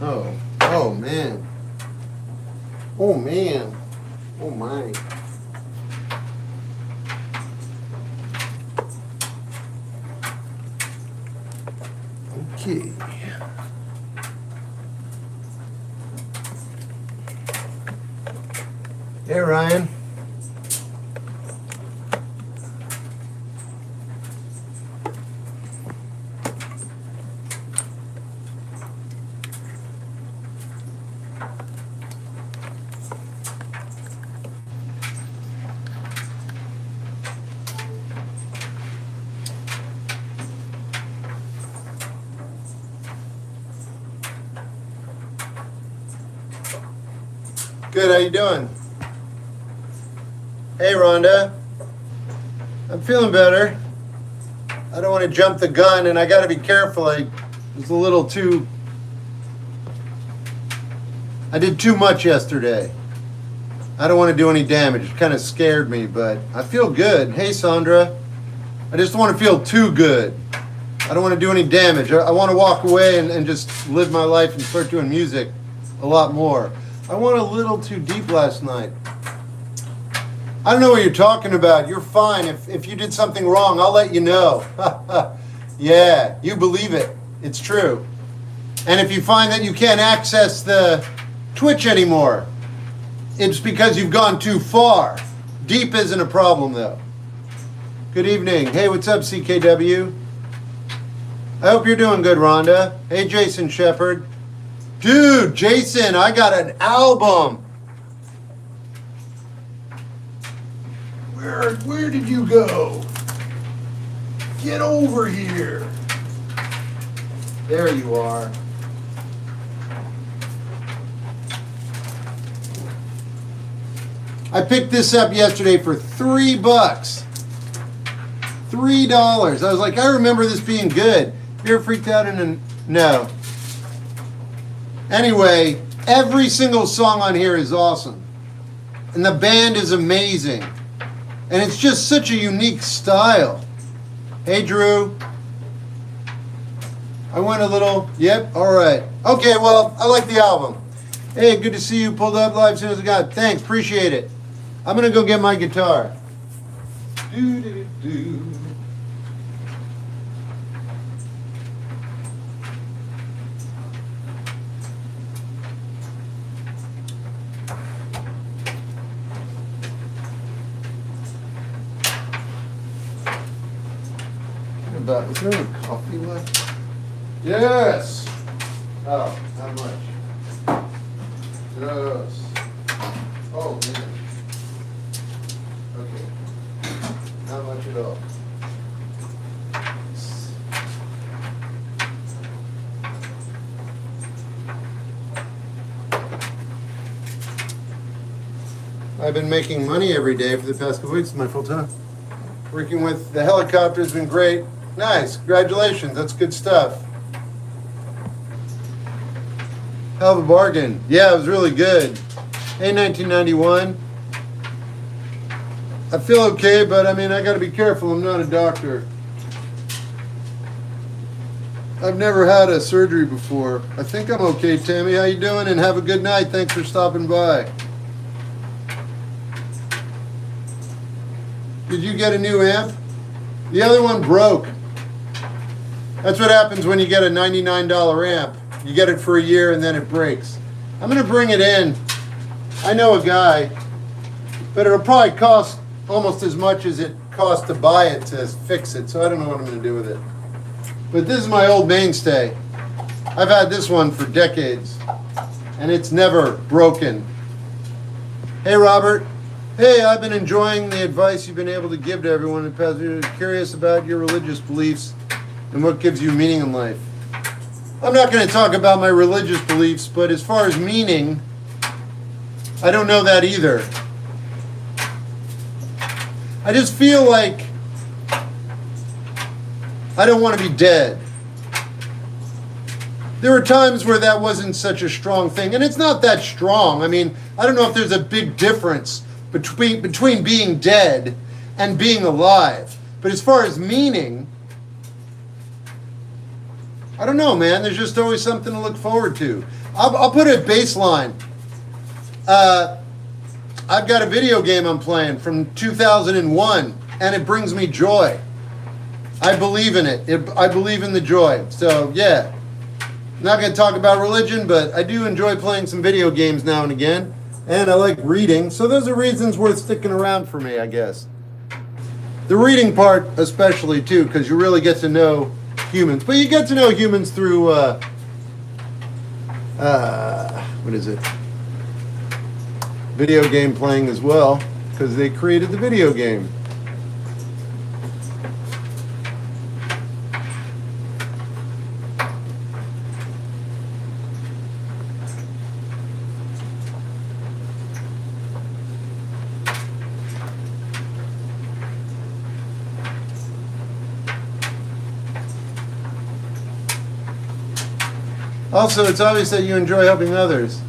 Oh, oh man. Oh man. Oh my. Okay. Hey Ryan. Good, how you doing? Hey Rhonda. I'm feeling better. I don't want to jump the gun and I got to be careful. I was a little too... I did too much yesterday. I don't want to do any damage. It kind of scared me, but I feel good. Hey Sandra. I just don't want to feel too good. I don't want to do any damage. I want to walk away and just live my life and start doing music a lot more. I went a little too deep last night. I don't know what you're talking about. You're fine. If you did something wrong, I'll let you know. Yeah, you believe it. It's true. And if you find that you can't access the Twitch anymore, it's because you've gone too far. Deep isn't a problem, though. Good evening. Hey, what's up, CKW? I hope you're doing good, Rhonda. Hey, Jason Shepard. Dude, Jason, I got an album. Where did you go? Get over here. There you are. I picked this up yesterday for $3. $3. I was like, I remember this being good. You ever freaked out in a... No. Anyway, every single song on here is awesome. And the band is amazing. And it's just such a unique style. Hey, Drew. I went a little... Yep, all right. Okay, well, I like the album. Hey, good to see you. Pulled up live as soon as I got. Thanks, appreciate it. I'm going to go get my guitar. Do-do-do. Is there any coffee left? Yes! Oh, how much? Yes. Oh, man. Okay. Not much at all. I've been making money every day for the past couple weeks. My full time. Working with the helicopter has been great. Nice. Congratulations. That's good stuff. Hell of a bargain. Yeah, it was really good. Hey, 1991. I feel okay, but I mean, I got to be careful. I'm not a doctor. I've never had a surgery before. I think I'm okay, Tammy. How you doing? And have a good night. Thanks for stopping by. Did you get a new amp? The other one broke. That's what happens when you get a $99 amp. You get it for a year and then it breaks. I'm going to bring it in. I know a guy, but it'll probably cost almost as much as it cost to buy it to fix it, so I don't know what I'm going to do with it. But this is my old mainstay. I've had this one for decades, and it's never broken. Hey, Robert. Hey, I've been enjoying the advice you've been able to give to everyone in the past. We're curious about your religious beliefs and what gives you meaning in life. I'm not going to talk about my religious beliefs, but as far as meaning, I don't know that either. I just feel like I don't want to be dead. There were times where that wasn't such a strong thing, and it's not that strong. I mean, I don't know if there's a big difference between being dead and being alive. But as far as meaning, I don't know, man. There's just always something to look forward to. I'll put it baseline. I've got a video game I'm playing from 2001, and it brings me joy. I believe in it. I believe in the joy. So, yeah. I'm not going to talk about religion, but I do enjoy playing some video games now and again. And I like reading. So those are reasons worth sticking around for me, I guess. The reading part especially, too, because you really get to know humans. But you get to know humans through, what is it? Video game playing as well, because they created the video game. Also, it's obvious that you enjoy helping others.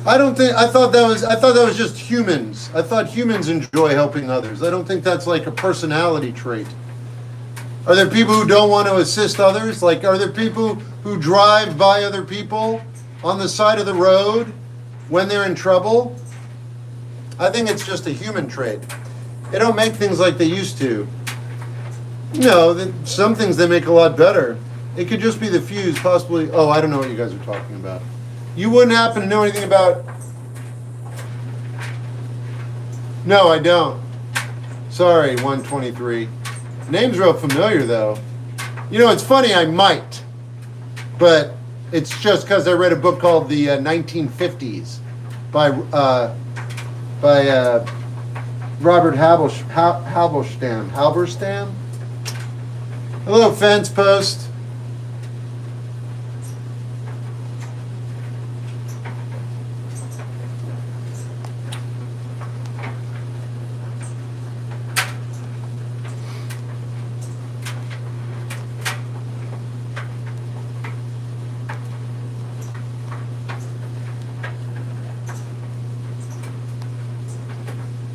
I thought that was just humans. I thought humans enjoy helping others. I don't think that's like a personality trait. Are there people who don't want to assist others? Like, are there people who drive by other people on the side of the road when they're in trouble? I think it's just a human trait. They don't make things like they used to. No, some things they make a lot better. It could just be the fuse, possibly. Oh, I don't know what you guys are talking about. You wouldn't happen to know anything about... No, I don't. Sorry, 123. Name's real familiar, though. You know, it's funny, I might. But it's just because I read a book called The 1950s by Robert Halberstam. Hello, Fence Post.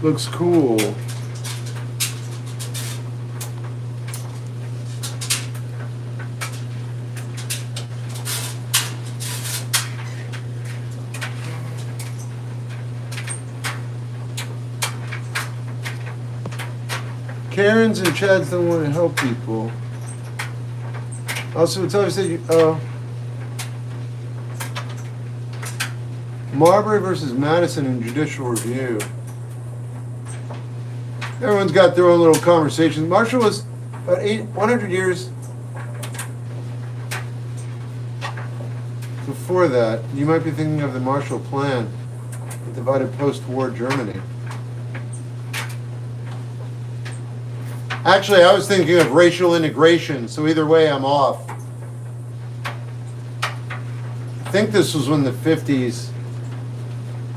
Looks cool. Karens and Chads don't want to help people. Also, it's always that Marbury versus Madison in Judicial Review. Everyone's got their own little conversations. Marshall was about 100 years before that. You might be thinking of the Marshall Plan that divided post-war Germany. Actually, I was thinking of racial integration, so either way, I'm off. I think this was in the 50s.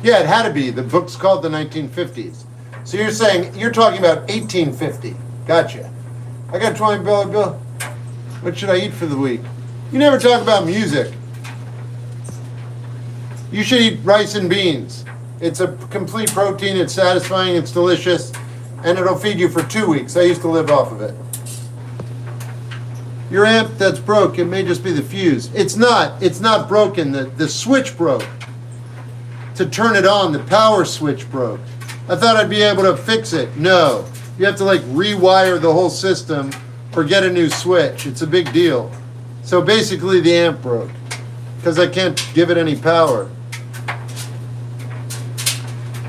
Yeah, it had to be. The book's called the 1950s. So you're saying, you're talking about 1850. Gotcha. I got a $20 bill. What should I eat for the week? You never talk about music. You should eat rice and beans. It's a complete protein, it's satisfying, it's delicious, and it'll feed you for 2 weeks. I used to live off of it. Your amp that's broke, it may just be the fuse. It's not broken, the switch broke. To turn it on, the power switch broke. I thought I'd be able to fix it. No. You have to like rewire the whole system or get a new switch. It's a big deal. So basically the amp broke because I can't give it any power.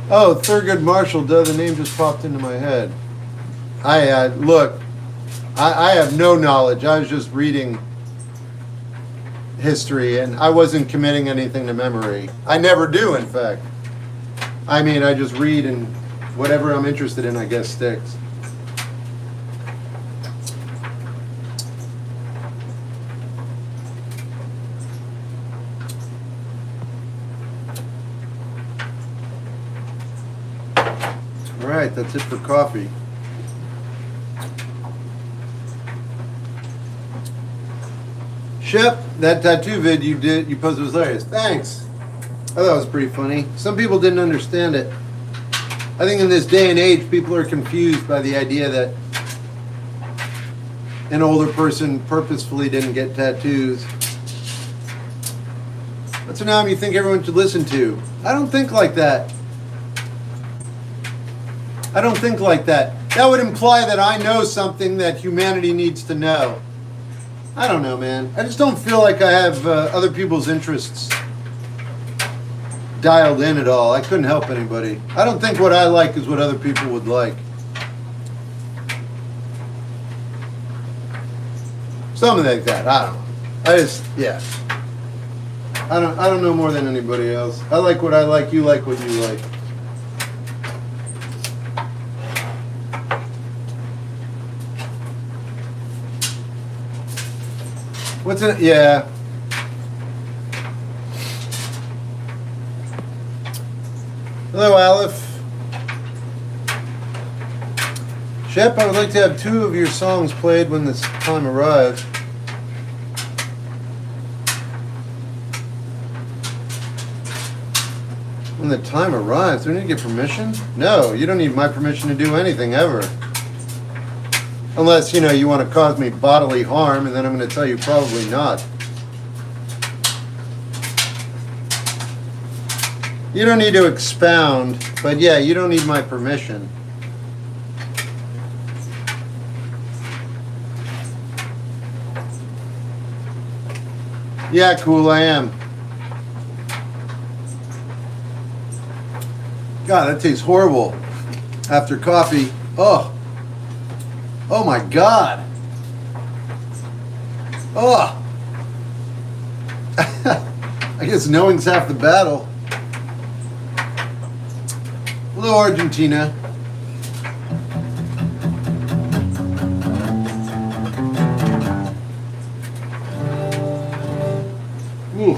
Oh, Thurgood Marshall, duh, the name just popped into my head. Look, I have no knowledge. I was just reading history and I wasn't committing anything to memory. I never do, in fact. I mean, I just read and whatever I'm interested in, I guess, sticks. All right, that's it for coffee. Shep, that tattoo vid you posted was hilarious. Thanks. I thought it was pretty funny. Some people didn't understand it. I think in this day and age, people are confused by the idea that an older person purposefully didn't get tattoos. What's an album you think everyone should listen to? I don't think like that. I don't think like that. That would imply that I know something that humanity needs to know. I don't know, man. I just don't feel like I have other people's interests dialed in at all. I couldn't help anybody. I don't think what I like is what other people would like. Something like that. I don't know. I don't know more than anybody else. I like what I like, you like what you like. What's it? Yeah. Hello, Aleph. Shep, I would like to have 2 of your songs played when this time arrives. When the time arrives, do I need to get permission? No, you don't need my permission to do anything ever. Unless, you want to cause me bodily harm, and then I'm going to tell you probably not. You don't need to expound, but yeah, you don't need my permission. Yeah, cool, I am. God, that tastes horrible after coffee. Oh my God. Oh. I guess knowing's half the battle. Hello, Argentina. Ooh.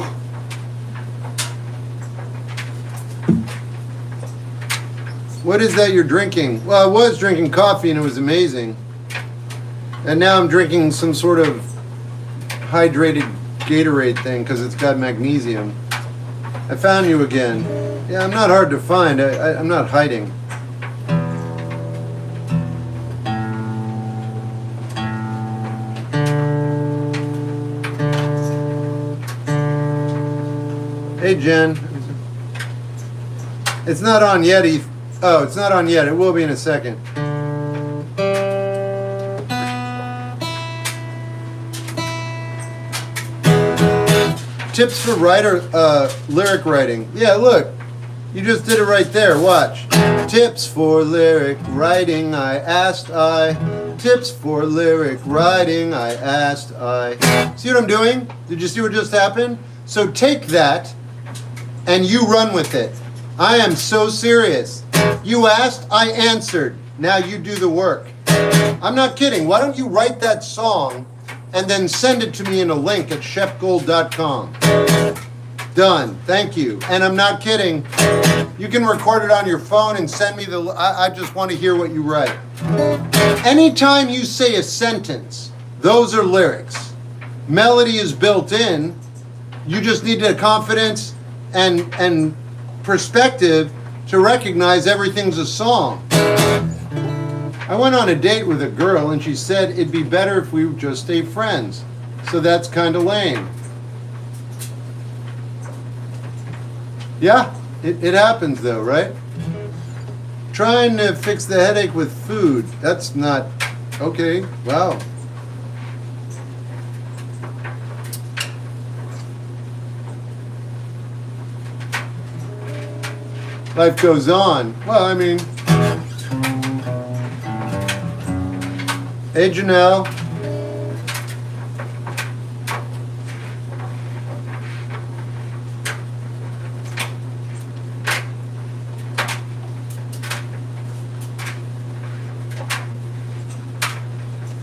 What is that you're drinking? Well, I was drinking coffee and it was amazing. And now I'm drinking some sort of hydrated Gatorade thing because it's got magnesium. I found you again. Yeah, I'm not hard to find. I'm not hiding. Hey, Jen. It's not on yet, Eth. Oh, it's not on yet. It will be in a second. Tips for lyric writing. Yeah, look. You just did it right there. Watch. Tips for lyric writing, I asked I. Tips for lyric writing, I asked I. See what I'm doing? Did you see what just happened? So take that and you run with it. I am so serious. You asked, I answered. Now you do the work. I'm not kidding. Why don't you write that song and then send it to me in a link at shepgold.com. Done. Thank you. And I'm not kidding. You can record it on your phone and send me I just want to hear what you write. Anytime you say a sentence, those are lyrics. Melody is built in. You just need the confidence and perspective to recognize everything's a song. I went on a date with a girl and she said it'd be better if we would just stay friends. So that's kind of lame. Yeah, it happens though, right? Trying to fix the headache with food. That's not okay. Wow. Life goes on. Well, I mean. Hey, Janelle.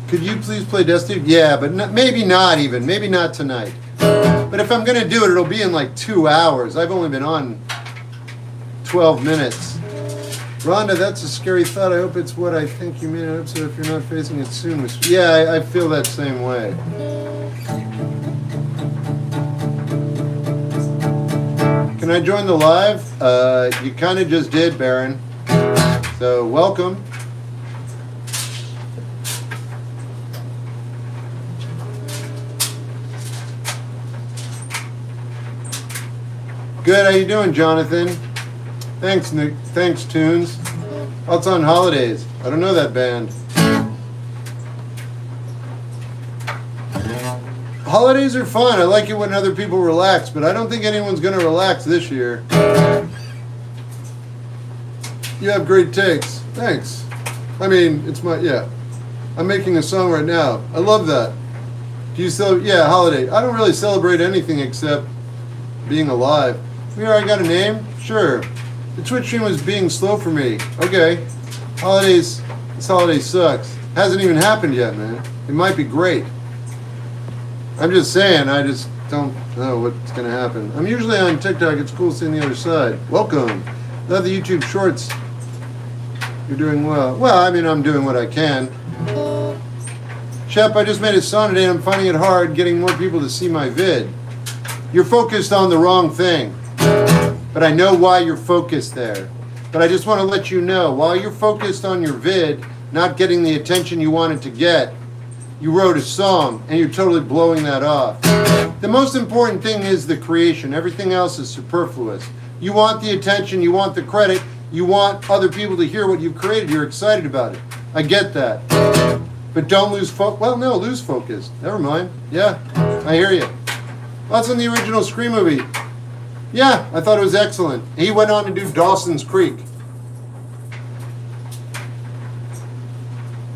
Could you please play Destiny? Yeah, but maybe not even. Maybe not tonight. But if I'm going to do it, it'll be in like 2 hours. I've only been on 12 minutes. Rhonda, that's a scary thought. I hope it's what I think you mean. I hope so if you're not facing it soon. Yeah, I feel that same way. Can I join the live? You kind of just did, Baron. So, welcome. Good, how you doing, Jonathan? Thanks, Nick. Thanks, Tunes. What's on Holidays? I don't know that band. Holidays are fun. I like it when other people relax, but I don't think anyone's going to relax this year. You have great takes. Thanks. I mean, it's my, yeah. I'm making a song right now. I love that. Do you celebrate? Yeah, holiday. I don't really celebrate anything except being alive. Here, I got a name? Sure. The Twitch stream was being slow for me. Okay. Holidays, this holiday sucks. Hasn't even happened yet, man. It might be great. I'm just saying, I just don't know what's going to happen. I'm usually on TikTok. It's cool seeing the other side. Welcome. Love the YouTube shorts. You're doing well. Well, I mean, I'm doing what I can. Shep, I just made a song today and I'm finding it hard getting more people to see my vid. You're focused on the wrong thing. But I know why you're focused there. But I just want to let you know, while you're focused on your vid, not getting the attention you wanted to get, you wrote a song and you're totally blowing that off. The most important thing is the creation. Everything else is superfluous. You want the attention, you want the credit, you want other people to hear what you've created. You're excited about it. I get that. But don't lose focus. Well, no, lose focus. Never mind. Yeah, I hear you. What's in the original Scream movie? Yeah, I thought it was excellent. He went on to do Dawson's Creek.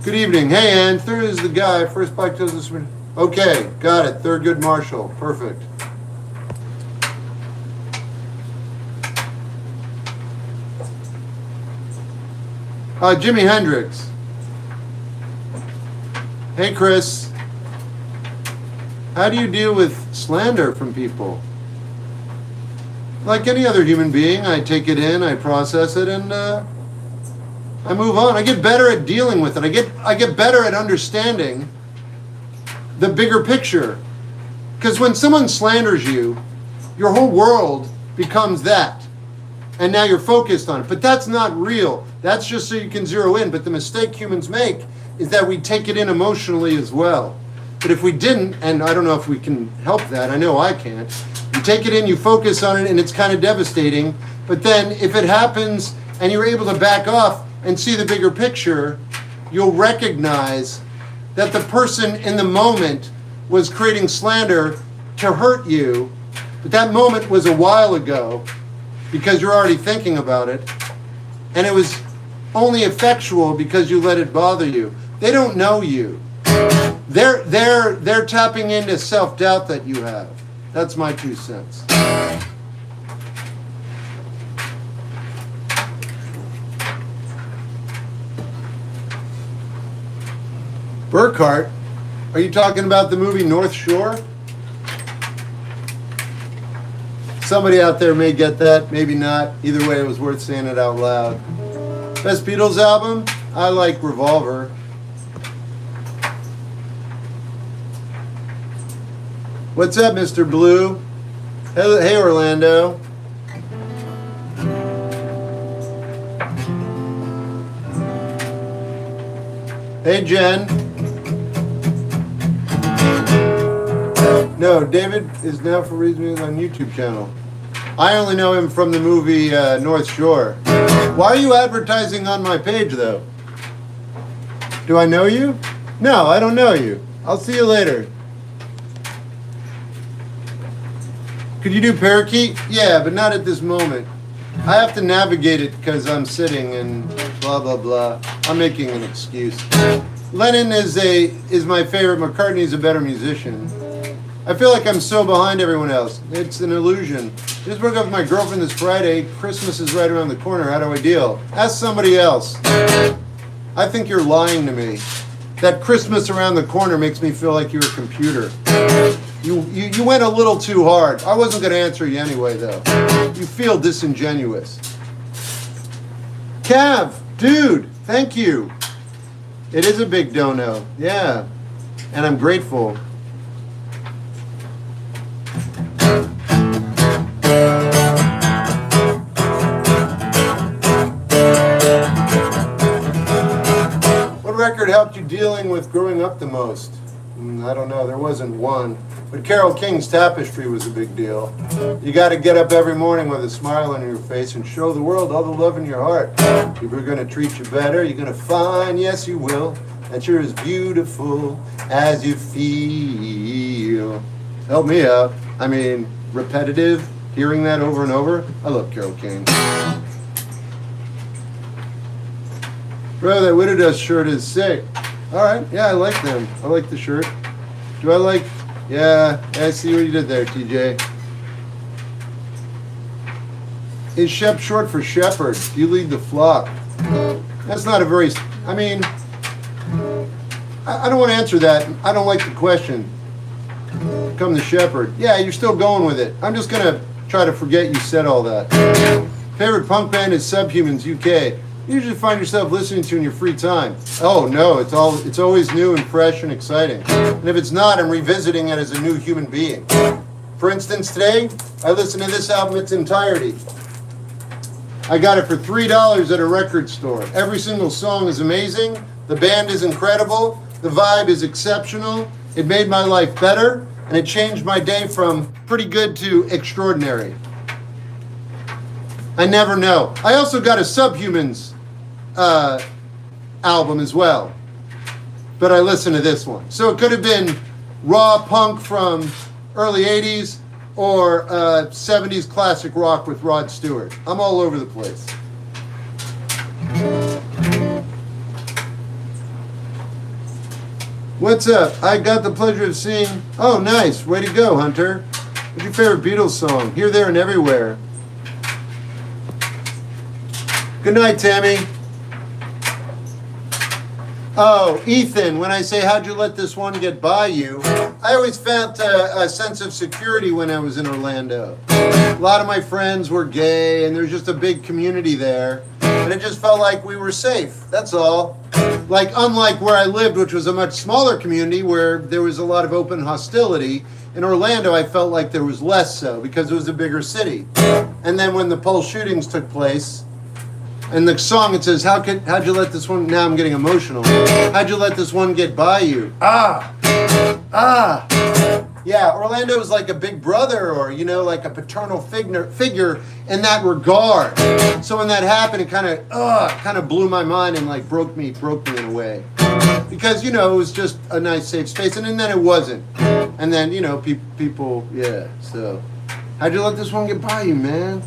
Good evening. Hey, Ann. Third is the guy. First bike tells us. Okay, got it. Thurgood Marshall. Perfect. Jimi Hendrix. Hey, Chris. How do you deal with slander from people? Like any other human being, I take it in, I process it, and I move on. I get better at dealing with it. I get better at understanding the bigger picture. Because when someone slanders you, your whole world becomes that. And now you're focused on it. But that's not real. That's just so you can zero in. But the mistake humans make is that we take it in emotionally as well. But if we didn't, and I don't know if we can help that, I know I can't, you take it in, you focus on it, and it's kind of devastating. But then if it happens and you're able to back off and see the bigger picture, you'll recognize that the person in the moment was creating slander to hurt you, but that moment was a while ago because you're already thinking about it, and it was only effectual because you let it bother you. They don't know you. They're tapping into self-doubt that you have. That's my 2 cents. Burkhart, are you talking about the movie North Shore? Somebody out there may get that, maybe not. Either way, it was worth saying it out loud. Best Beatles album? I like Revolver. What's up, Mr. Blue? Hey, Orlando. Hey, Jen. No, David is now for reasons on YouTube channel. I only know him from the movie North Shore. Why are you advertising on my page, though? Do I know you? No, I don't know you. I'll see you later. Could you do parakeet? Yeah, but not at this moment. I have to navigate it because I'm sitting and blah, blah, blah. I'm making an excuse. Lennon is my favorite. McCartney's a better musician. I feel like I'm so behind everyone else. It's an illusion. I just broke up with my girlfriend this Friday. Christmas is right around the corner. How do I deal? Ask somebody else. I think you're lying to me. That Christmas around the corner makes me feel like you're a computer. You went a little too hard. I wasn't going to answer you anyway, though. You feel disingenuous. Cav, dude, thank you. It is a big dono. Yeah. And I'm grateful. What record helped you dealing with growing up the most? I don't know. There wasn't one. But Carole King's Tapestry was a big deal. You got to get up every morning with a smile on your face and show the world all the love in your heart. People are going to treat you better. You're going to find, yes you will, that you're as beautiful as you feel. Help me out. I mean, repetitive, hearing that over and over. I love Carole King. Bro, that Widow Dust shirt is sick. All right, yeah, I like them. I like the shirt. Do I like... Yeah, I see what you did there, TJ. Is shep short for shepherd? You lead the flock. That's not a very... I mean, I don't want to answer that. I don't like the question. Become the shepherd. Yeah, you're still going with it. I'm just going to try to forget you said all that. Favorite punk band is Subhumans, UK. You usually find yourself listening to in your free time. Oh no, it's always new and fresh and exciting. And if it's not, I'm revisiting it as a new human being. For instance, today, I listened to this album in its entirety. I got it for $3 at a record store. Every single song is amazing. The band is incredible. The vibe is exceptional. It made my life better, and it changed my day from pretty good to extraordinary. I never know. I also got a Subhumans album as well, but I listened to this one. So it could have been raw punk from early 80s or 70s classic rock with Rod Stewart. I'm all over the place. What's up? I got the pleasure of seeing... Oh, nice. Way to go, Hunter. What's your favorite Beatles song? Here, There, and Everywhere. Good night, Tammy. Oh, Ethan, when I say, how'd you let this one get by you? I always felt a sense of security when I was in Orlando. A lot of my friends were gay, and there's just a big community there. And it just felt like we were safe. That's all. Like, unlike where I lived, which was a much smaller community where there was a lot of open hostility, in Orlando I felt like there was less so because it was a bigger city. And then when the Pulse shootings took place, and the song, it says, how'd you let this one, now I'm getting emotional. How'd you let this one get by you? Yeah, Orlando was like a big brother or, you know, like a paternal figure in that regard. So when that happened, it kind of blew my mind and like broke me in a way. Because, you know, it was just a nice safe space and then it wasn't. And then, you know, people, yeah, so. How'd you let this one get by you, man?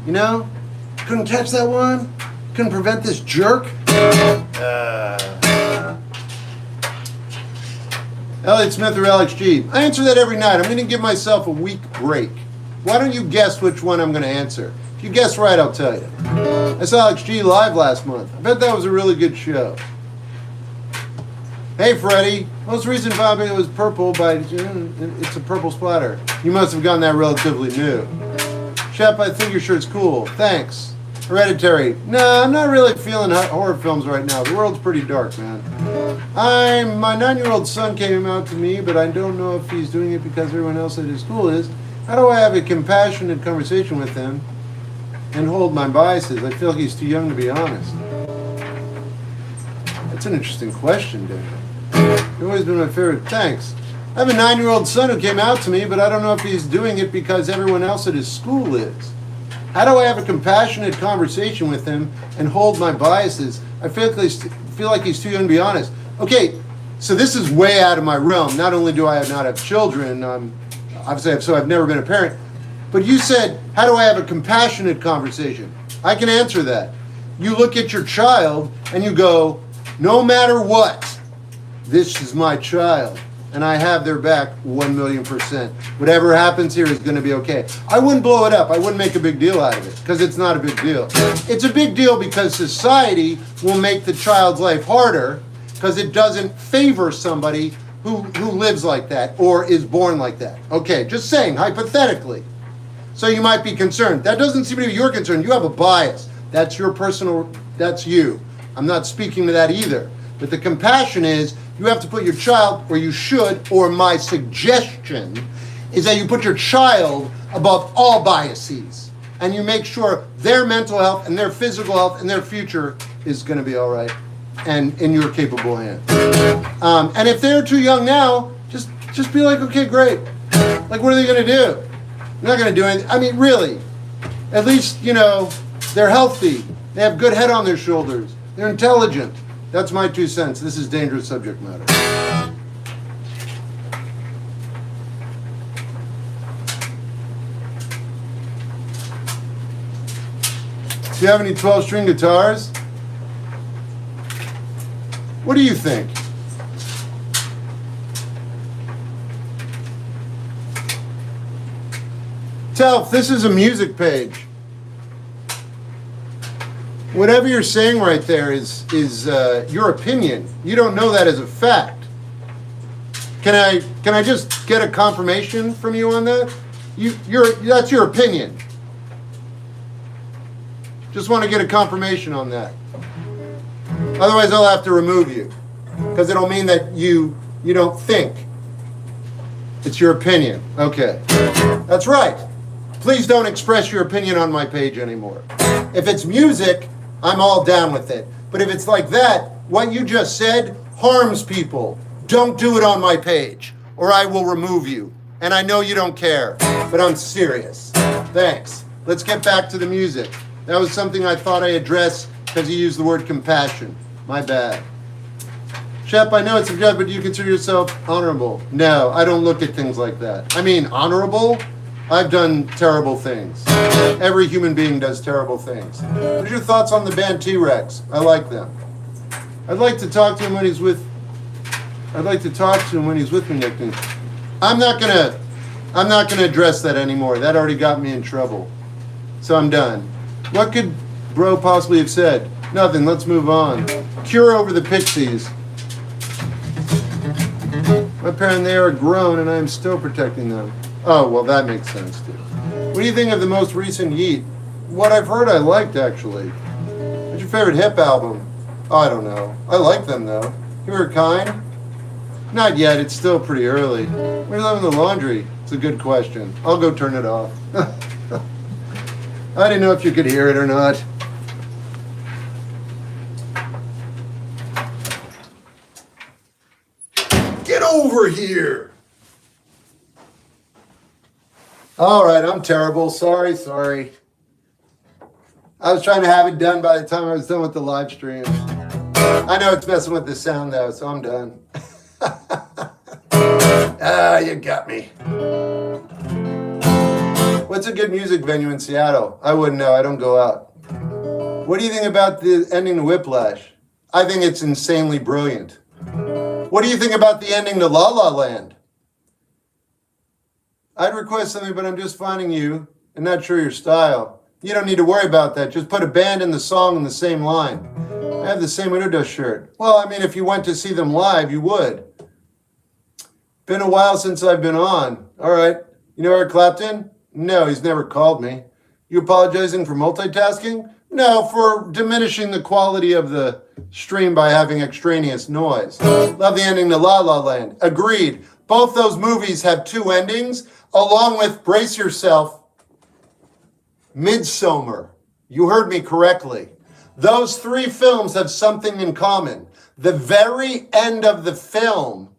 You know? Couldn't catch that one? Couldn't prevent this jerk? Elliot Smith or Alex G? I answer that every night. I'm going to give myself a week break. Why don't you guess which one I'm going to answer? If you guess right, I'll tell you. I saw Alex G live last month. I bet that was a really good show. Hey, Freddie. Most recent vibing was purple by... It's a purple splatter. You must have gotten that relatively new. Shep, I think your shirt's cool. Thanks. Hereditary. Nah, I'm not really feeling horror films right now. The world's pretty dark, man. My 9-year-old son came out to me, but I don't know if he's doing it because everyone else at his school is. How do I have a compassionate conversation with him and hold my biases? I feel like he's too young to be honest. That's an interesting question, dude. You've always been my favorite. Thanks. I have a 9-year-old son who came out to me, but I don't know if he's doing it because everyone else at his school is. How do I have a compassionate conversation with him and hold my biases? I feel like he's too young to be honest. Okay, so this is way out of my realm. Not only do I not have children, obviously I've never been a parent, but you said, how do I have a compassionate conversation? I can answer that. You look at your child and you go, no matter what, this is my child. And I have their back 1,000,000%. Whatever happens here is going to be okay. I wouldn't blow it up. I wouldn't make a big deal out of it because it's not a big deal. It's a big deal because society will make the child's life harder because it doesn't favor somebody who lives like that or is born like that. Okay, just saying, hypothetically. So you might be concerned. That doesn't seem to be your concern. You have a bias. That's your personal, that's you. I'm not speaking to that either. But the compassion is, you have to put your child, or you should, or my suggestion is that you put your child above all biases. And you make sure their mental health and their physical health and their future is going to be all right and in your capable hands. And if they're too young now, just be like, okay, great. Like, what are they going to do? They're not going to do anything. I mean, really. At least, they're healthy. They have good head on their shoulders. They're intelligent. That's my 2 cents. This is dangerous subject matter. Do you have any 12-string guitars? What do you think? Telf, this is a music page. Whatever you're saying right there is your opinion. You don't know that as a fact. Can I just get a confirmation from you on that? That's your opinion. Just want to get a confirmation on that. Otherwise, I'll have to remove you, because it'll mean that you don't think. It's your opinion. Okay, that's right. Please don't express your opinion on my page anymore. If it's music, I'm all down with it. But if it's like that, what you just said harms people. Don't do it on my page, or I will remove you. And I know you don't care, but I'm serious. Thanks. Let's get back to the music. That was something I thought I addressed because you used the word compassion. My bad. Shep, I know it's subjective, but do you consider yourself honorable? No, I don't look at things like that. I mean, honorable? I've done terrible things. Every human being does terrible things. What are your thoughts on the band T-Rex? I like them. I'd like to talk to him when he's with me, Nick. I'm not gonna address that anymore. That already got me in trouble. So I'm done. What could bro possibly have said? Nothing. Let's move on. Cure over the Pixies. My parents, they are grown, and I am still protecting them. Oh, well, that makes sense, too. What do you think of the most recent Yeet? What I've heard I liked, actually. What's your favorite hip album? Oh, I don't know. I like them, though. You were kind? Not yet. It's still pretty early. Where's them in the laundry? It's a good question. I'll go turn it off. I didn't know if you could hear it or not. Get over here! All right, I'm terrible. Sorry. I was trying to have it done by the time I was done with the live stream. I know it's messing with the sound, though, so I'm done. You got me. What's a good music venue in Seattle? I wouldn't know. I don't go out. What do you think about the ending to Whiplash? I think it's insanely brilliant. What do you think about the ending to La La Land? I'd request something, but I'm just finding you and not sure your style. You don't need to worry about that. Just put a band in the song in the same line. I have the same Uno shirt. Well, I mean, if you went to see them live, you would. Been a while since I've been on. All right. You know Eric Clapton? No, he's never called me. You apologizing for multitasking? No, for diminishing the quality of the stream by having extraneous noise. Love the ending to La La Land. Agreed. Both those movies have 2 endings, along with, brace yourself, Midsommar. You heard me correctly. Those 3 films have something in common. The very end of the film.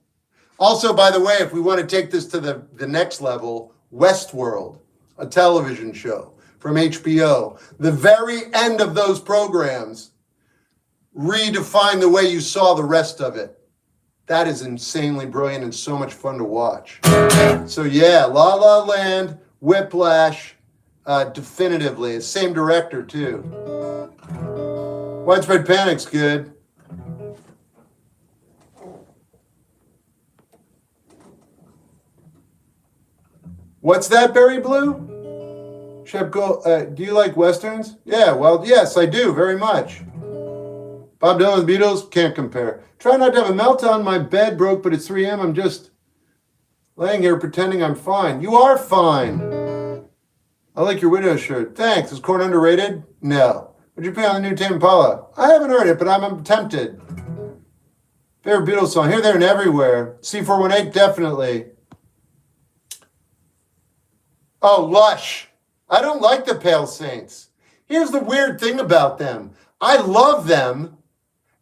Also, by the way, if we want to take this to the next level, Westworld, a television show from HBO. The very end of those programs redefine the way you saw the rest of it. That is insanely brilliant and so much fun to watch. So yeah, La La Land, Whiplash, definitively. Same director too. Widespread Panic's good. What's that, Berry Blue? Shep, do you like Westerns? Yeah, well, yes, I do, very much. Bob Dylan, the Beatles, can't compare. Try not to have a meltdown. My bed broke, but it's 3 a.m. I'm just laying here pretending I'm fine. You are fine. I like your widow shirt. Thanks. Is corn underrated? No. Would you pay on the new Tame Impala? I haven't heard it, but I'm tempted. Favorite Beatles song? Here, there, and everywhere. C418, definitely. Oh, Lush. I don't like the Pale Saints. Here's the weird thing about them. I love them,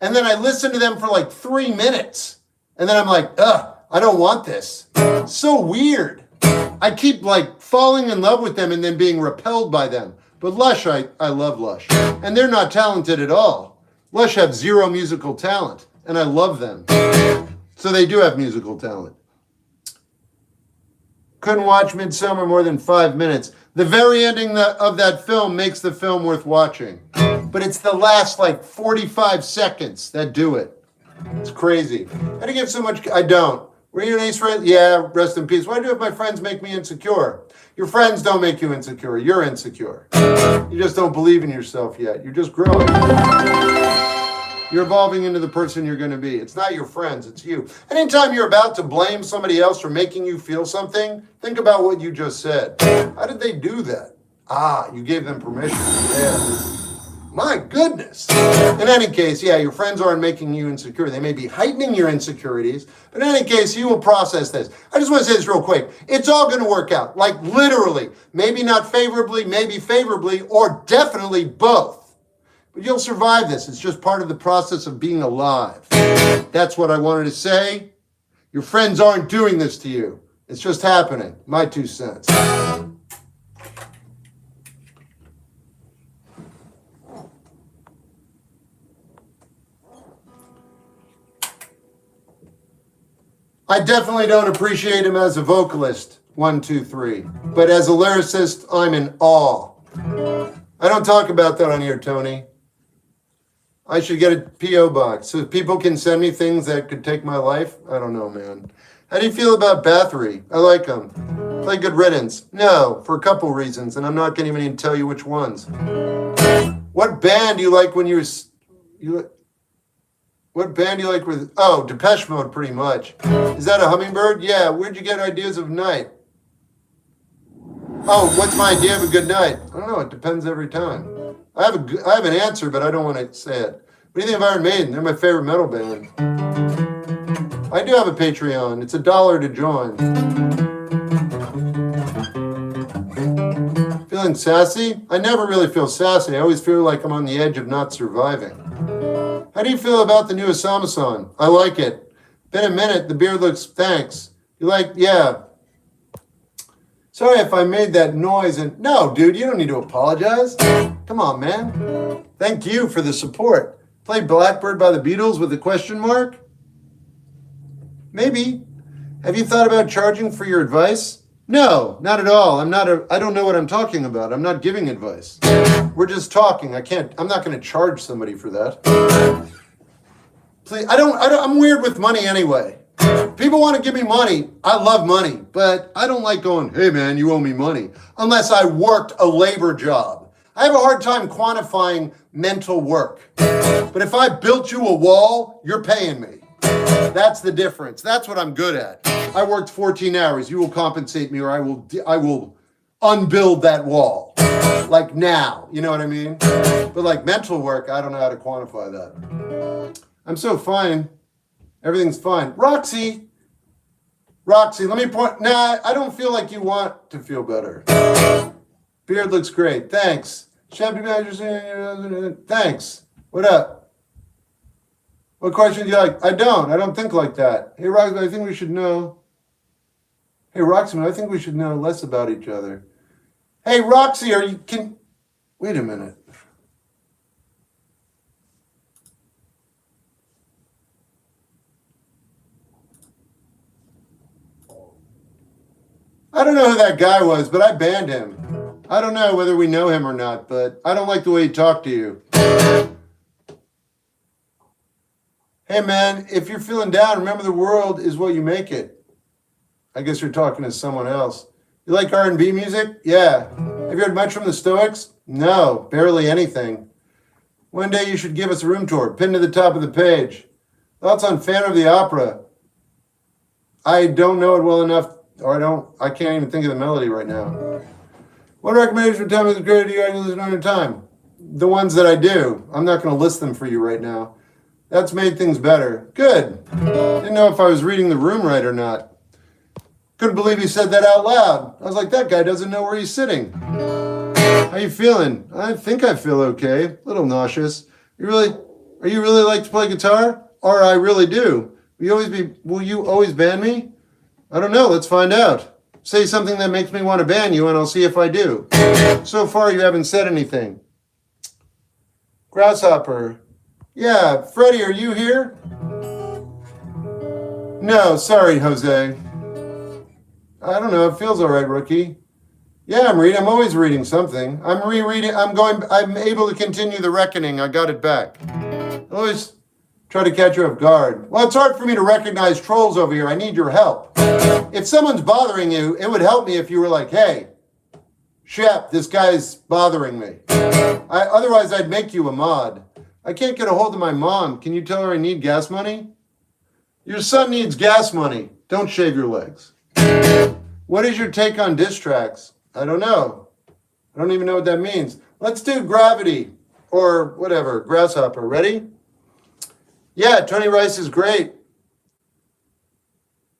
and then I listen to them for like 3 minutes, and then I'm like, ugh, I don't want this. So weird. I keep like falling in love with them and then being repelled by them. But Lush, I love Lush. And they're not talented at all. Lush have zero musical talent, and I love them. So they do have musical talent. Couldn't watch Midsummer more than 5 minutes. The very ending of that film makes the film worth watching. But it's the last like 45 seconds that do it. It's crazy. How do you give so much? I don't. Were you an ace friend? Yeah, rest in peace. What do I do if my friends make me insecure? Your friends don't make you insecure. You're insecure. You just don't believe in yourself yet. You're just growing. You're evolving into the person you're going to be. It's not your friends, it's you. Anytime you're about to blame somebody else for making you feel something, think about what you just said. How did they do that? You gave them permission. Yeah. My goodness. In any case, yeah, your friends aren't making you insecure. They may be heightening your insecurities, but in any case, you will process this. I just want to say this real quick. It's all going to work out, like literally. Maybe not favorably, maybe favorably, or definitely both. But you'll survive this. It's just part of the process of being alive. That's what I wanted to say. Your friends aren't doing this to you. It's just happening. My 2 cents. I definitely don't appreciate him as a vocalist, 1, 2, 3. But as a lyricist, I'm in awe. I don't talk about that on here, Tony. I should get a P.O. box so people can send me things that could take my life. I don't know, man. How do you feel about Bathory? I like them. Play Good Riddance. No, for a couple reasons, and I'm not going to even tell you which ones. What band do you like when What band do you like with... Oh, Depeche Mode, pretty much. Is that a hummingbird? Yeah. Where'd you get ideas of night? Oh, what's my idea of a good night? I don't know. It depends every time. I have an answer, but I don't want to say it. What do you think of Iron Maiden? They're my favorite metal band. I do have a Patreon. It's $1 to join. Feeling sassy? I never really feel sassy. I always feel like I'm on the edge of not surviving. How do you feel about the new Asama-san? I like it. Been a minute. The beard looks... Thanks. You like... Yeah. Sorry if I made that noise and... No, dude, you don't need to apologize. Come on, man. Thank you for the support. Play Blackbird by the Beatles with a question mark? Maybe. Have you thought about charging for your advice? No, not at all. I don't know what I'm talking about. I'm not giving advice. We're just talking. I'm not going to charge somebody for that. Please, I'm weird with money anyway. People want to give me money. I love money, but I don't like going, hey man, you owe me money, unless I worked a labor job. I have a hard time quantifying mental work. But if I built you a wall, you're paying me. That's the difference. That's what I'm good at. I worked 14 hours. You will compensate me, or I will unbuild that wall. Like now, you know what I mean? But like mental work, I don't know how to quantify that. I'm so fine. Everything's fine. Roxy, let me point. Nah, I don't feel like you want to feel better. Beard looks great. Thanks. Shep, thanks. What up? What question do you like? I don't think like that. Hey, Roxy, I think we should know. Hey, Roxy, I think we should know less about each other. Hey, Roxy, wait a minute. I don't know who that guy was, but I banned him. I don't know whether we know him or not, but I don't like the way he talked to you. Hey, man, if you're feeling down, remember the world is what you make it. I guess you're talking to someone else. You like R&B music? Yeah. Have you heard much from the Stoics? No, barely anything. One day you should give us a room tour, pinned to the top of the page. Thoughts on Phantom of the Opera? I don't know it well enough. I can't even think of the melody right now. What recommendations for time is great? Do you guys listen on your time? The ones that I do. I'm not going to list them for you right now. That's made things better. Good. Didn't know if I was reading the room right or not. Couldn't believe he said that out loud. I was like, that guy doesn't know where he's sitting. How you feeling? I think I feel okay. A little nauseous. Are you really like to play guitar? Or I really do. Will you always ban me? I don't know. Let's find out. Say something that makes me want to ban you, and I'll see if I do. So far, you haven't said anything. Grasshopper. Yeah, Freddie, are you here? No, sorry, Jose. I don't know. It feels all right, rookie. Yeah, I'm always reading something. I'm able to continue the reckoning. I got it back. I always try to catch you off guard. Well, it's hard for me to recognize trolls over here. I need your help. If someone's bothering you, it would help me if you were like, hey, Shep, this guy's bothering me. Otherwise, I'd make you a mod. I can't get a hold of my mom. Can you tell her I need gas money? Your son needs gas money. Don't shave your legs. What is your take on diss tracks? I don't know. I don't even know what that means. Let's do Gravity or whatever, Grasshopper. Ready? Yeah, Tony Rice is great.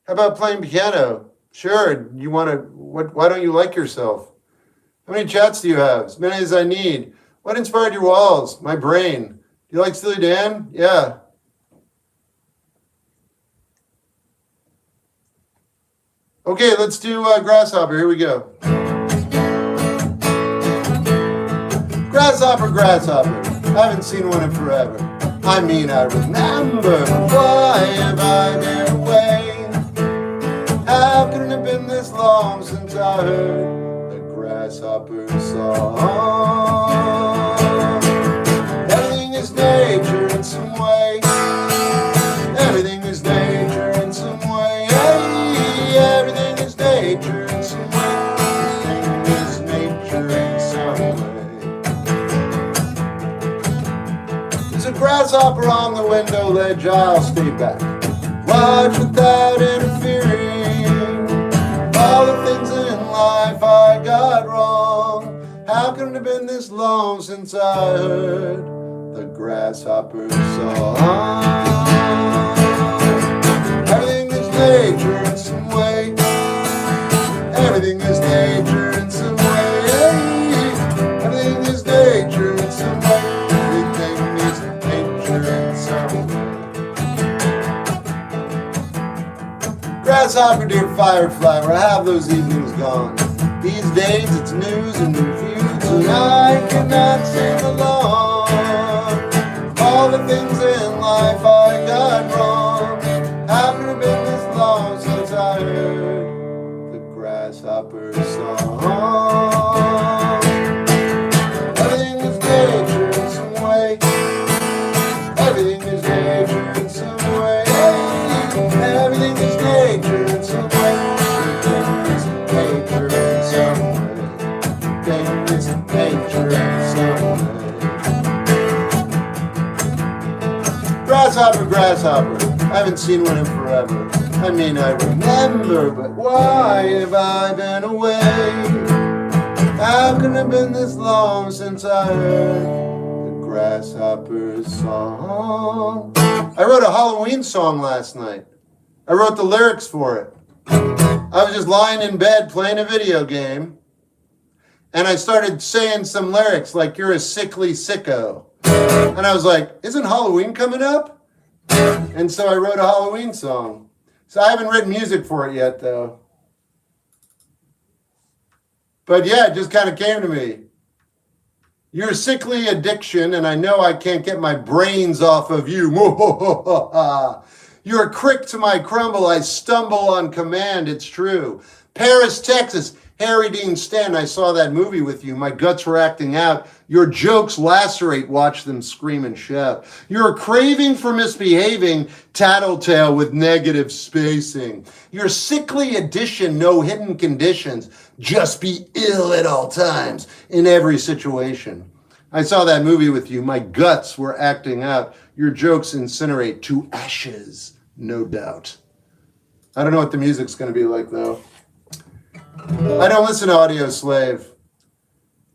How about playing piano? Sure. You want to, why don't you like yourself? How many chats do you have? As many as I need. What inspired your walls? My brain. Do you like Steely Dan? Yeah. Okay, let's do Grasshopper. Here we go. Grasshopper, Grasshopper. Haven't seen one in forever. I mean, I remember. Why have I been away? How could it have been this long since I heard the Grasshopper song? Everything is nature in some way. Everything is nature in some way. Hey, everything is nature in some way. Everything is nature in some way. There's a grasshopper on the window ledge. I'll stay back. Watch without interfering. All the things in life I got wrong. How can it have been this long since I heard the Grasshopper song? Everything is nature in some way. Everything is nature in some way. Everything is nature in some way. Everything is nature in some way. Grasshopper, dear firefly, where have those evenings gone? These days it's news and reviews, and I cannot sing along. All the things in life I got wrong. How could it have been this long since I heard the Grasshopper song? Everything is nature in some way. Everything is nature in some way. Everything is nature in some way. Everything is nature in some way. Everything is nature in some way. Grasshopper, Grasshopper. I haven't seen one in forever. I mean, I remember, but why have I been away? How could it have been this long since I heard the Grasshopper song? I wrote a Halloween song last night. I wrote the lyrics for it. I was just lying in bed playing a video game, and I started saying some lyrics like, you're a sickly sicko. And I was like, isn't Halloween coming up? And so I wrote a Halloween song. So I haven't written music for it yet, though. But yeah, it just kind of came to me. You're a sickly addiction, and I know I can't get my brains off of you. You're a crick to my crumble. I stumble on command, it's true. Paris, Texas. Harry Dean Stanton, I saw that movie with you. My guts were acting out. Your jokes lacerate. Watch them scream and shout. You're a craving for misbehaving. Tattletale with negative spacing. Your sickly addition, no hidden conditions. Just be ill at all times in every situation. I saw that movie with you. My guts were acting out. Your jokes incinerate to ashes, no doubt. I don't know what the music's going to be like, though. I don't listen to Audio Slave.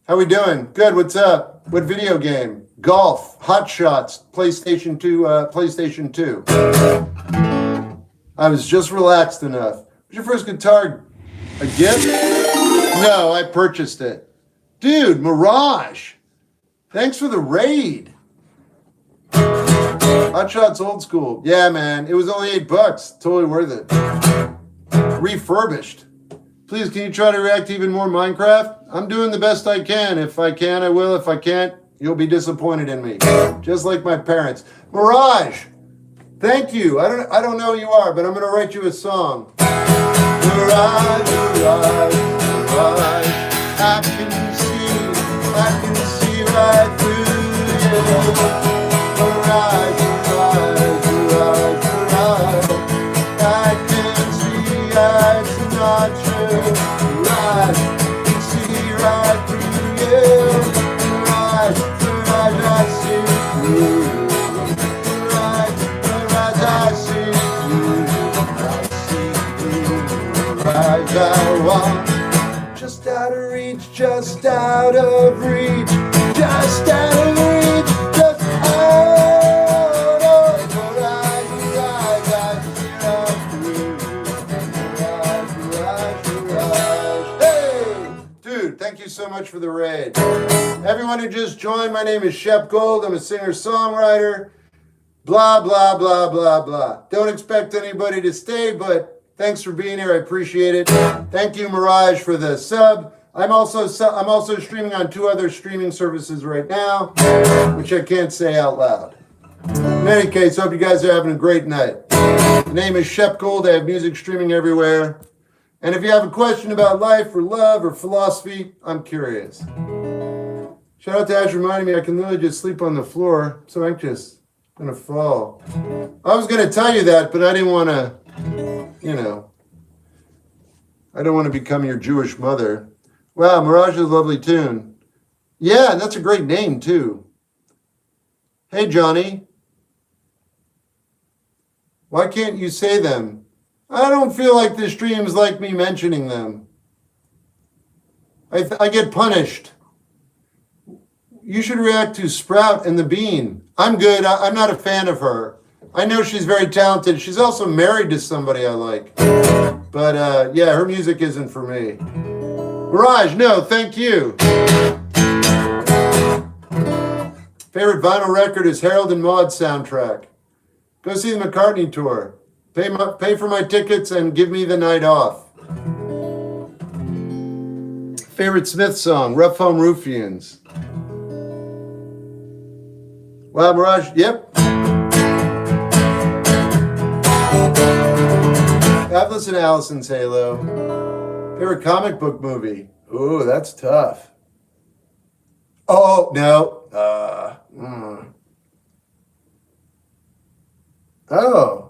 How we doing? Good, what's up? What video game? Golf, Hot Shots, PlayStation 2, PlayStation 2. I was just relaxed enough. What's your first guitar? A gift? No, I purchased it. Dude, Mirage. Thanks for the raid. Hot Shots old school. Yeah, man, it was only $8. Totally worth it. Refurbished. Please, can you try to react to even more Minecraft? I'm doing the best I can. If I can, I will. If I can't, you'll be disappointed in me. Just like my parents. Mirage, thank you. I don't know who you are, but I'm going to write you a song. Mirage, mirage, mirage. I can see right through you. Mirage, mirage, mirage, mirage. I can see it's not true. Mirage, I can see right through you. Mirage, mirage, I see through. Mirage, mirage, I see through. Mirage, I want. Just out of reach, just out of reach, just out of reach, just out of mirage. Hey! Dude, thank you so much for the raid. Everyone who just joined, my name is Shep Gold. I'm a singer-songwriter. Blah, blah, blah, blah, blah. Don't expect anybody to stay, but thanks for being here. I appreciate it. Thank you, Mirage, for the sub. I'm also streaming on 2 other streaming services right now, which I can't say out loud. In any case, hope you guys are having a great night. The name is Shep Gold. I have music streaming everywhere. And if you have a question about life or love or philosophy, I'm curious. Shout out to Ash reminding me I can literally just sleep on the floor. I'm so anxious. I'm going to fall. I was going to tell you that, but I didn't want to, I don't want to become your Jewish mother. Wow, Mirage is a lovely tune. Yeah, and that's a great name, too. Hey, Johnny. Why can't you say them? I don't feel like the streams like me mentioning them. I get punished. You should react to Sprout and the Bean. I'm good. I'm not a fan of her. I know she's very talented. She's also married to somebody I like. But yeah, her music isn't for me. Mirage, no, thank you. Favorite vinyl record is Harold and Maude soundtrack. Go see the McCartney tour. Pay for my tickets and give me the night off. Favorite Smith song, Rough Home Ruffians. Wow, Mirage, yep. I've listened to Allison's Halo. Favorite comic book movie? Ooh, that's tough. Oh, no. Oh.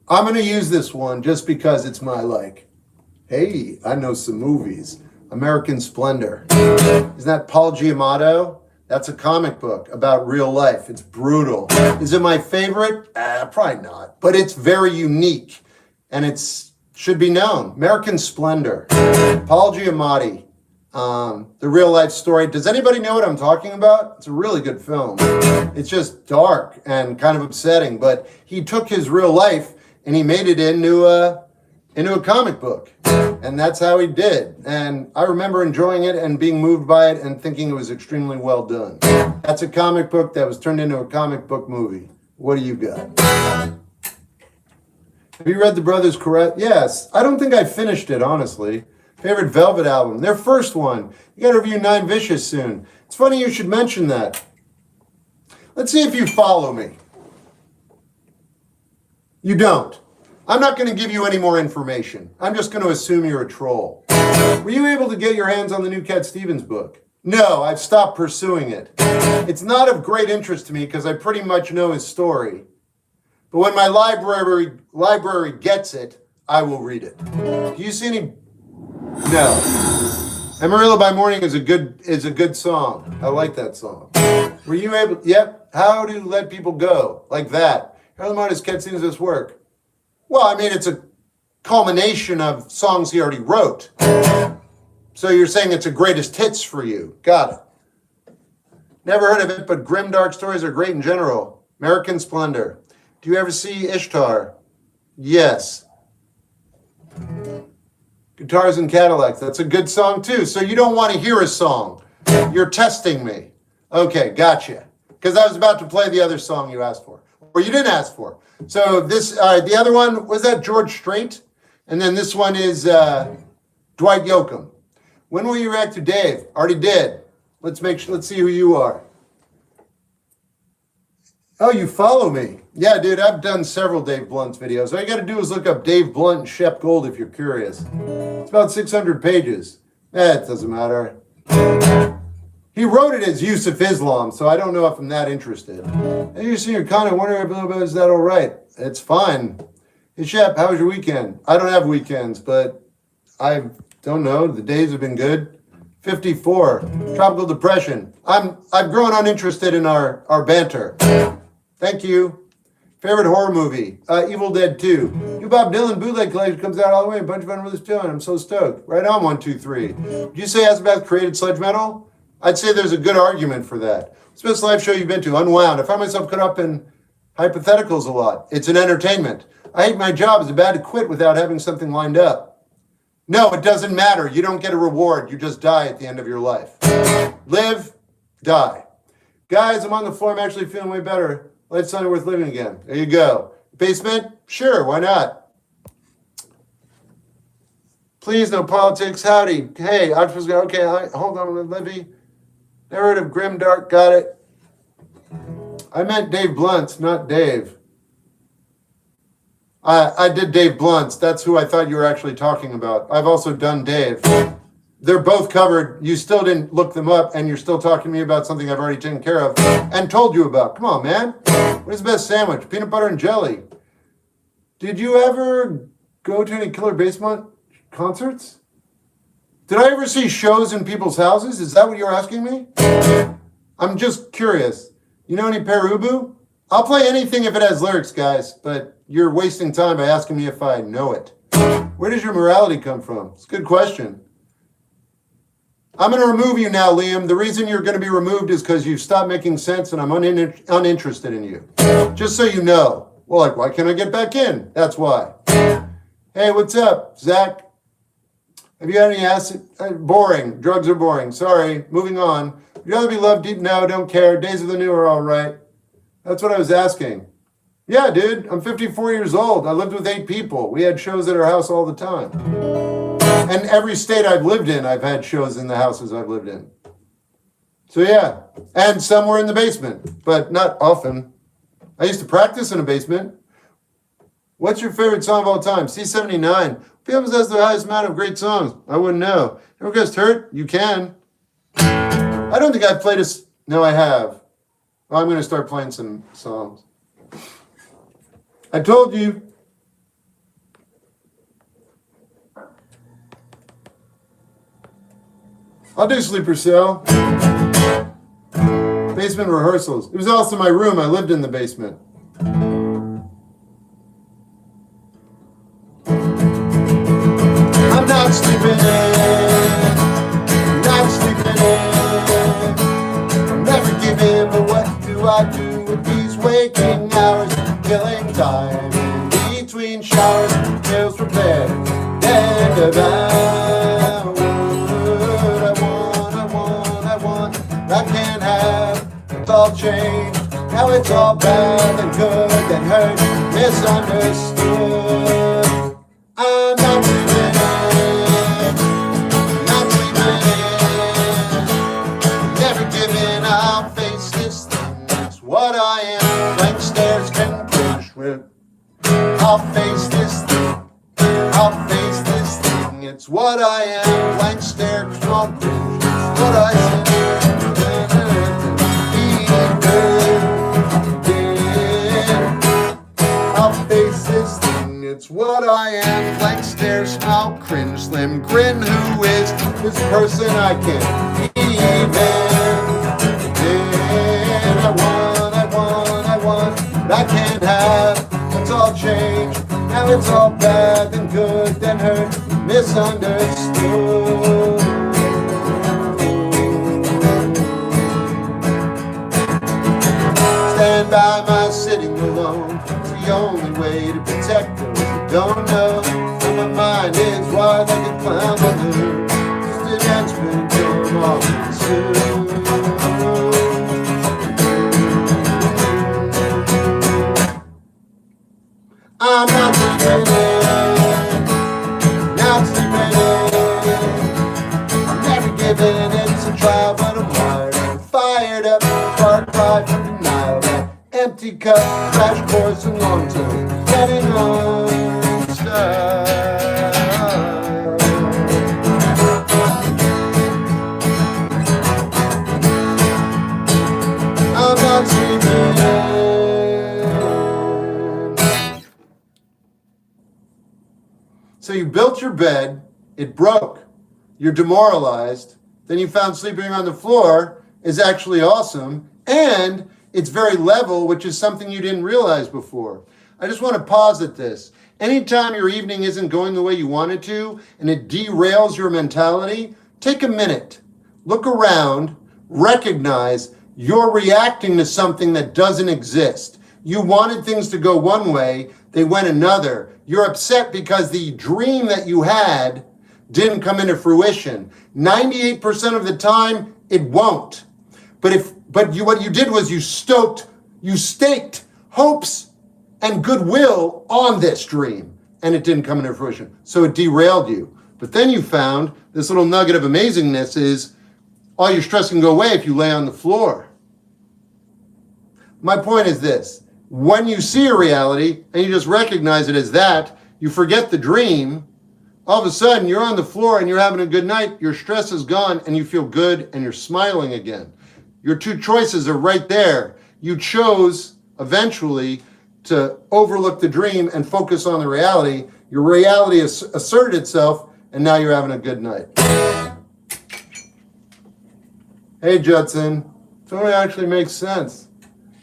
I'm going to use this one just because it's my like. Hey, I know some movies. American Splendor. Isn't that Paul Giamatti? That's a comic book about real life. It's brutal. Is it my favorite? Probably not. But it's very unique. And it should be known. American Splendor. Paul Giamatti. The real life story. Does anybody know what I'm talking about? It's a really good film. It's just dark and kind of upsetting. But he took his real life and he made it into a comic book. And that's how he did. And I remember enjoying it and being moved by it and thinking it was extremely well done. That's a comic book that was turned into a comic book movie. What do you got? Have you read The Brothers Correct? Yes. I don't think I finished it, honestly. Favorite Velvet album? Their first one. You got to review Nine Vicious soon. It's funny you should mention that. Let's see if you follow me. You don't. I'm not going to give you any more information. I'm just going to assume you're a troll. Were you able to get your hands on the new Cat Stevens book? No, I've stopped pursuing it. It's not of great interest to me because I pretty much know his story. But when my library gets it, I will read it. Do you see any? No. Amarillo by Morning is a good song. I like that song. Were you able? Yep. How to let people go like that? How does Cat Stevens work? Well, I mean, it's a culmination of songs he already wrote. So you're saying it's a greatest hits for you. Got it. Never heard of it, but grim, dark stories are great in general. American Splendor. Do you ever see Ishtar? Yes. Guitars and Cadillacs. That's a good song, too. So you don't want to hear a song. You're testing me. Okay, gotcha. Because I was about to play the other song you asked for. or you didn't ask for. So this, the other one, was that George Strait? And then this one is Dwight Yoakam. When will you react to Dave? Already did. Let's see who you are. Oh, you follow me. Yeah, dude, I've done several Dave Blunt's videos. All you got to do is look up Dave Blunt and Shep Gold if you're curious. It's about 600 pages. It doesn't matter. He wrote it as Yusuf Islam, so I don't know if I'm that interested. Hey, you see your content, wondering about is that all right? It's fine. Hey, Shep, how was your weekend? I don't have weekends, but I don't know. The days have been good. 54, tropical depression. I've grown uninterested in our banter. Thank you. Favorite horror movie? Evil Dead 2. New Bob Dylan bootleg collection comes out all the way. A bunch of unreleased tune. I'm so stoked. Right on, 1, 2, 3. Did you say Azabath created sludge metal? I'd say there's a good argument for that. What's the best live show you've been to? Unwound. I find myself caught up in hypotheticals a lot. It's an entertainment. I hate my job. It's bad to quit without having something lined up. No, it doesn't matter. You don't get a reward. You just die at the end of your life. Live, die. Guys, I'm on the floor. I'm actually feeling way better. Life's something worth living again. There you go. Basement? Sure, why not? Please, no politics. Howdy. Hey, Octopus guy. Okay, hold on, Levy. Never heard of Grimdark. Got it. I meant Dave Blunt's, not Dave. I did Dave Blunt's. That's who I thought you were actually talking about. I've also done Dave. They're both covered. You still didn't look them up, and you're still talking to me about something I've already taken care of and told you about. Come on, man. What is the best sandwich? Peanut butter and jelly. Did you ever go to any Killer Basement concerts? Did I ever see shows in people's houses? Is that what you're asking me? I'm just curious. You know any Perubu? I'll play anything if it has lyrics, guys, but you're wasting time by asking me if I know it. Where does your morality come from? It's a good question. I'm going to remove you now, Liam. The reason you're going to be removed is because you've stopped making sense and I'm uninterested in you. Just so you know. Well, like, why can't I get back in? That's why. Hey, what's up, Zach? Have you had any acid? Boring. Drugs are boring. Sorry. Moving on. Would you rather be loved deep? No, don't care. Days of the New are all right. That's what I was asking. Yeah, dude. I'm 54 years old. I lived with 8 people. We had shows at our house all the time. And every state I've lived in, I've had shows in the houses I've lived in. So yeah, and some were in the basement, but not often. I used to practice in a basement. What's your favorite song of all time? C79. Films has the highest amount of great songs. I wouldn't know. Ever guessed Hurt? You can. I don't think I've played a... No, I have. Well, I'm going to start playing some songs. I told you. I'll do Sleeper Cell. Basement rehearsals. It was also my room. I lived in the basement. I'm not sleeping in. Not sleeping in. I'm never giving, but what do I do with these waking hours? Killing time in between showers. Meals prepared. And about. I can't have, it's all changed. Now it's all bad and good and hurt, misunderstood. I'm not sleeping in, not sleeping in. Never giving, I'll face this thing. That's what I am. Blank stares can cringe with. I'll face this thing. I'll face this thing. It's what I am. Blank stares won't cringe. It's what I am. It's what I am, blank stare, smile, cringe, slim grin. Who is this person I can't even? I want, but I can't have. It's all changed, now it's all bad, then good, then hurt, misunderstood. Stand by my sitting alone. It's the only way to protect those who don't know. And my mind is wide like a clown balloon. Just an instrument going off soon. I'm not sleeping in. Not sleeping in. I'm never giving it a try, but I'm wired and fired up. Far cry from denial. That empty cup, crash course, and long term. Getting unstuck. I'm not sleeping in. So you built your bed, it broke, you're demoralized, then you found sleeping on the floor is actually awesome, and it's very level, which is something you didn't realize before. I just want to pause at this. Anytime your evening isn't going the way you want it to, and it derails your mentality, take a minute, look around, recognize you're reacting to something that doesn't exist. You wanted things to go one way, they went another. You're upset because the dream that you had didn't come into fruition. 98% of the time, it won't. But what you did was you staked hopes and goodwill on this dream, and it didn't come into fruition. So it derailed you. But then you found this little nugget of amazingness is all your stress can go away if you lay on the floor. My point is this. When you see a reality and you just recognize it as that, you forget the dream, all of a sudden you're on the floor and you're having a good night, your stress is gone and you feel good and you're smiling again. Your two choices are right there. You chose eventually to overlook the dream and focus on the reality. Your reality has asserted itself and now you're having a good night. Hey Judson, totally actually makes sense.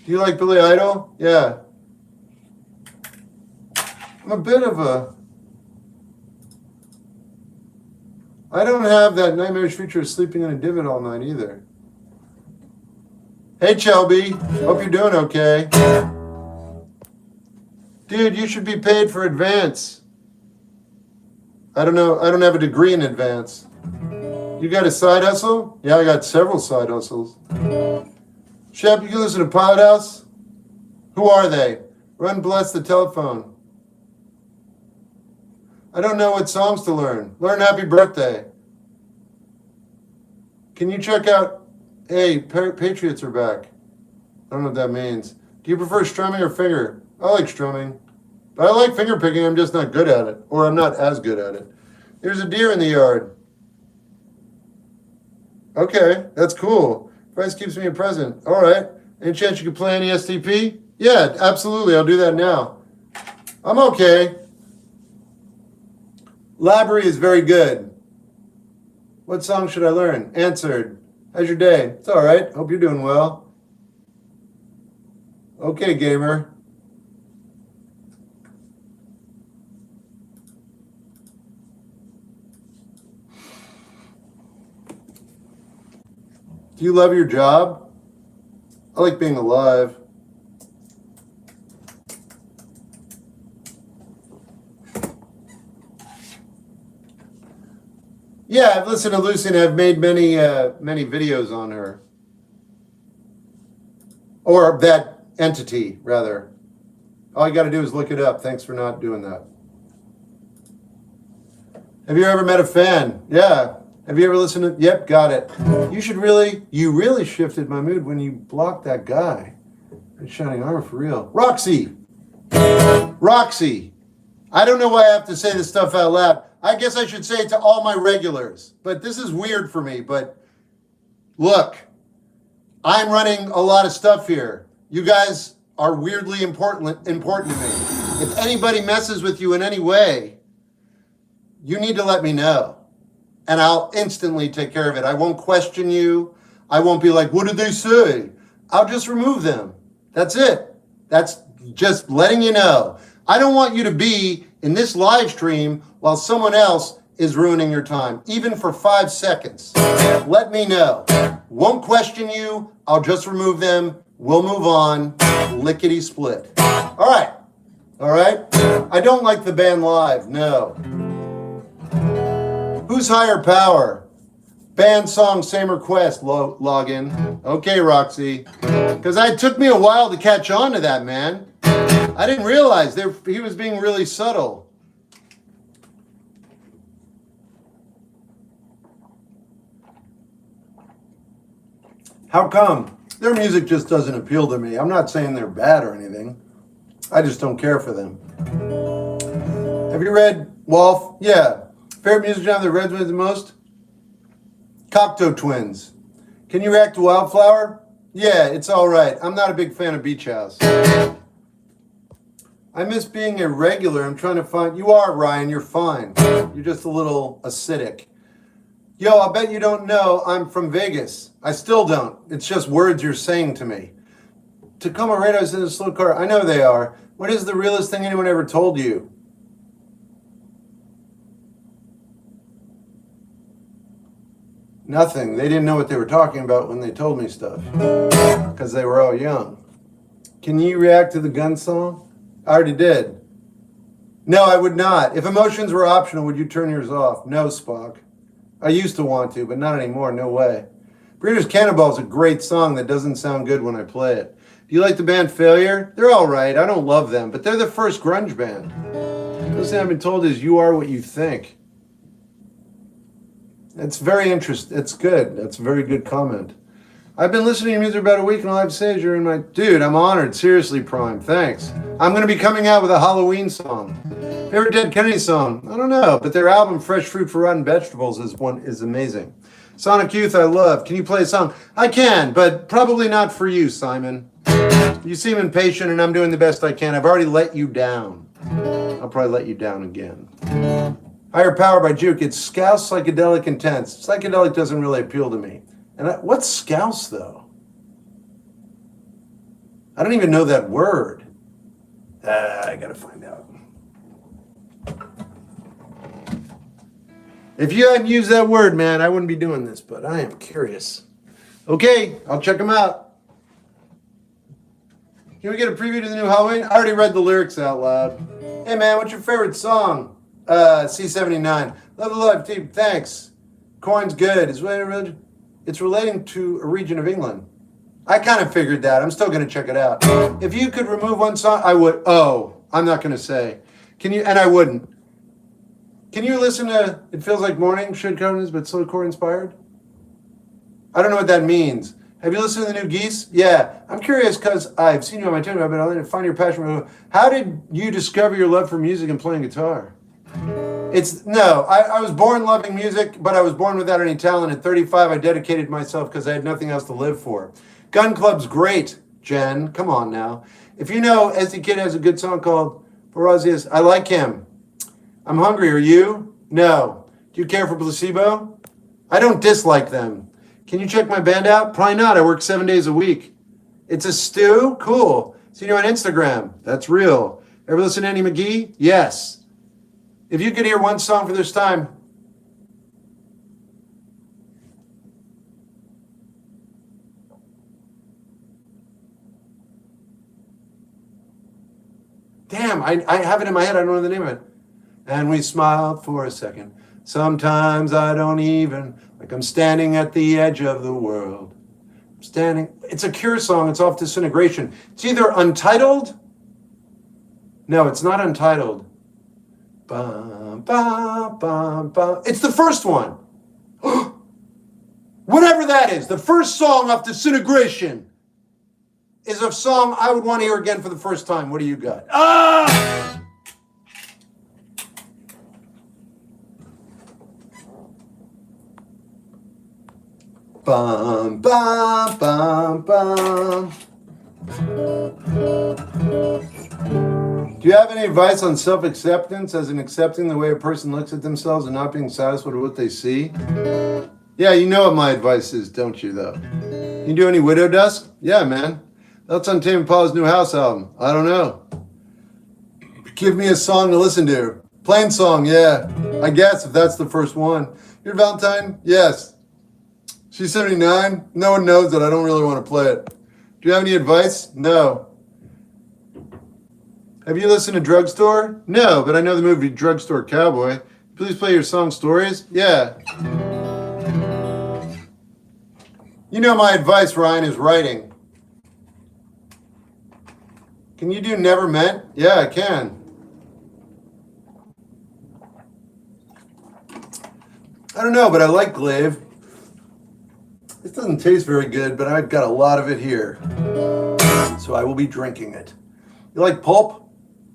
Do you like Billy Idol? Yeah. I'm a bit of a... I don't have that nightmarish feature of sleeping in a divot all night either. Hey Shelby, hope you're doing okay. Dude, you should be paid for advance. I don't know, I don't have a degree in advance. You got a side hustle? Yeah, I got several side hustles. Shep, you can listen to Pilot House? Who are they? Run bless the telephone. I don't know what songs to learn. Learn Happy Birthday. Can you check out, hey, Patriots are back. I don't know what that means. Do you prefer strumming or finger? I like strumming. But I like finger picking, I'm just not good at it. Or I'm not as good at it. There's a deer in the yard. Okay, that's cool. Price keeps me a present. All right. Any chance you could play any STP? Yeah, absolutely. I'll do that now. I'm okay. Labry is very good. What song should I learn? Answered. How's your day? It's all right. Hope you're doing well. Okay, gamer. Do you love your job? I like being alive. Yeah, I've listened to Lucy and I've made many videos on her. Or that entity, rather. All you got to do is look it up. Thanks for not doing that. Have you ever met a fan? Yeah. Have you ever listened to... Yep, got it. You really shifted my mood when you blocked that guy. Shining armor for real. Roxy! Roxy! I don't know why I have to say this stuff out loud. I guess I should say it to all my regulars. But this is weird for me. But look, I'm running a lot of stuff here. You guys are weirdly important to me. If anybody messes with you in any way, you need to let me know. And I'll instantly take care of it. I won't question you. I won't be like, what did they say? I'll just remove them. That's it. That's just letting you know. I don't want you to be in this live stream while someone else is ruining your time, even for 5 seconds. Let me know. Won't question you. I'll just remove them. We'll move on. Lickety split. All right. All right. I don't like the band live. No. Who's higher power? Band, song, same request, login. Okay, Roxy. Because it took me a while to catch on to that, man. I didn't realize he was being really subtle. How come? Their music just doesn't appeal to me. I'm not saying they're bad or anything. I just don't care for them. Have you read Wolf? Yeah. Favorite music genre that resonates the most? Cocteau Twins. Can you react to Wildflower? Yeah, it's all right. I'm not a big fan of Beach House. I miss being a regular. I'm trying to find... You are, Ryan. You're fine. You're just a little acidic. Yo, I bet you don't know I'm from Vegas. I still don't. It's just words you're saying to me. Tacoma Radio's in a slow car. I know they are. What is the realest thing anyone ever told you? Nothing. They didn't know what they were talking about when they told me stuff. Because they were all young. Can you react to the gun song? I already did. No, I would not. If emotions were optional, would you turn yours off? No, Spock. I used to want to, but not anymore. No way. Breeders' Cannonball is a great song that doesn't sound good when I play it. Do you like the band Failure? They're all right. I don't love them, but they're the first grunge band. The first thing I've been told is you are what you think. That's very interesting. It's good. That's a very good comment. I've been listening to your music about a week, and all I have to say is you're in my... Dude, I'm honored. Seriously, Prime. Thanks. I'm going to be coming out with a Halloween song. Favorite Dead Kennedy song? I don't know, but their album Fresh Fruit for Rotten Vegetables is amazing. Sonic Youth I love. Can you play a song? I can, but probably not for you, Simon. You seem impatient, and I'm doing the best I can. I've already let you down. I'll probably let you down again. Higher Power by Juke. It's Scouse, Psychedelic, Intense. Psychedelic doesn't really appeal to me. And what's Scouse, though? I don't even know that word. I gotta find out. If you hadn't used that word, man, I wouldn't be doing this, but I am curious. Okay, I'll check them out. Can we get a preview to the new Halloween? I already read the lyrics out loud. Hey, man, what's your favorite song? C79. Love the live team. Thanks. Coin's good. It's relating to a region of England. I kind of figured that. I'm still going to check it out. If you could remove one song, I would. Oh, I'm not going to say. Can you? And I wouldn't. Can you listen to It Feels Like Morning, Should Come, but Slowcore inspired? I don't know what that means. Have you listened to the new Geese? Yeah. I'm curious because I've seen you on my channel, but I'll find your passion. How did you discover your love for music and playing guitar? I was born loving music, but I was born without any talent. At 35, I dedicated myself because I had nothing else to live for. Gun Club's great, Jen. Come on now. If you know, SD Kid has a good song called Borazius. I like him. I'm hungry. Are you? No. Do you care for Placebo? I don't dislike them. Can you check my band out? Probably not. I work 7 days a week. It's a stew? Cool. See you on Instagram. That's real. Ever listen to Annie McGee? Yes. If you could hear one song for this time. Damn, I have it in my head. I don't know the name of it. And we smiled for a second. Sometimes I don't even, like I'm standing at the edge of the world. I'm standing. It's a Cure song. It's off Disintegration. It's either Untitled. No, it's not Untitled. Bum, bum, bum, bum. It's the first one. Whatever that is, the first song off Disintegration is a song I would want to hear again for the first time. What do you got? Ah! Bum, bum, bum, bum. Do you have any advice on self-acceptance, as in accepting the way a person looks at themselves and not being satisfied with what they see? Yeah, you know what my advice is, don't you, though? You do any Widow Dusk? Yeah, man. That's on Tame Impala's new house album. I don't know. Give me a song to listen to. Plain song, yeah. I guess if that's the first one. Your Valentine? Yes. She's 79. No one knows that I don't really want to play it. Do you have any advice? No. Have you listened to Drugstore? No, but I know the movie Drugstore Cowboy. Please play your song Stories? Yeah. You know my advice, Ryan, is writing. Can you do never meant? Yeah, I can. I don't know, but I like Glaive. This doesn't taste very good, but I've got a lot of it here. So I will be drinking it. You like pulp?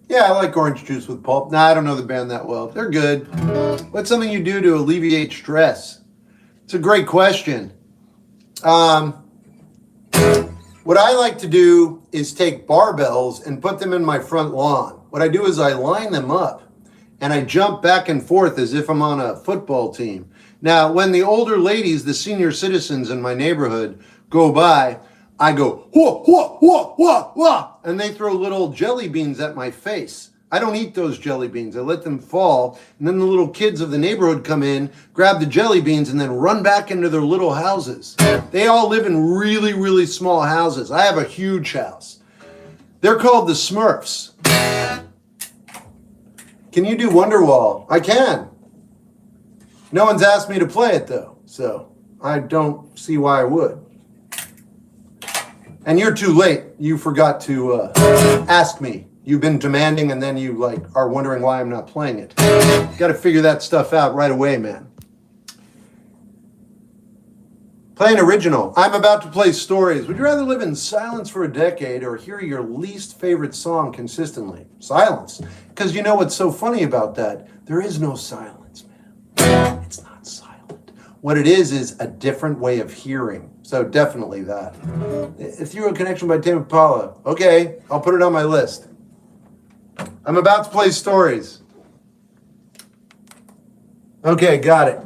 Yeah, I like orange juice with pulp. Nah, I don't know the band that well. They're good. What's something you do to alleviate stress? It's a great question. What I like to do is take barbells and put them in my front lawn. What I do is I line them up and I jump back and forth as if I'm on a football team. Now, when the older ladies, the senior citizens in my neighborhood go by, I go, whoa, whoa, whoa, whoa, whoa, and they throw little jelly beans at my face. I don't eat those jelly beans. I let them fall, and then the little kids of the neighborhood come in, grab the jelly beans, and then run back into their little houses. They all live in really, really small houses. I have a huge house. They're called the Smurfs. Can you do Wonderwall? I can. No one's asked me to play it, though, so I don't see why I would. And you're too late. You forgot to ask me. You've been demanding, and then you are wondering why I'm not playing it. Got to figure that stuff out right away, man. Playing original. I'm about to play Stories. Would you rather live in silence for a decade or hear your least favorite song consistently? Silence. Because you know what's so funny about that? There is no silence, man. It's not silent. What it is a different way of hearing. So definitely that. Ethereal Connection by Tame Impala. Okay, I'll put it on my list. I'm about to play Stories. Okay, got it.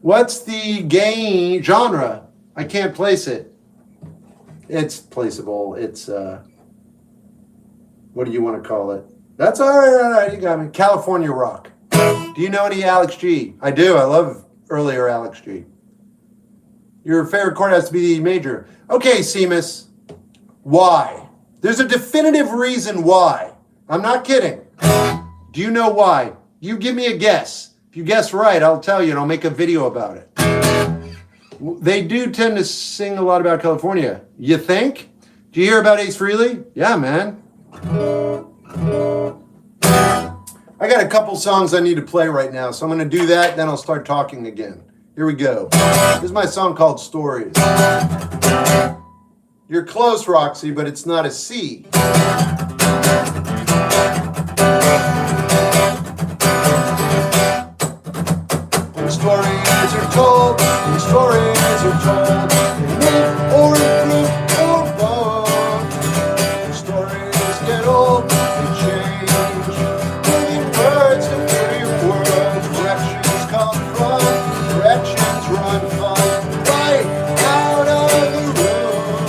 What's the game genre? I can't place it. It's placeable. It's, what do you want to call it? That's all right, you got me. California rock. Do you know any Alex G? I do. I love earlier Alex G. Your favorite chord has to be the major. Okay, Seamus. Why? There's a definitive reason why. I'm not kidding. Do you know why? You give me a guess. If you guess right, I'll tell you and I'll make a video about it. They do tend to sing a lot about California. You think? Do you hear about Ace Frehley? Yeah, man. I got a couple songs I need to play right now, so I'm going to do that, then I'll start talking again. Here we go. This is my song called Stories. You're close, Roxy, but it's not a C. When stories are told, when stories are told, they make or improve or both. When stories get old, they change. Moving birds to free world. Directions come from, directions run from, right out of the room.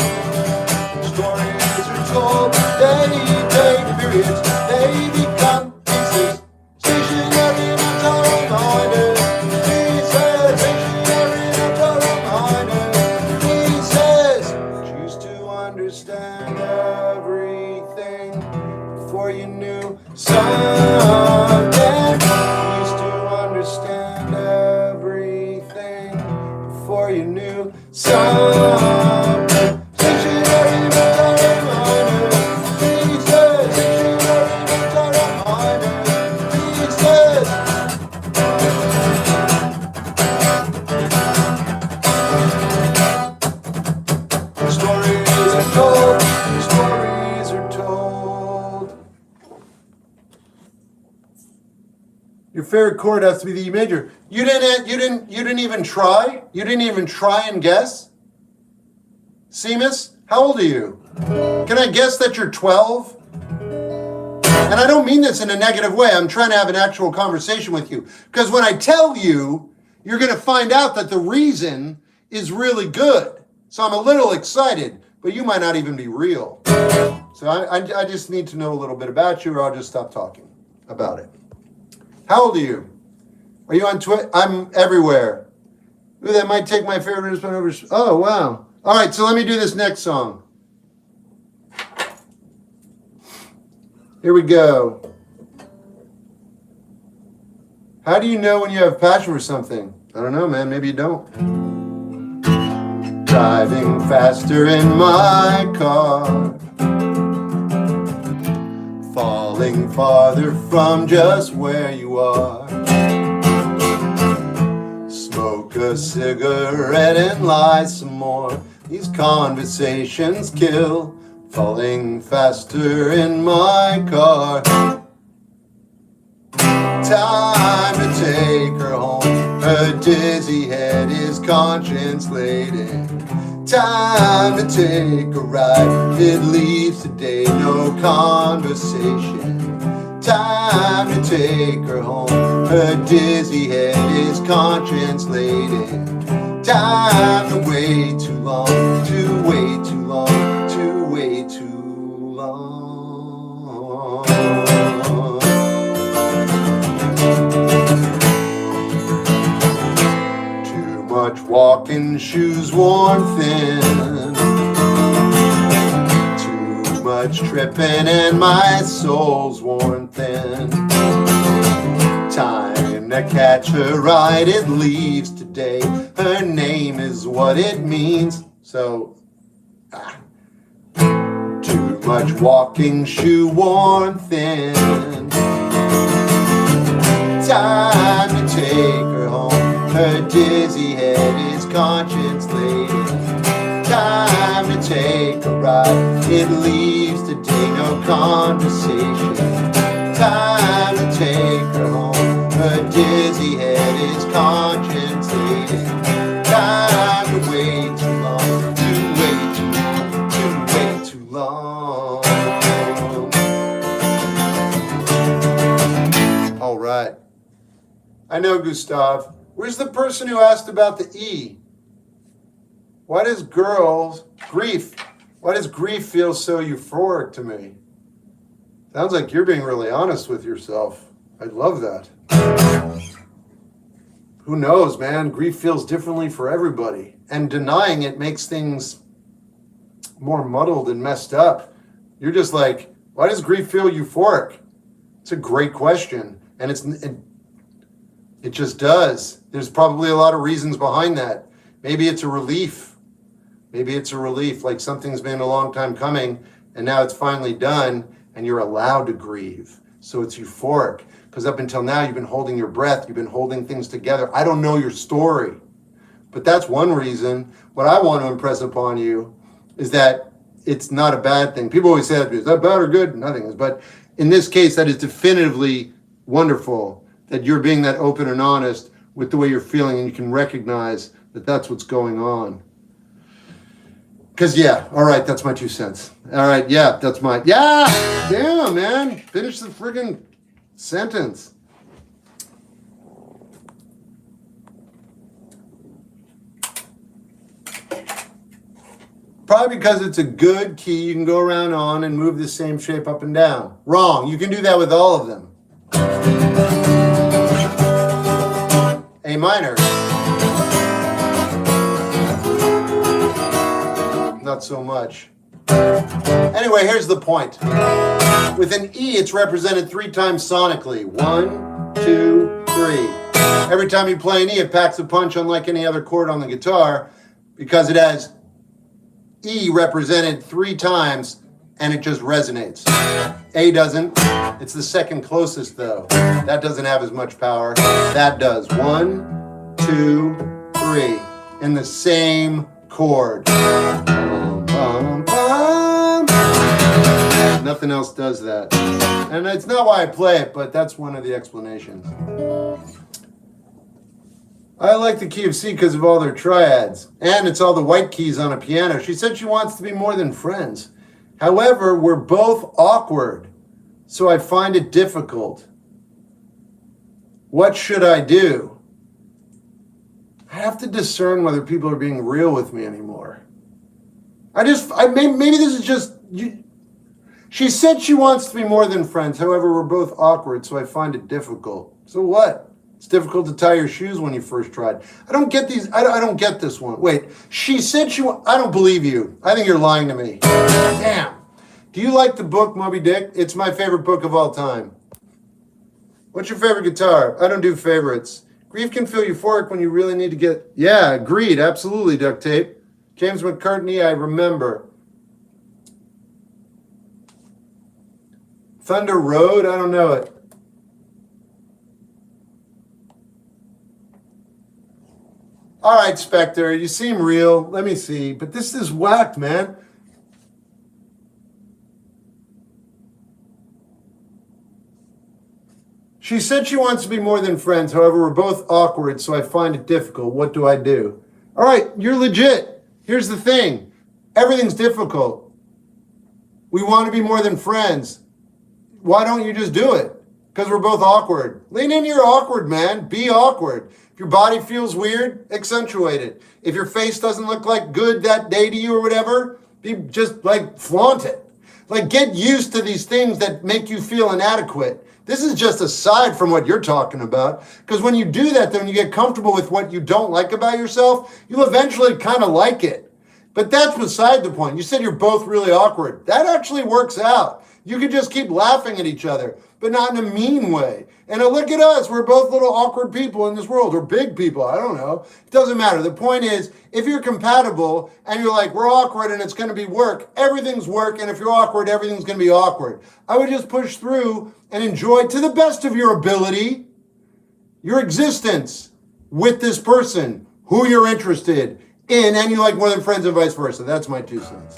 When stories are told, they take periods, they become pieces. Stationary mental reminders. Understand everything before you knew something. Used to understand everything before you knew something. Dictionary mental reminders. Pieces. Dictionary mental reminders. Pieces. Stories are told. Stories are told. Your favorite chord has to be the E major. You didn't even try? You didn't even try and guess? Seamus, how old are you? Can I guess that you're 12? And I don't mean this in a negative way. I'm trying to have an actual conversation with you. Because when I tell you, you're going to find out that the reason is really good. So I'm a little excited, but you might not even be real. So I just need to know a little bit about you, or I'll just stop talking about it. How old are you? Are you on Twitter? I'm everywhere. Ooh, that might take my favorite instrument over. Oh, wow. All right, so let me do this next song. Here we go. How do you know when you have passion for something? I don't know, man. Maybe you don't. Driving faster in my car. falling farther from just where you are. Smoke a cigarette and lie some more. These conversations kill, falling faster in my car. Time to take her home. Her dizzy head is conscience laden. Time to take a ride. It leaves today no conversation. Time to take her home. Her dizzy head is conscience laden. Time to wait too long, to wait too long, to wait too long. Too much walking, shoes worn thin. Too much tripping and my soul's worn thin. Time to catch her ride, it leaves today. Her name is what it means. So, too much walking, shoe worn thin. Time to take her home. Her dizzy head is conscience laden. Time to take a ride. It leaves today no conversation. Time to take her home. Her dizzy head is conscience laden. Time to wait too long, to wait too long, to wait too long. All right. I know, Gustav. Where's the person who asked about the E? Why does grief feel so euphoric to me? Sounds like you're being really honest with yourself. I love that. Who knows, man? Grief feels differently for everybody. And denying it makes things more muddled and messed up. You're just like, why does grief feel euphoric? It's a great question. And it just does. There's probably a lot of reasons behind that. Maybe it's a relief. Maybe it's a relief, like something's been a long time coming, and now it's finally done, and you're allowed to grieve. So it's euphoric. Because up until now, you've been holding your breath. You've been holding things together. I don't know your story. But that's one reason. What I want to impress upon you is that it's not a bad thing. People always say, is that bad or good? Nothing is. But in this case, that is definitively wonderful, that you're being that open and honest with the way you're feeling, and you can recognize that that's what's going on. Because, yeah, all right, that's my 2 cents. All right, yeah, that's my, yeah, damn, man. Finish the friggin' sentence. Probably because it's a good key you can go around on and move the same shape up and down. Wrong, you can do that with all of them. A minor. Not so much. Anyway, here's the point. With an E, it's represented 3 times sonically. 1, 2, 3. Every time you play an E, it packs a punch unlike any other chord on the guitar because it has E represented 3 times and it just resonates. A doesn't. It's the second closest though. That doesn't have as much power. That does. 1, 2, 3. In the same chord. Nothing else does that. And it's not why I play it, but that's one of the explanations. I like the key of C because of all their triads. And it's all the white keys on a piano. She said she wants to be more than friends. However, we're both awkward, so I find it difficult. What should I do? I have to discern whether people are being real with me anymore. Maybe this is just... She said she wants to be more than friends. However, we're both awkward, so I find it difficult. So what? It's difficult to tie your shoes when you first tried. I don't get these. I don't get this one. Wait, she said I don't believe you. I think you're lying to me. Damn. Do you like the book Moby Dick? It's my favorite book of all time. What's your favorite guitar? I don't do favorites. Grief can feel euphoric when you really need to get... Yeah, agreed. Absolutely, Duct Tape. James McCartney, I remember. Thunder Road? I don't know it. All right, Spectre, you seem real. Let me see. But this is whacked, man. She said she wants to be more than friends. However, we're both awkward, so I find it difficult. What do I do? All right, you're legit. Here's the thing. Everything's difficult. We want to be more than friends. Why don't you just do it? Because we're both awkward. Lean into your awkward, man. Be awkward. If your body feels weird, accentuate it. If your face doesn't look like good that day to you or whatever, just like flaunt it. Like get used to these things that make you feel inadequate. This is just aside from what you're talking about. Because when you do that, then you get comfortable with what you don't like about yourself, you'll eventually kind of like it. But that's beside the point. You said you're both really awkward. That actually works out. You could just keep laughing at each other, but not in a mean way. And look at us. We're both little awkward people in this world, or big people. I don't know. It doesn't matter. The point is, if you're compatible and you're like, we're awkward and it's going to be work, everything's work. And if you're awkward, everything's going to be awkward. I would just push through and enjoy to the best of your ability your existence with this person who you're interested in and you like more than friends and vice versa. That's my 2 cents.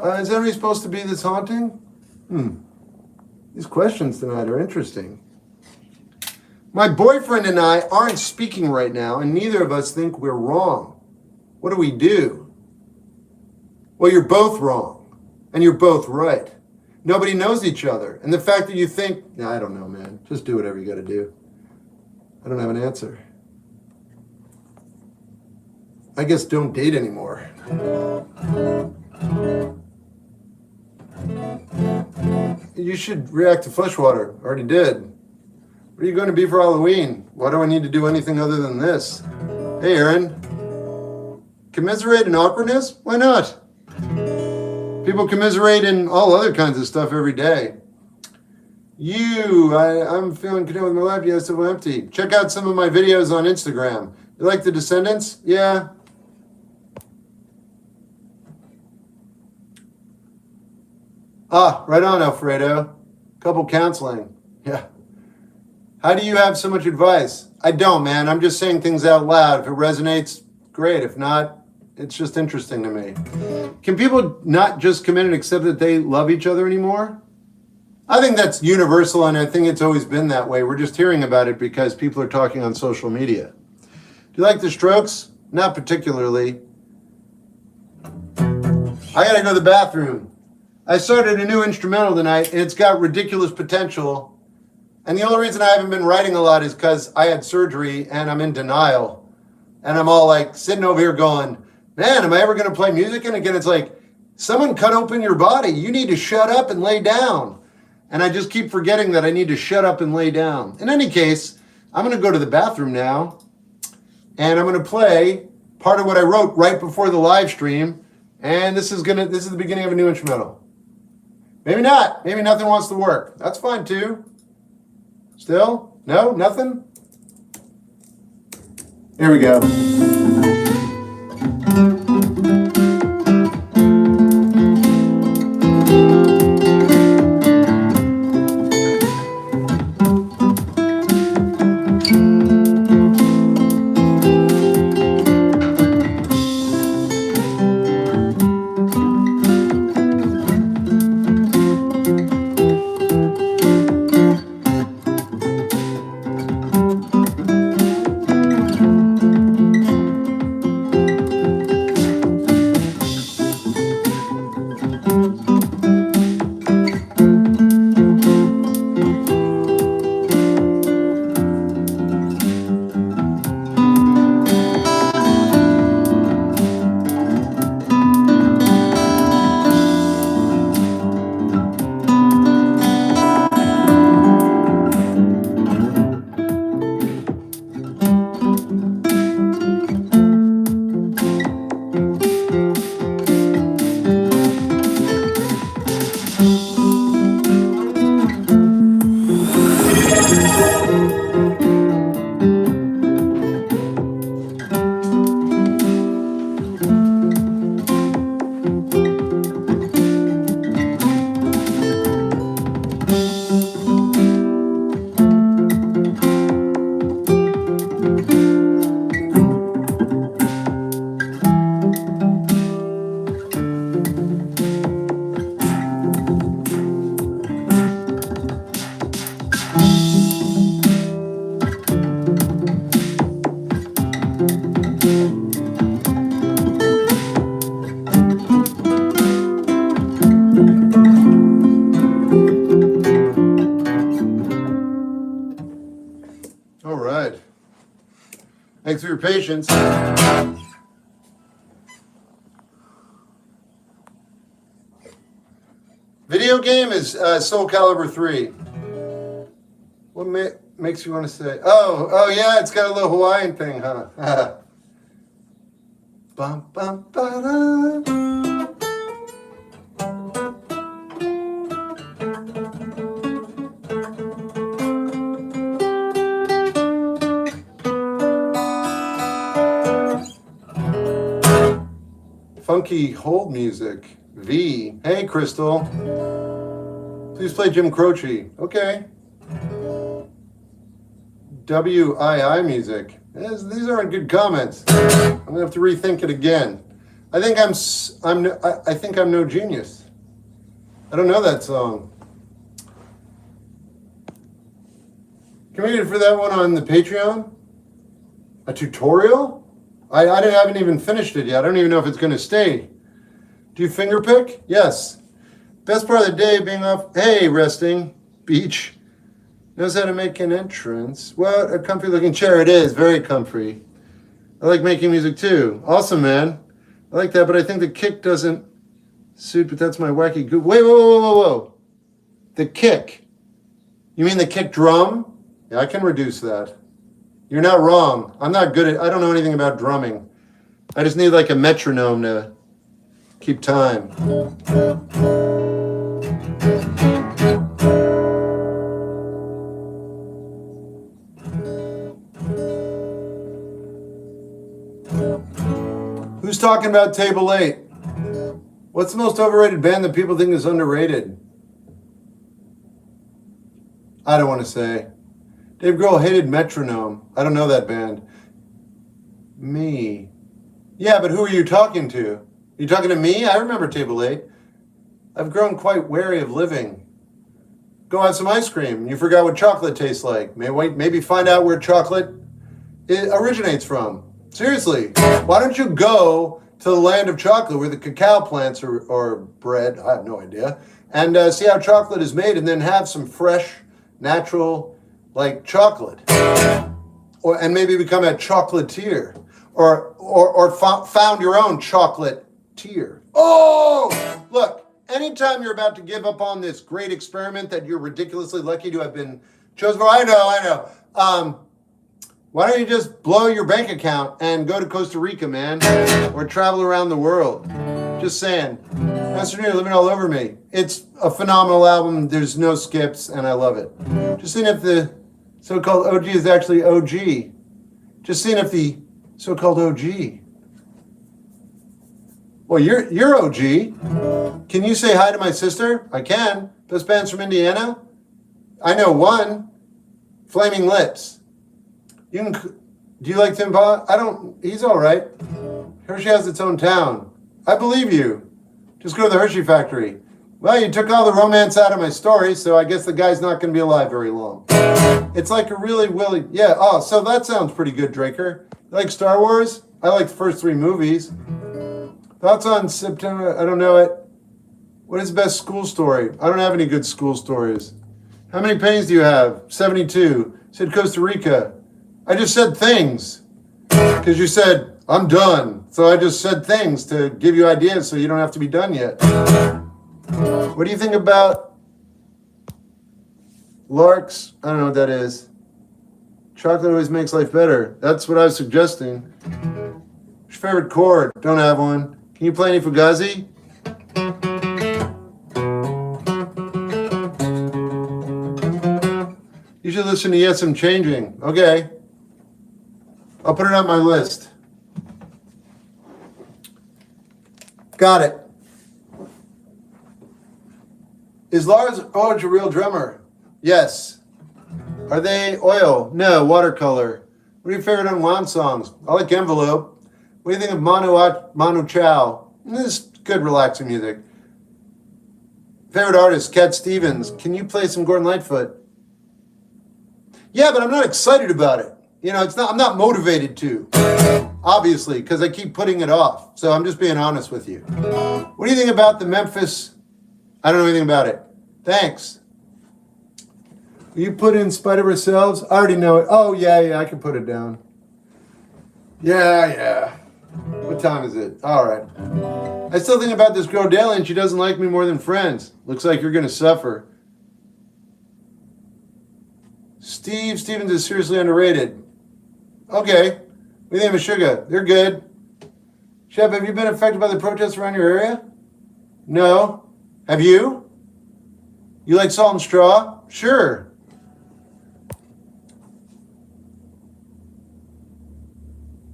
Is everybody supposed to be this haunting? These questions tonight are interesting. My boyfriend and I aren't speaking right now, and neither of us think we're wrong. What do we do? Well, you're both wrong, and you're both right. Nobody knows each other. And the fact that you think, I don't know, man. Just do whatever you got to do. I don't have an answer. I guess don't date anymore. You should react to Fleshwater. Already did. What are you going to be for Halloween? Why do I need to do anything other than this? Hey, Aaron. Commiserate in awkwardness? Why not? People commiserate in all other kinds of stuff every day. I'm feeling content with my life. Yes, so empty. Check out some of my videos on Instagram. You like The Descendants? Yeah. Right on, Alfredo. Couple counseling. Yeah. How do you have so much advice? I don't, man. I'm just saying things out loud. If it resonates, great. If not, it's just interesting to me. Can people not just commit and accept that they love each other anymore? I think that's universal, and I think it's always been that way. We're just hearing about it because people are talking on social media. Do you like the Strokes? Not particularly. I gotta go to the bathroom. I started a new instrumental tonight, and it's got ridiculous potential. And the only reason I haven't been writing a lot is because I had surgery, and I'm in denial. And I'm all like sitting over here going, man, am I ever going to play music? And again, it's like, someone cut open your body. You need to shut up and lay down. And I just keep forgetting that I need to shut up and lay down. In any case, I'm going to go to the bathroom now, and I'm going to play part of what I wrote right before the live stream. And this is the beginning of a new instrumental. Maybe not. Maybe nothing wants to work. That's fine too. Still? No? Nothing? Here we go. Thanks for your patience. Video game is Soul Calibur 3. What makes you want to say? Oh yeah, it's got a little Hawaiian thing, huh? Bum, bum, ba-da. Funky hold music. V. Hey, Crystal. Please play Jim Croce. Okay. WII music. These aren't good comments. I'm gonna have to rethink it again. I think I'm no genius. I don't know that song. Can we get it for that one on the Patreon? A tutorial? I haven't even finished it yet. I don't even know if it's going to stay. Do you finger pick? Yes. Best part of the day being off. Hey, resting. Beach. Knows how to make an entrance. What a comfy looking chair it is. Very comfy. I like making music too. Awesome, man. I like that, but I think the kick doesn't suit, but that's my wacky goo. Wait, whoa. The kick. You mean the kick drum? Yeah, I can reduce that. You're not wrong. I don't know anything about drumming. I just need like a metronome to keep time. Who's talking about Table 8? What's the most overrated band that people think is underrated? I don't want to say. Dave Grohl hated Metronome. I don't know that band. Me. Yeah, but who are you talking to? Are you talking to me? I remember Table 8. I've grown quite wary of living. Go have some ice cream. You forgot what chocolate tastes like. Maybe find out where chocolate originates from. Seriously, why don't you go to the land of chocolate where the cacao plants are bred? I have no idea. And see how chocolate is made and then have some fresh, natural, like chocolate. And maybe become a chocolatier. Or found your own chocolatier. Oh, look. Anytime you're about to give up on this great experiment that you're ridiculously lucky to have been chosen for, I know. Why don't you just blow your bank account and go to Costa Rica, man, or travel around the world? Just saying. Master New, living all over me. It's a phenomenal album. There's no skips, and I love it. Just seeing if the so-called OG is actually OG. Just seeing if the so-called OG. Well, you're OG. Can you say hi to my sister? I can. Best bands from Indiana? I know one. Flaming Lips. Do you like Tim Pot? He's all right. Hershey has its own town. I believe you. Just go to the Hershey factory. Well, you took all the romance out of my story, so I guess the guy's not going to be alive very long. It's like a really willy... Yeah, so that sounds pretty good, Draker. You like Star Wars? I like the first 3 movies. Thoughts on September? I don't know it. What is the best school story? I don't have any good school stories. How many pennies do you have? 72. Said Costa Rica. I just said things. Because you said, I'm done. So I just said things to give you ideas so you don't have to be done yet. What do you think about larks? I don't know what that is. Chocolate always makes life better. That's what I was suggesting. What's your favorite chord? Don't have one. Can you play any Fugazi? You should listen to Yes, I'm Changing. Okay. I'll put it on my list. Got it. Is Lars Ulrich a real drummer? Yes. Are they oil? No, watercolor. What are your favorite unwound songs? I like Envelope. What do you think of Manu Chao? This is good relaxing music. Favorite artist, Cat Stevens. Can you play some Gordon Lightfoot? Yeah, but I'm not excited about it. I'm not motivated to, obviously, because I keep putting it off. So I'm just being honest with you. What do you think about the Memphis? I don't know anything about it. Thanks. Will you put in Spite of Ourselves? I already know it. Oh, yeah, I can put it down. Yeah. What time is it? All right. I still think about this girl daily, and she doesn't like me more than friends. Looks like you're gonna suffer. Stevens is seriously underrated. Okay. What do you think of Sugar? They're good. Shep, have you been affected by the protests around your area? No. Have you? You like Salt and Straw? Sure.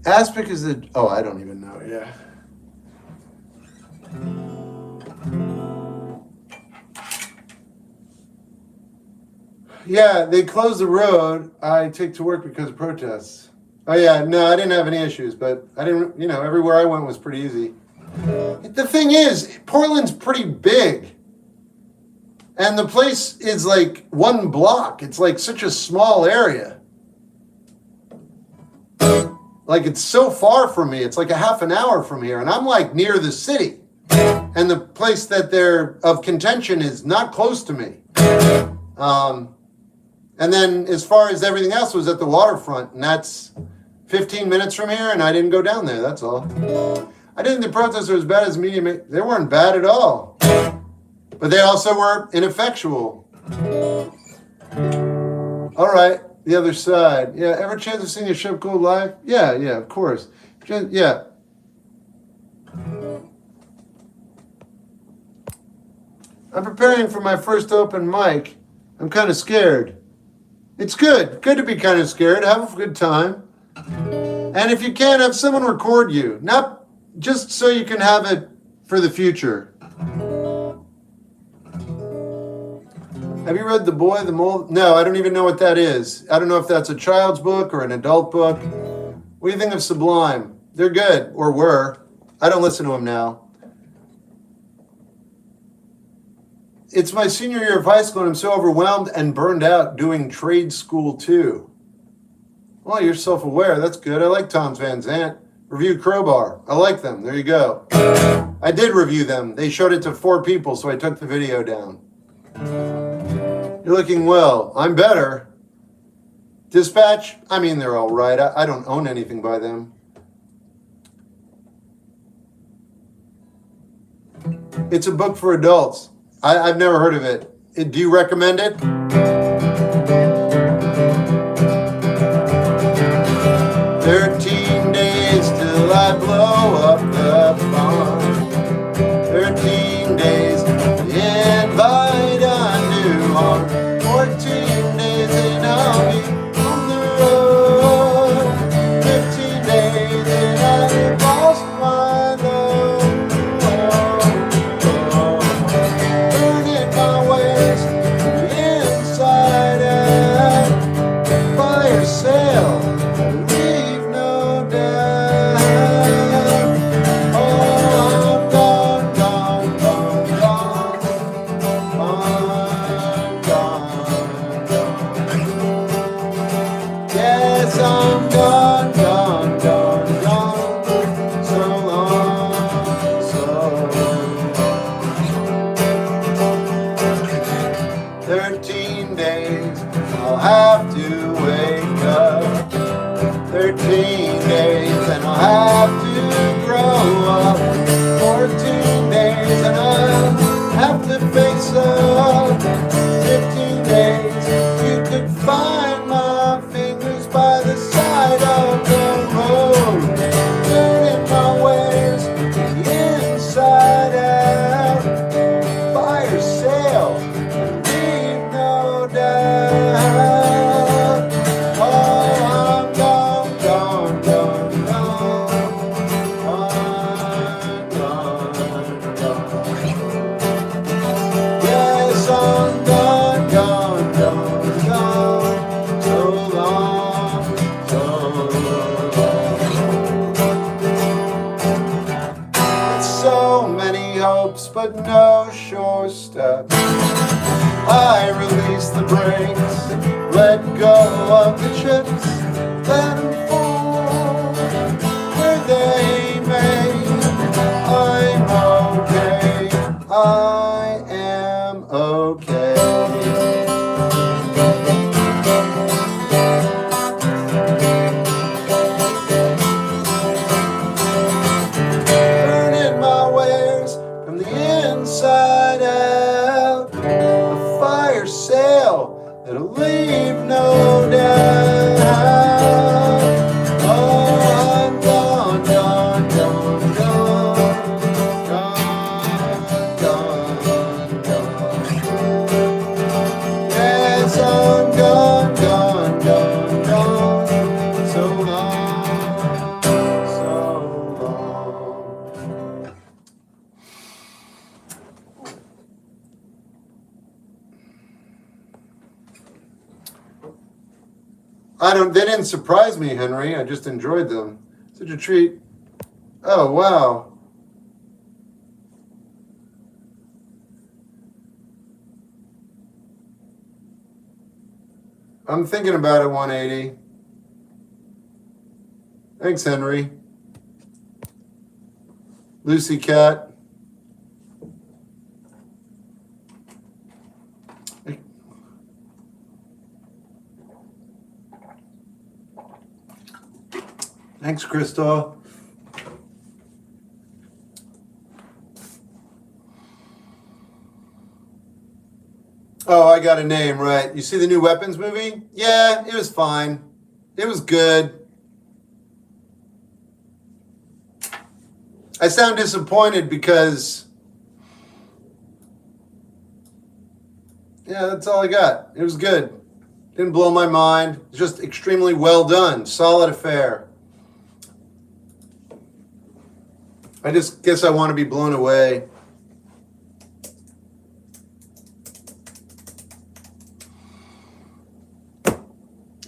Aspic is the... Oh, I don't even know. Yeah. Yeah, they closed the road I take to work because of protests. Oh, yeah, no, I didn't have any issues, but I didn't, everywhere I went was pretty easy. The thing is, Portland's pretty big. And the place is like one block. It's like such a small area. Like it's so far from me. It's like a half an hour from here. And I'm like near the city. And the place that they're of contention is not close to me. And then as far as everything else was at the waterfront, and that's 15 minutes from here, and I didn't go down there, that's all. I didn't think the protests were as bad as media made. They weren't bad at all. But they also were ineffectual. All right, the other side. Yeah, ever chance of seeing a ship go live? Yeah, of course. Yeah. I'm preparing for my first open mic. I'm kind of scared. It's good. Good to be kind of scared. Have a good time. And if you can, have someone record you. Not just so you can have it for the future. Have you read The Boy, the Mole? No, I don't even know what that is. I don't know if that's a child's book or an adult book. What do you think of Sublime? They're good, or were. I don't listen to them now. It's my senior year of high school, and I'm so overwhelmed and burned out doing trade school too. Well, you're self-aware. That's good. I like Tom's Van Zant. Review Crowbar. I like them. There you go. I did review them. They showed it to 4 people, so I took the video down. You're looking well. I'm better. Dispatch? I mean, they're all right. I don't own anything by them. It's a book for adults. I've never heard of it. Do you recommend it? 13 days till I blow up the farm. 13 days to invite a new arm. 14 days and I'll be on the road. 15 days and I've lost my love. Burning my waist inside out. Fire sale, leave no doubt. Oh, I'm gone, gone, gone, gone. I'm gone, gone. Yes, I'm gone, gone, gone, gone. So long, so long. 13 days, I'll have to wake up. 13 days and I'll have to grow up. 14 days and I'll have to face up. 15 days, you could find my fingers by the side of the road. Turning my ways inside out. Fire sale, leave no doubt. Oh, I'm gone, gone, gone, gone. I'm gone, gone. Yes, I'm gone, gone, gone, gone. So long, so long. So many hopes, but no sure steps. I release the brakes, let go of the chips, let them fall where they may. I'm okay, I am okay. They didn't surprise me, Henry. I just enjoyed them. Such a treat. Oh, wow. I'm thinking about it, 180. Thanks, Henry. Lucy Cat. Thanks, Crystal. Oh, I got a name, right. You see the new Weapons movie? Yeah, it was fine. It was good. I sound disappointed because, yeah, that's all I got. It was good. Didn't blow my mind. Just extremely well done. Solid affair. I just guess I want to be blown away.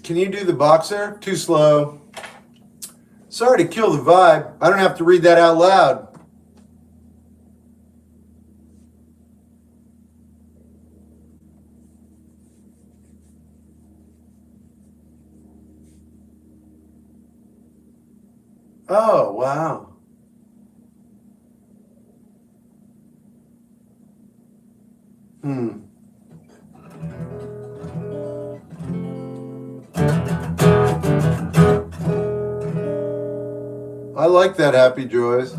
Can you do the boxer? Too slow. Sorry to kill the vibe. I don't have to read that out loud. Oh, wow. I like that, Happy Joys.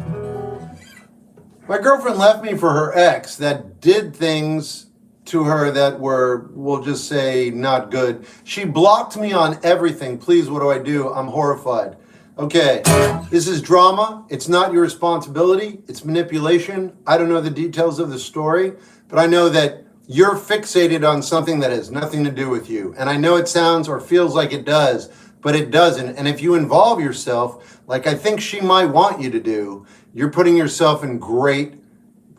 My girlfriend left me for her ex that did things to her that were, we'll just say, not good. She blocked me on everything. Please, what do I do? I'm horrified. Okay, this is drama. It's not your responsibility. It's manipulation. I don't know the details of the story, but I know that you're fixated on something that has nothing to do with you. And I know it sounds or feels like it does, but it doesn't. And if you involve yourself, like I think she might want you to do, you're putting yourself in great,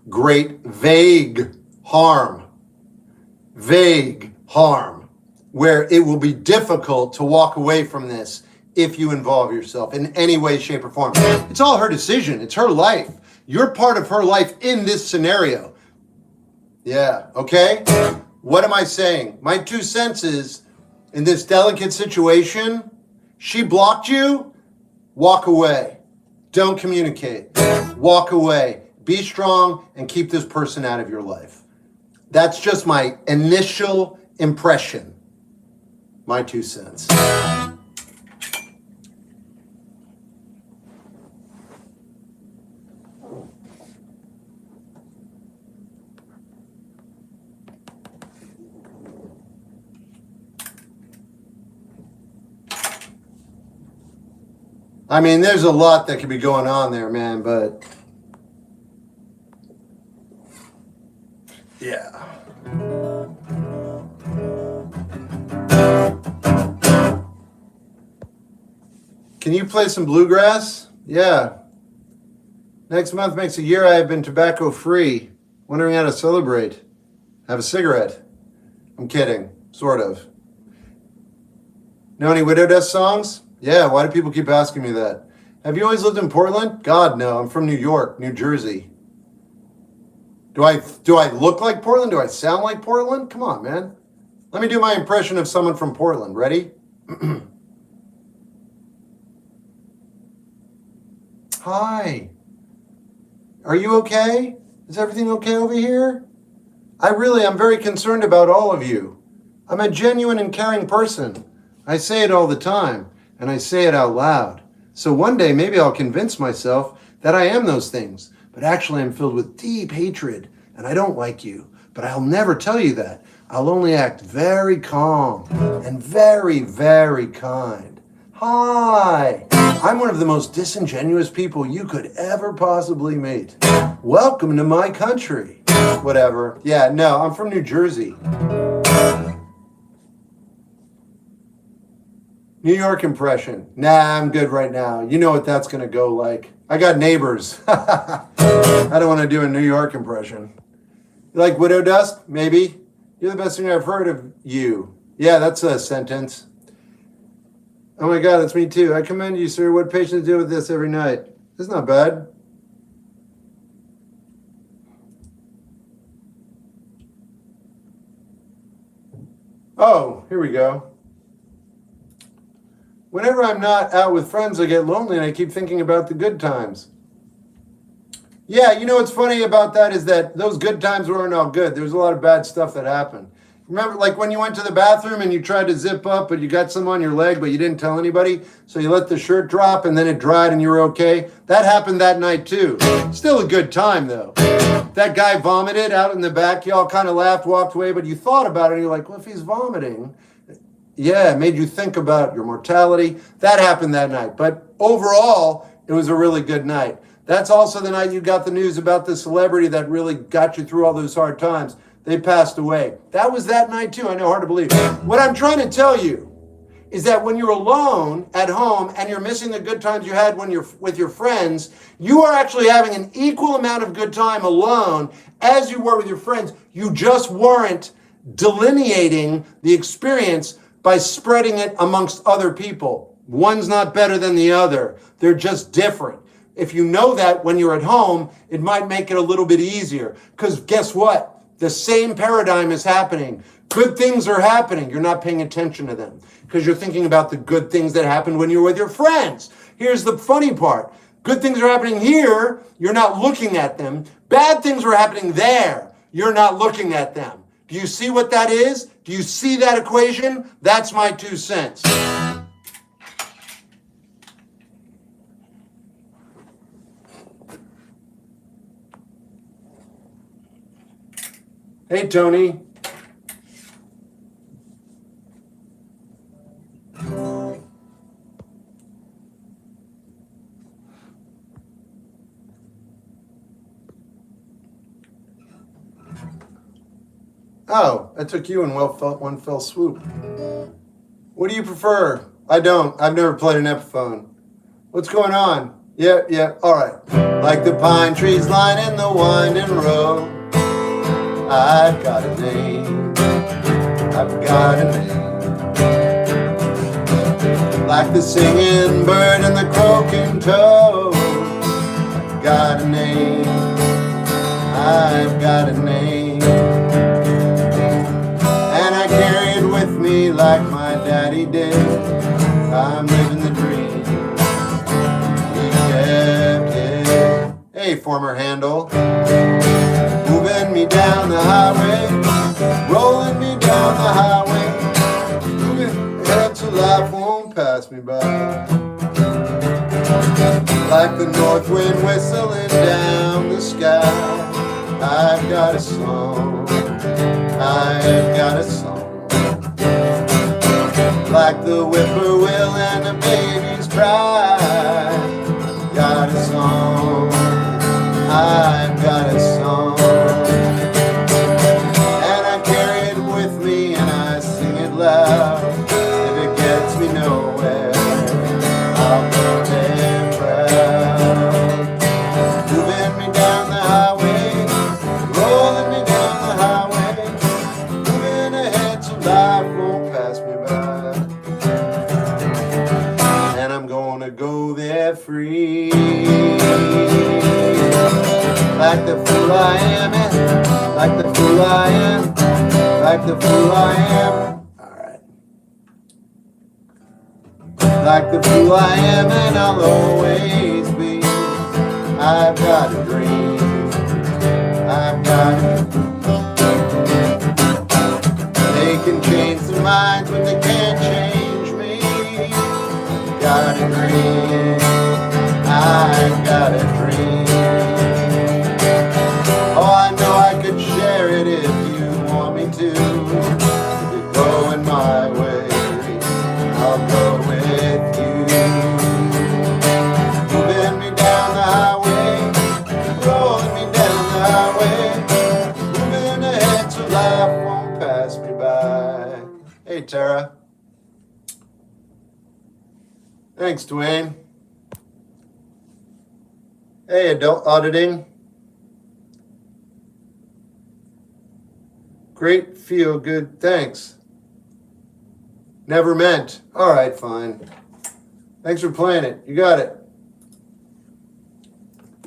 vague harm. Vague harm, where it will be difficult to walk away from this if you involve yourself in any way, shape, or form. It's all her decision. It's her life. You're part of her life in this scenario. Yeah, okay? What am I saying? My 2 cents is, in this delicate situation, she blocked you, walk away. Don't communicate. Walk away. Be strong and keep this person out of your life. That's just my initial impression. My 2 cents. I mean, there's a lot that could be going on there, man, but yeah. Can you play some bluegrass? Yeah. Next month makes a year I have been tobacco free. Wondering how to celebrate. Have a cigarette. I'm kidding. Sort of. Know any Widow Dust songs? Yeah, why do people keep asking me that? Have you always lived in Portland? God, no. I'm from New York, New Jersey. Do I look like Portland? Do I sound like Portland? Come on, man. Let me do my impression of someone from Portland. Ready? Hi. Are you okay? Is everything okay over here? I'm very concerned about all of you. I'm a genuine and caring person. I say it all the time, and I say it out loud. So one day, maybe I'll convince myself that I am those things, but actually I'm filled with deep hatred, and I don't like you. But I'll never tell you that. I'll only act very calm and very, very kind. Hi, I'm one of the most disingenuous people you could ever possibly meet. Welcome to my country. Whatever. Yeah, no, I'm from New Jersey. New York impression. Nah, I'm good right now. You know what that's going to go like. I got neighbors. I don't want to do a New York impression. You like Widow Dust? Maybe. You're the best thing I've heard of you. Yeah, that's a sentence. Oh my God, that's me too. I commend you, sir. What patients deal with this every night? It's not bad. Oh, here we go. Whenever I'm not out with friends, I get lonely and I keep thinking about the good times. Yeah, you know what's funny about that is that those good times weren't all good. There was a lot of bad stuff that happened. Remember, like when you went to the bathroom and you tried to zip up, but you got some on your leg, but you didn't tell anybody, so you let the shirt drop and then it dried and you were okay? That happened that night too. Still a good time though. That guy vomited out in the back. Y'all kind of laughed, walked away, but you thought about it and you're like, well, if he's vomiting, yeah, it made you think about your mortality. That happened that night. But overall, it was a really good night. That's also the night you got the news about the celebrity that really got you through all those hard times. They passed away. That was that night too. I know, hard to believe. What I'm trying to tell you is that when you're alone at home and you're missing the good times you had when you're with your friends, you are actually having an equal amount of good time alone as you were with your friends. You just weren't delineating the experience by spreading it amongst other people. One's not better than the other. They're just different. If you know that when you're at home, it might make it a little bit easier. Because guess what? The same paradigm is happening. Good things are happening. You're not paying attention to them because you're thinking about the good things that happened when you were with your friends. Here's the funny part. Good things are happening here. You're not looking at them. Bad things are happening there. You're not looking at them. Do you see what that is? Do you see that equation? That's my 2 cents. Hey, Tony. Oh, I took you in one fell swoop. What do you prefer? I don't. I've never played an Epiphone. What's going on? Yeah, all right. Like the pine trees lining the winding road, I've got a name. I've got a name. Like the singing bird and the croaking toad, I've got a name. I've got a name. And I carry it with me like my daddy did. I'm living the dream. He kept it. Hey, former handle. Moving me down the highway, rolling me down the highway, moving ahead so life won't pass me by. Like the north wind whistling down the sky, I've got a song, I've got a song. Like the whippoorwill and the baby's cry, got a song, I've got a song. And I carry it with me and I sing it loud. If it gets me nowhere, I'll go there proud. Moving me down the highway, rolling me down the highway, moving ahead so life won't pass me by. And I'm gonna go there free. Like the fool I am, like the fool I am, like the fool I am. Alright. Like the fool I am and I'll always be. I've got a dream. I've got a dream. They can change their minds, but they can't change me. Got a dream. I've got a dream. Oh, I know I could share it if you want me to. If you're going my way, I'll go with you. Moving me down the highway, rolling me down the highway, moving ahead so life won't pass me by. Hey, Tara. Thanks, Dwayne. Hey, adult auditing. Great, feel good, thanks. Never meant. All right, fine. Thanks for playing it. You got it.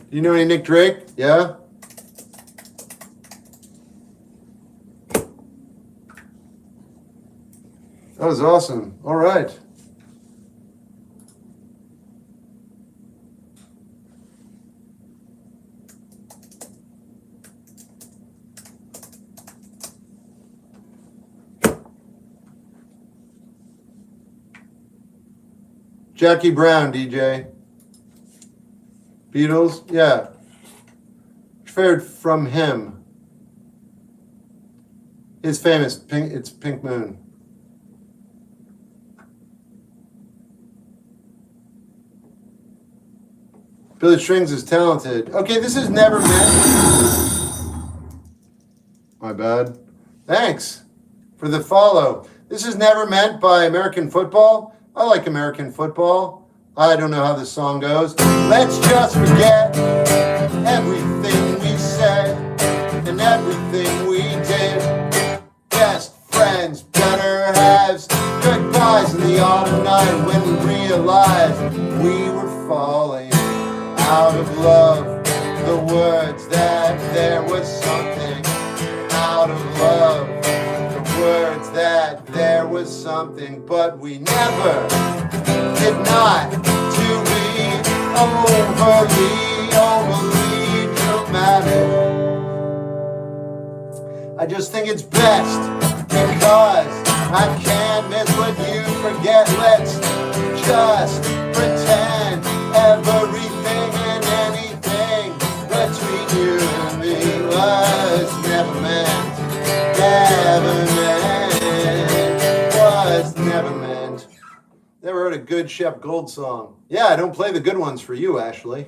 Do you know any Nick Drake? Yeah? That was awesome. All right. Jackie Brown, DJ. Beatles, yeah. Fared from him. His famous Pink, it's Pink Moon. Billy Strings is talented. Okay, this is never meant. My bad. Thanks for the follow. This is never meant by American football. I like American football. I don't know how this song goes. Let's just forget everything we said and everything we did. Best friends, better halves, goodbyes in the autumn night when we realized we were falling out of love. The words that there was something out of love. The words that there was something, but we never did not to be overly dramatic. I just think it's best because I can't miss what you forget. Let's just pretend everything and anything between you and me was never meant, was never meant. Never heard a good Shep Gold song. Yeah, I don't play the good ones for you, Ashley.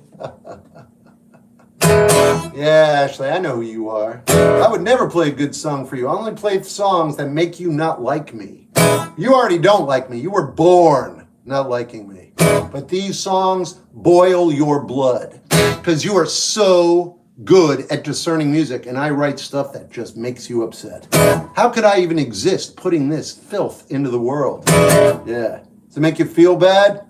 Yeah, Ashley, I know who you are. I would never play a good song for you. I only play songs that make you not like me. You already don't like me. You were born not liking me. But these songs boil your blood because you are so good at discerning music, and I write stuff that just makes you upset. How could I even exist putting this filth into the world? Yeah. Does it make you feel bad?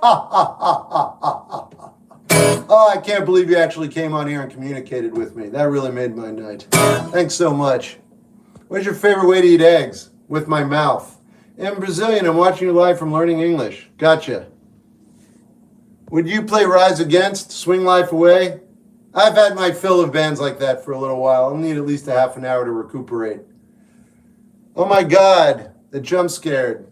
Oh, I can't believe you actually came on here and communicated with me. That really made my night. Thanks so much. What's your favorite way to eat eggs? With my mouth. In Brazilian, I'm watching you live from Learning English. Gotcha. Would you play Rise Against, Swing Life Away? I've had my fill of bands like that for a little while. I'll need at least a half an hour to recuperate. Oh my God, the jump scared.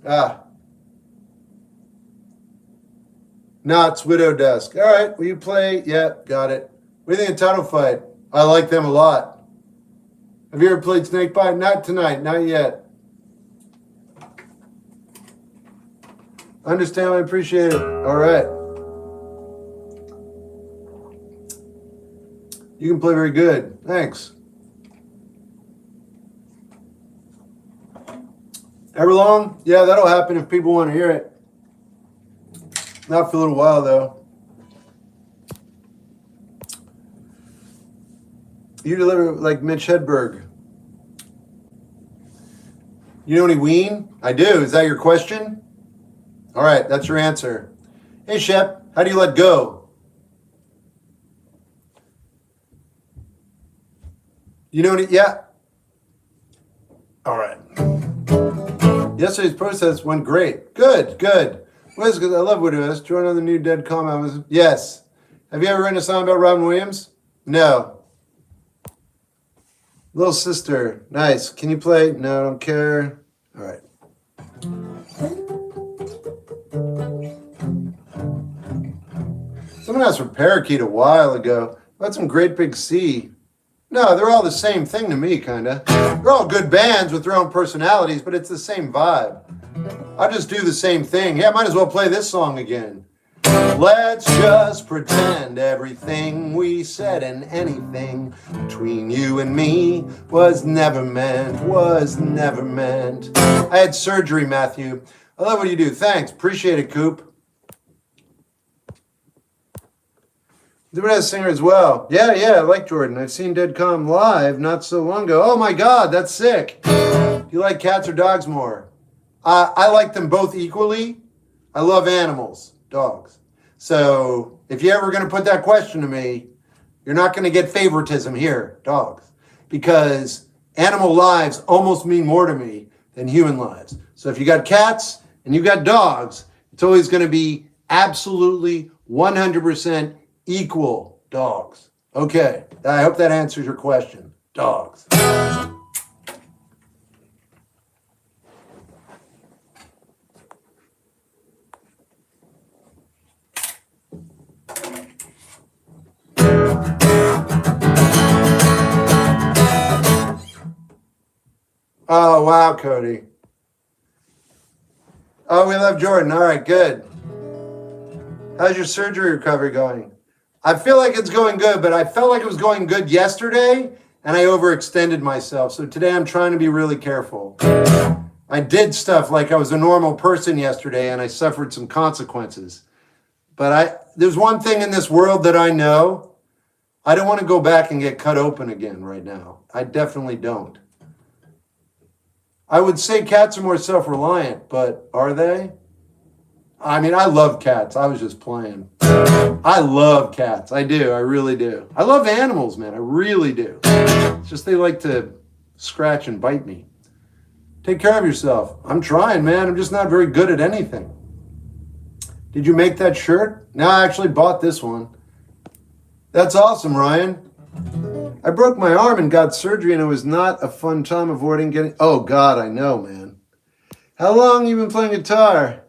Knots, Widow Dusk. All right, will you play? Yeah, got it. What do you think of Title Fight? I like them a lot. Have you ever played Snakebite? Not tonight, not yet. Understand, I appreciate it. All right. You can play very good. Thanks. Everlong? Yeah, that'll happen if people want to hear it. Not for a little while, though. You deliver like Mitch Hedberg. You know any Ween? I do. Is that your question? All right, that's your answer. Hey, Shep, how do you let go? You know any? Yeah. All right. Yesterday's process went great. Good, good. Well, because I love what it is. Join on the new Dead Calm. Yes. Have you ever written a song about Robin Williams? No. Little Sister. Nice. Can you play? No, I don't care. All right. Someone asked for Parakeet a while ago. That's some Great Big Sea. No, they're all the same thing to me, kind of. They're all good bands with their own personalities, but it's the same vibe. I'll just do the same thing. Yeah, might as well play this song again. Let's just pretend everything we said and anything between you and me was never meant, was never meant. I had surgery, Matthew. I love what you do. Thanks. Appreciate it, Coop. Do it as a singer as well. Yeah, I like Jordan. I've seen Dead Calm live not so long ago. Oh my God, that's sick. Do you like cats or dogs more? I like them both equally. I love animals. Dogs. So if you're ever going to put that question to me, you're not going to get favoritism here, dogs, because animal lives almost mean more to me than human lives. So if you got cats and you got dogs, it's always going to be absolutely 100% equal dogs. Okay, I hope that answers your question. Dogs. Oh, wow, Cody. Oh, we love Jordan. All right, good. How's your surgery recovery going? I feel like it's going good, but I felt like it was going good yesterday, and I overextended myself. So today I'm trying to be really careful. I did stuff like I was a normal person yesterday, and I suffered some consequences. But there's one thing in this world that I know. I don't want to go back and get cut open again right now. I definitely don't. I would say cats are more self-reliant, but are they? I mean, I love cats. I was just playing. I love cats. I do. I really do. I love animals, man. I really do. It's just they like to scratch and bite me. Take care of yourself. I'm trying, man. I'm just not very good at anything. Did you make that shirt? No, I actually bought this one. That's awesome, Ryan. I broke my arm and got surgery, and it was not a fun time avoiding getting... Oh, God, I know, man. How long have you been playing guitar?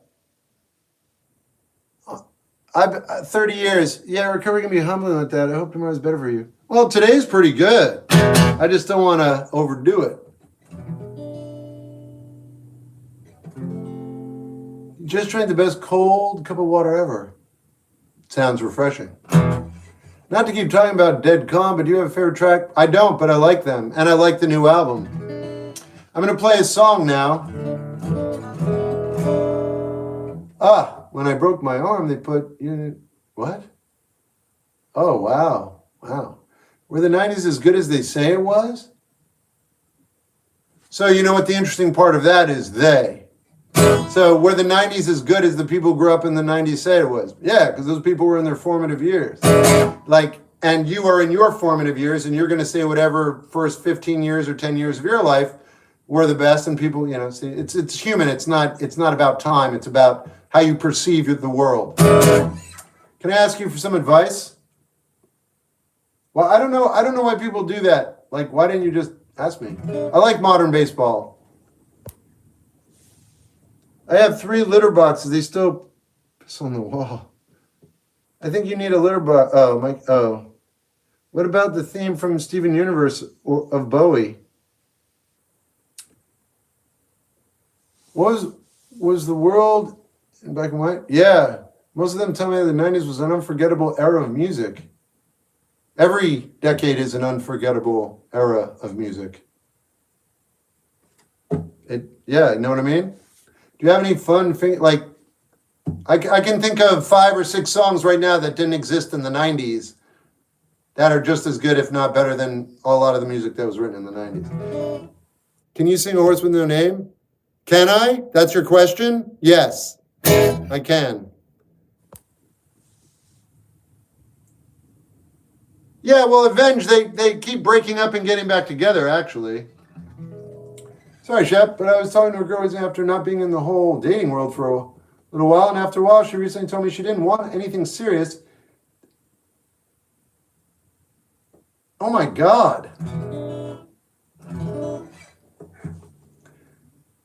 30 years. Yeah, recovery can be humbling like that. I hope tomorrow's better for you. Well, today's pretty good. I just don't want to overdo it. You just drank the best cold cup of water ever. Sounds refreshing. Not to keep talking about Dead Calm, but do you have a favorite track? I don't, but I like them. And I like the new album. I'm going to play a song now. When I broke my arm, they put... What? Oh, wow. Wow. Were the 90s as good as they say it was? So you know what the interesting part of that is? They. So were the 90s as good as the people who grew up in the 90s say it was? Yeah, because those people were in their formative years. And you are in your formative years, and you're going to say whatever first 15 years or 10 years of your life were the best, and people, see, it's human. It's not about time. It's about how you perceive the world. Can I ask you for some advice? Well, I don't know why people do that. Like, why didn't you just ask me? I like modern baseball. I have 3 litter boxes. They still piss on the wall. I think you need a litter box. Oh, Mike. Oh. What about the theme from Steven Universe of Bowie? Was the world in black and white? Yeah. Most of them tell me that the 90s was an unforgettable era of music. Every decade is an unforgettable era of music. Yeah, you know what I mean? Do you have any fun thing? Like, I can think of 5 or 6 songs right now that didn't exist in the 90s that are just as good, if not better, than a lot of the music that was written in the 90s. Can you sing A Horse with No Name? Can I? That's your question? Yes, I can. Yeah, well, Avenged, they keep breaking up and getting back together, actually. Sorry, Shep, but I was talking to a girl after not being in the whole dating world for a little while, and after a while, she recently told me she didn't want anything serious. Oh my God.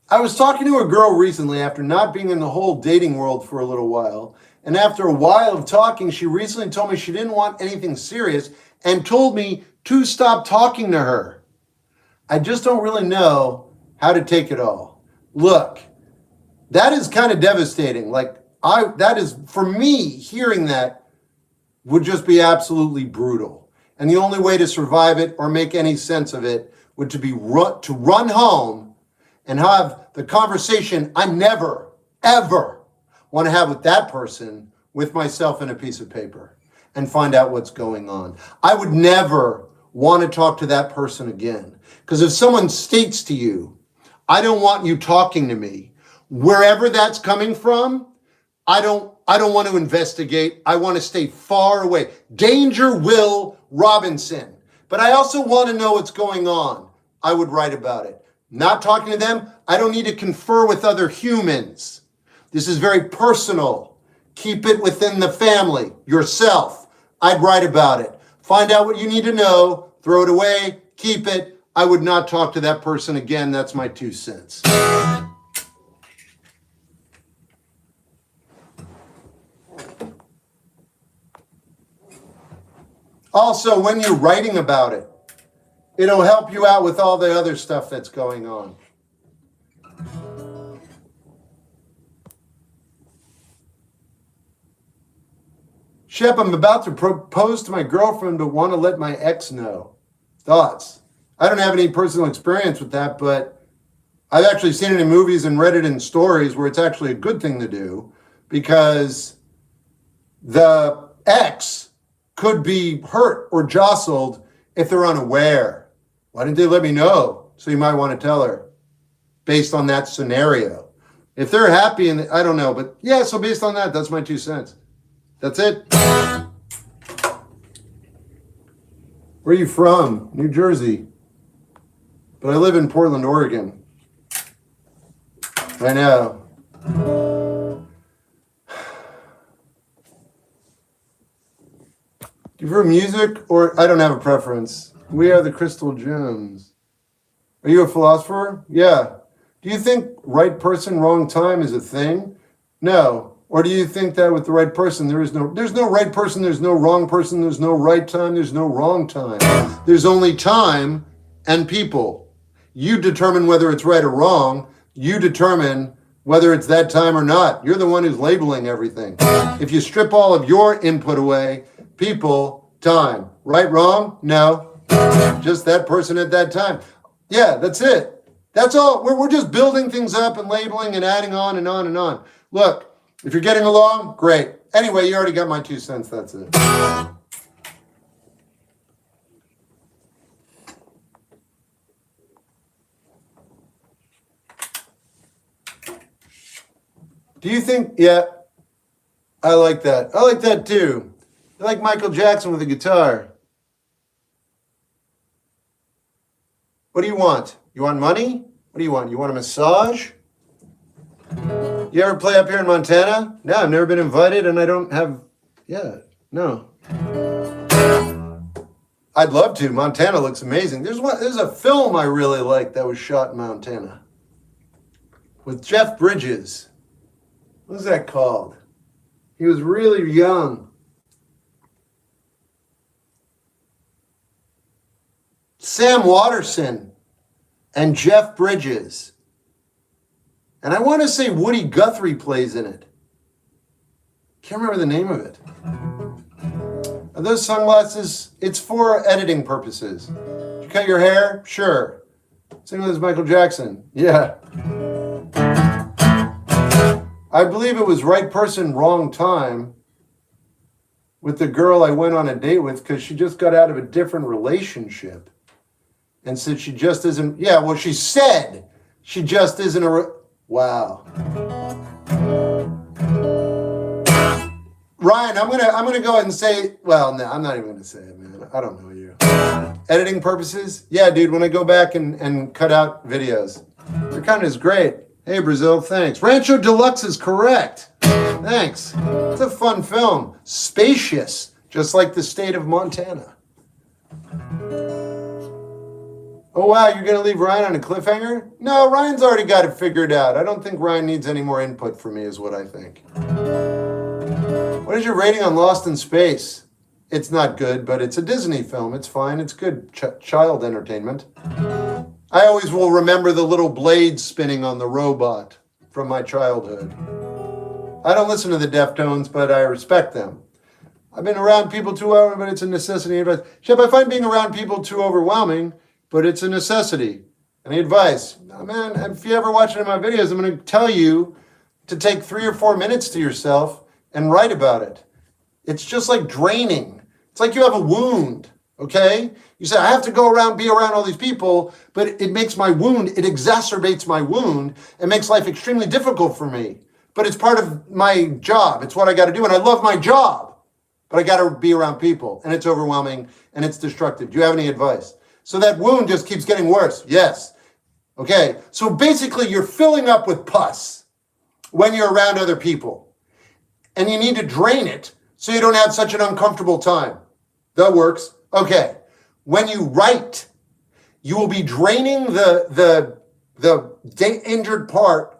I was talking to a girl recently after not being in the whole dating world for a little while, and after a while of talking, she recently told me she didn't want anything serious and told me to stop talking to her. I just don't really know how to take it all. Look, that is kind of devastating. That is, for me, hearing that would just be absolutely brutal. And the only way to survive it or make any sense of it would to be to run home and have the conversation I never, ever want to have with that person with myself and a piece of paper and find out what's going on. I would never want to talk to that person again. Because if someone states to you, I don't want you talking to me, wherever that's coming from, I don't I don't want to investigate. I want to stay far away. Danger Will Robinson. But I also want to know what's going on. I would write about it. Not talking to them. I don't need to confer with other humans. This is very personal. Keep it within the family, yourself. I'd write about it. Find out what you need to know, throw it away, keep it. I would not talk to that person again. That's my 2 cents. Also, when you're writing about it, it'll help you out with all the other stuff that's going on. Shep, I'm about to propose to my girlfriend, but want to let my ex know. Thoughts? I don't have any personal experience with that, but I've actually seen it in movies and read it in stories where it's actually a good thing to do because the ex could be hurt or jostled if they're unaware. Why didn't they let me know? So you might want to tell her based on that scenario. If they're happy, and I don't know, but yeah, so based on that, that's my 2 cents. That's it. Where are you from? New Jersey. But I live in Portland, Oregon. I know. Do you prefer music or I don't have a preference? We are the crystal gems. Are you a philosopher? Yeah. Do you think right person, wrong time is a thing? No. Or do you think that with the right person, there's no right person, there's no wrong person, there's no right time, there's no wrong time. There's only time and people. You determine whether it's right or wrong. You determine whether it's that time or not. You're the one who's labeling everything. If you strip all of your input away, people, time. Right, wrong? No. Just that person at that time. Yeah, that's it. That's all. We're just building things up and labeling and adding on and on and on. Look. If you're getting along, great. Anyway, you already got my 2 cents. That's it. Do you think, yeah, I like that. I like that too. I like Michael Jackson with a guitar. What do you want? You want money? What do you want? You want a massage? You ever play up here in Montana? No, I've never been invited and I don't have, no. I'd love to. Montana looks amazing. There's a film I really like that was shot in Montana with Jeff Bridges. What was that called? He was really young. Sam Waterston and Jeff Bridges. And I want to say Woody Guthrie plays in it. Can't remember the name of it. Are those sunglasses? It's for editing purposes. Did you cut your hair? Sure. Same as Michael Jackson. Yeah. I believe it was right person, wrong time with the girl I went on a date with because she just got out of a different relationship and said she just isn't. Yeah, well, she said she just isn't wow. Ryan, I'm gonna go ahead and say, well, no, I'm not even gonna say it, man. I don't know you. Editing purposes? Yeah, dude, when I go back and cut out videos. Your content is great. Hey, Brazil, thanks. Rancho Deluxe is correct. Thanks. It's a fun film. Spacious, just like the state of Montana. Oh, wow, you're going to leave Ryan on a cliffhanger? No, Ryan's already got it figured out. I don't think Ryan needs any more input from me is what I think. What is your rating on Lost in Space? It's not good, but it's a Disney film. It's fine. It's good child entertainment. I always will remember the little blades spinning on the robot from my childhood. I don't listen to the Deftones, but I respect them. I've been around people too overwhelming, but it's a necessity. Shep, I find being around people too overwhelming, but it's a necessity. Any advice? Oh, man, if you ever watch any of my videos, I'm going to tell you to take 3 or 4 minutes to yourself and write about it. It's just like draining. It's like you have a wound, okay? You say, I have to go around, be around all these people, but it makes my wound, it exacerbates my wound and makes life extremely difficult for me. but it's part of my job. It's what I got to do. And I love my job, but I got to be around people, and it's overwhelming and it's destructive. Do you have any advice? So that wound just keeps getting worse. Yes. Okay. So basically you're filling up with pus when you're around other people, and you need to drain it so you don't have such an uncomfortable time. That works. Okay. When you write, you will be draining the injured part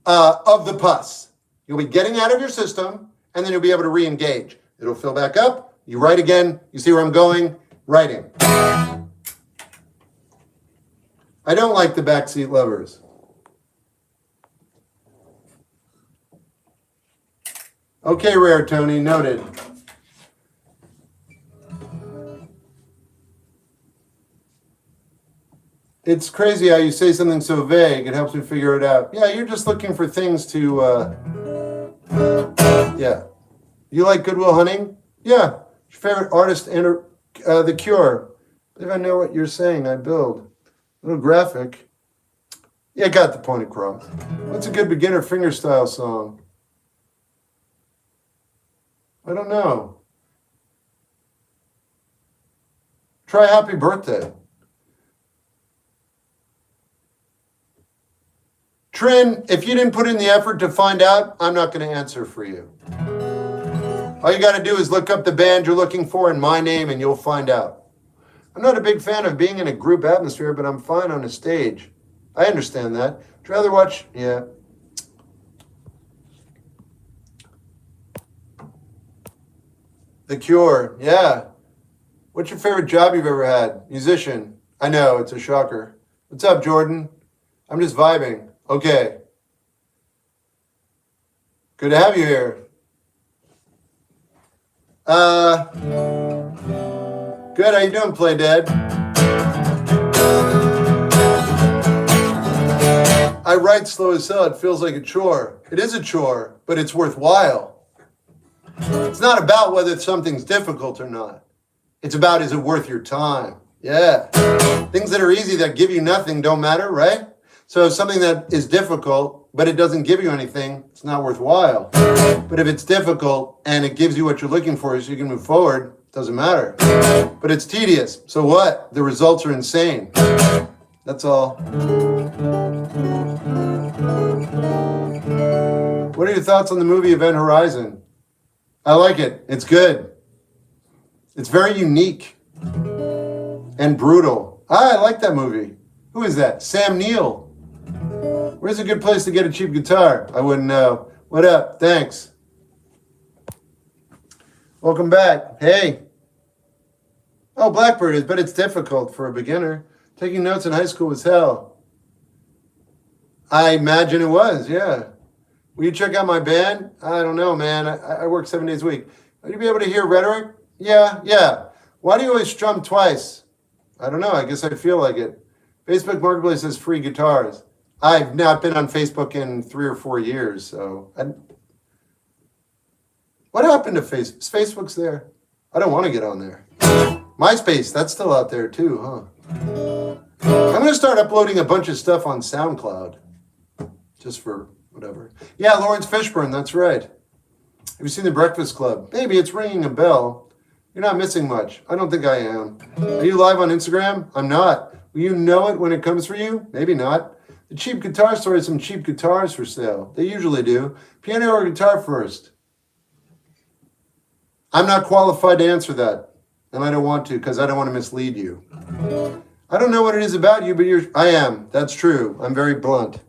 of the pus. You'll be getting out of your system, and then you'll be able to re-engage. It'll fill back up. You write again. You see where I'm going? Writing. I don't like the backseat lovers. Okay, Rare Tony, noted. It's crazy how you say something so vague. It helps me figure it out. Yeah, you're just looking for things to, yeah. You like Good Will Hunting? Yeah. Your favorite artist and The Cure. I believe I know what you're saying. I build. A little graphic. Yeah, got the point across. What's a good beginner fingerstyle song? I don't know. Try Happy Birthday. Trin, if you didn't put in the effort to find out, I'm not going to answer for you. All you got to do is look up the band you're looking for in my name and you'll find out. I'm not a big fan of being in a group atmosphere, but I'm fine on a stage. I understand that. Would you rather watch? Yeah. The Cure. Yeah. What's your favorite job you've ever had? Musician. I know, it's a shocker. What's up, Jordan? I'm just vibing. Okay. Good to have you here. Good, how you doing, Play Dead? I write slow as hell. It feels like a chore. It is a chore, but it's worthwhile. It's not about whether something's difficult or not. It's about, is it worth your time? Yeah. Things that are easy that give you nothing don't matter, right? So something that is difficult, but it doesn't give you anything, it's not worthwhile. But if it's difficult and it gives you what you're looking for so you can move forward, it doesn't matter. But it's tedious. So what? The results are insane. That's all. What are your thoughts on the movie Event Horizon? I like it. It's good. It's very unique and brutal. I like that movie. Who is that? Sam Neill. Where's a good place to get a cheap guitar? I wouldn't know. What up? Thanks. Welcome back. Hey. Oh, Blackbird is, but it's difficult for a beginner. Taking notes in high school was hell. I imagine it was, yeah. Will you check out my band? I don't know, man. I work 7 days a week. Will you be able to hear rhetoric? Yeah. Why do you always strum twice? I don't know. I guess I feel like it. Facebook Marketplace has free guitars. I've not been on Facebook in 3 or 4 years, so. What happened to Facebook? Facebook's there. I don't want to get on there. MySpace, that's still out there too, huh? I'm going to start uploading a bunch of stuff on SoundCloud. Just for whatever. Yeah, Lawrence Fishburne, that's right. Have you seen The Breakfast Club? Maybe it's ringing a bell. You're not missing much. I don't think I am. Are you live on Instagram? I'm not. Will you know it when it comes for you? Maybe not. The Cheap Guitar Store has some cheap guitars for sale. They usually do. Piano or guitar first? I'm not qualified to answer that. And I don't want to because I don't want to mislead you. I don't know what it is about you, but I am. That's true. I'm very blunt.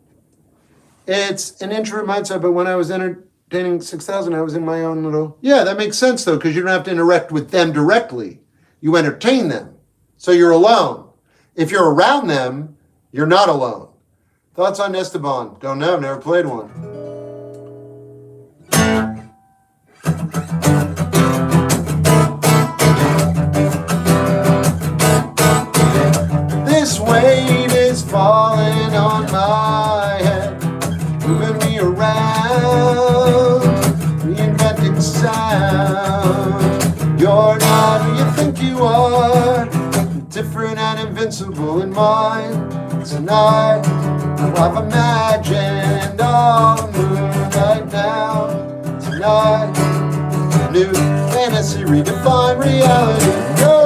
It's an introvert mindset, but when I was entertaining 6,000, I was in my own little... Yeah, that makes sense, though, because you don't have to interact with them directly. You entertain them. So you're alone. If you're around them, you're not alone. Thoughts on Esteban? Don't know. Never played one. This weight is falling on my head, moving me around, reinventing sound. You're not who you think you are, different and invincible in mind. Tonight, I've imagined all the moonlight now. Tonight, a new fantasy redefine reality. Go!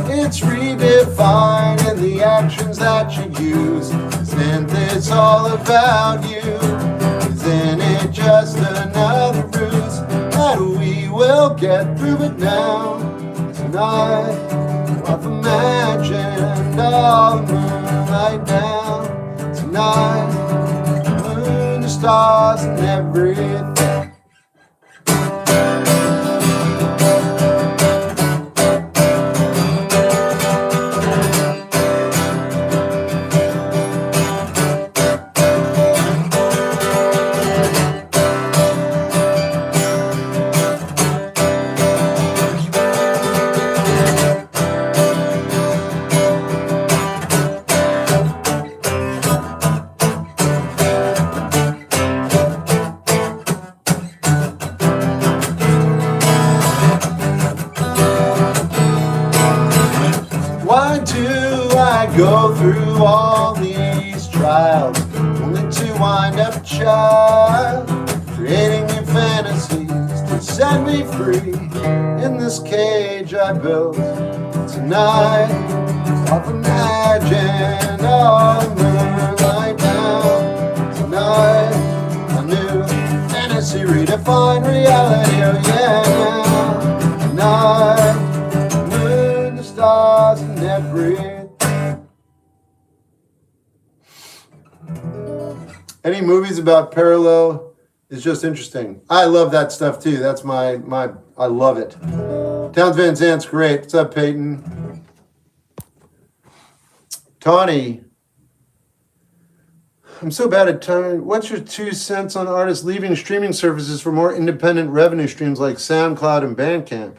It's redefined in the actions that you use. Isn't this all about you? Isn't it just another ruse? That we will get through it now. Tonight, I've imagined all the moonlight now. Tonight, the moon, the stars, and everything. Why do I go through all these trials only to wind up a child, creating new fantasies to set me free in this cage I built? Tonight, I've imagined all the moonlight now. Tonight, a new fantasy redefined reality. Oh yeah, tonight. Stars and everything. Any movies about parallel is just interesting. I love that stuff too. That's my I love it. Towns Van Zant's great. What's up, Peyton? Tawny. I'm so bad at time. What's your 2 cents on artists leaving streaming services for more independent revenue streams like SoundCloud and Bandcamp?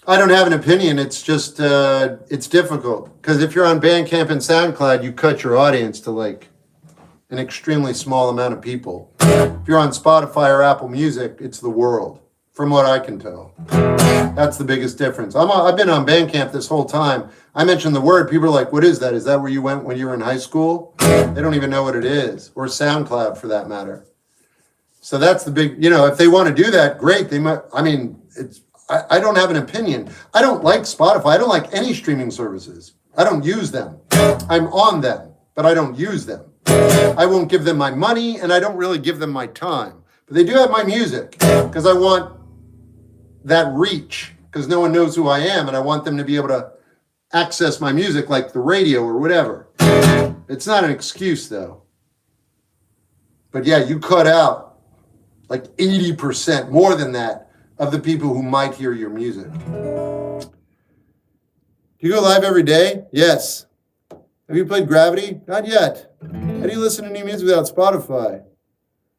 I don't have an opinion. It's just, it's difficult. Because if you're on Bandcamp and SoundCloud, you cut your audience to like an extremely small amount of people. If you're on Spotify or Apple Music, it's the world, from what I can tell. That's the biggest difference. I've been on Bandcamp this whole time. I mentioned the word. People are like, what is that? Is that where you went when you were in high school? They don't even know what it is. Or SoundCloud, for that matter. So that's the big, if they want to do that, great. They might, I don't have an opinion. I don't like Spotify. I don't like any streaming services. I don't use them. I'm on them, but I don't use them. I won't give them my money, and I don't really give them my time. But they do have my music, because I want that reach, because no one knows who I am, and I want them to be able to access my music like the radio or whatever. It's not an excuse, though. But yeah, you cut out like 80%, more than that, of the people who might hear your music. Do you go live every day? Yes. Have you played Gravity? Not yet. How do you listen to new music without Spotify?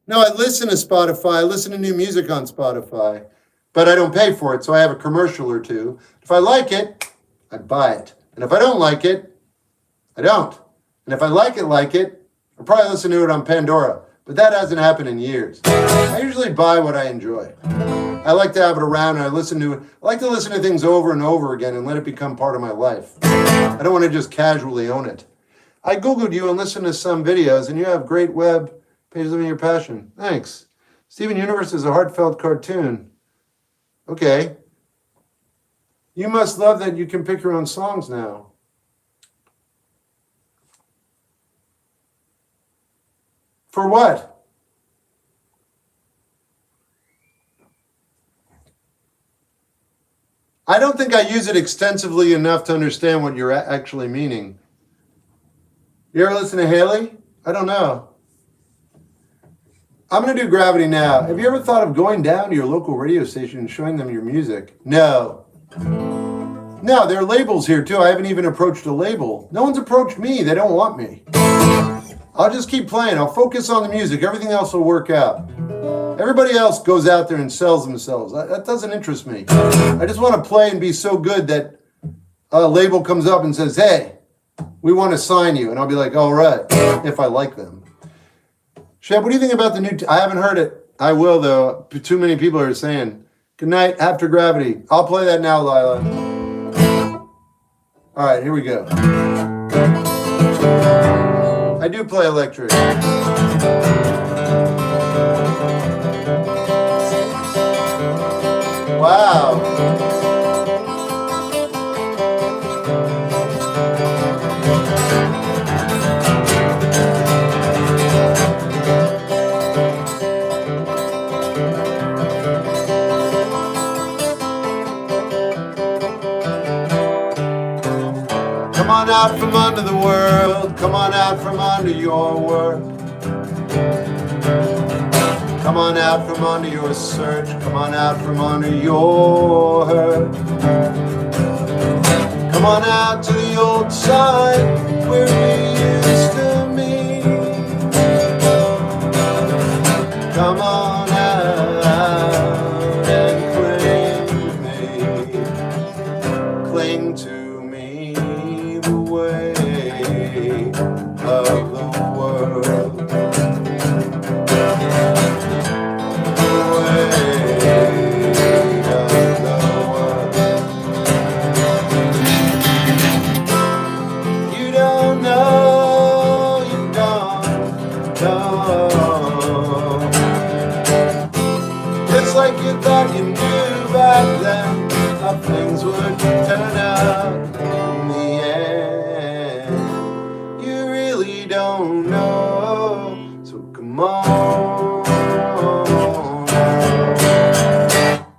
No, I listen to Spotify. I listen to new music on Spotify, but I don't pay for it, so I have a commercial or two. If I like it, I buy it. And if I don't like it, I don't. And if I like it, I'll probably listen to it on Pandora, but that hasn't happened in years. I usually buy what I enjoy. I like to have it around, and I like to listen to things over and over again and let it become part of my life. I don't want to just casually own it. I Googled you and listened to some videos, and you have great web pages living your passion. Thanks. Steven Universe is a heartfelt cartoon. Okay. You must love that you can pick your own songs now. For what? I don't think I use it extensively enough to understand what you're actually meaning. You ever listen to Haley? I don't know. I'm going to do Gravity now. Have you ever thought of going down to your local radio station and showing them your music? No. No, there are labels here too. I haven't even approached a label. No one's approached me. They don't want me. I'll just keep playing. I'll focus on the music. Everything else will work out. Everybody else goes out there and sells themselves. That doesn't interest me. I just want to play and be so good that a label comes up and says, hey, we want to sign you. And I'll be like, all right, if I like them. Shep, what do you think about the new... I haven't heard it. I will, though. Too many people are saying, good night, After Gravity. I'll play that now, Lila. All right, here we go. I do play electric. Wow. Come on out from under the world. Come on out from under your work. Come on out from under your search. Come on out from under your hurt. Come on out to the old side where we used to meet. Come on out and cling to me the way of the world. Things would turn out in the end. You really don't know, so come on,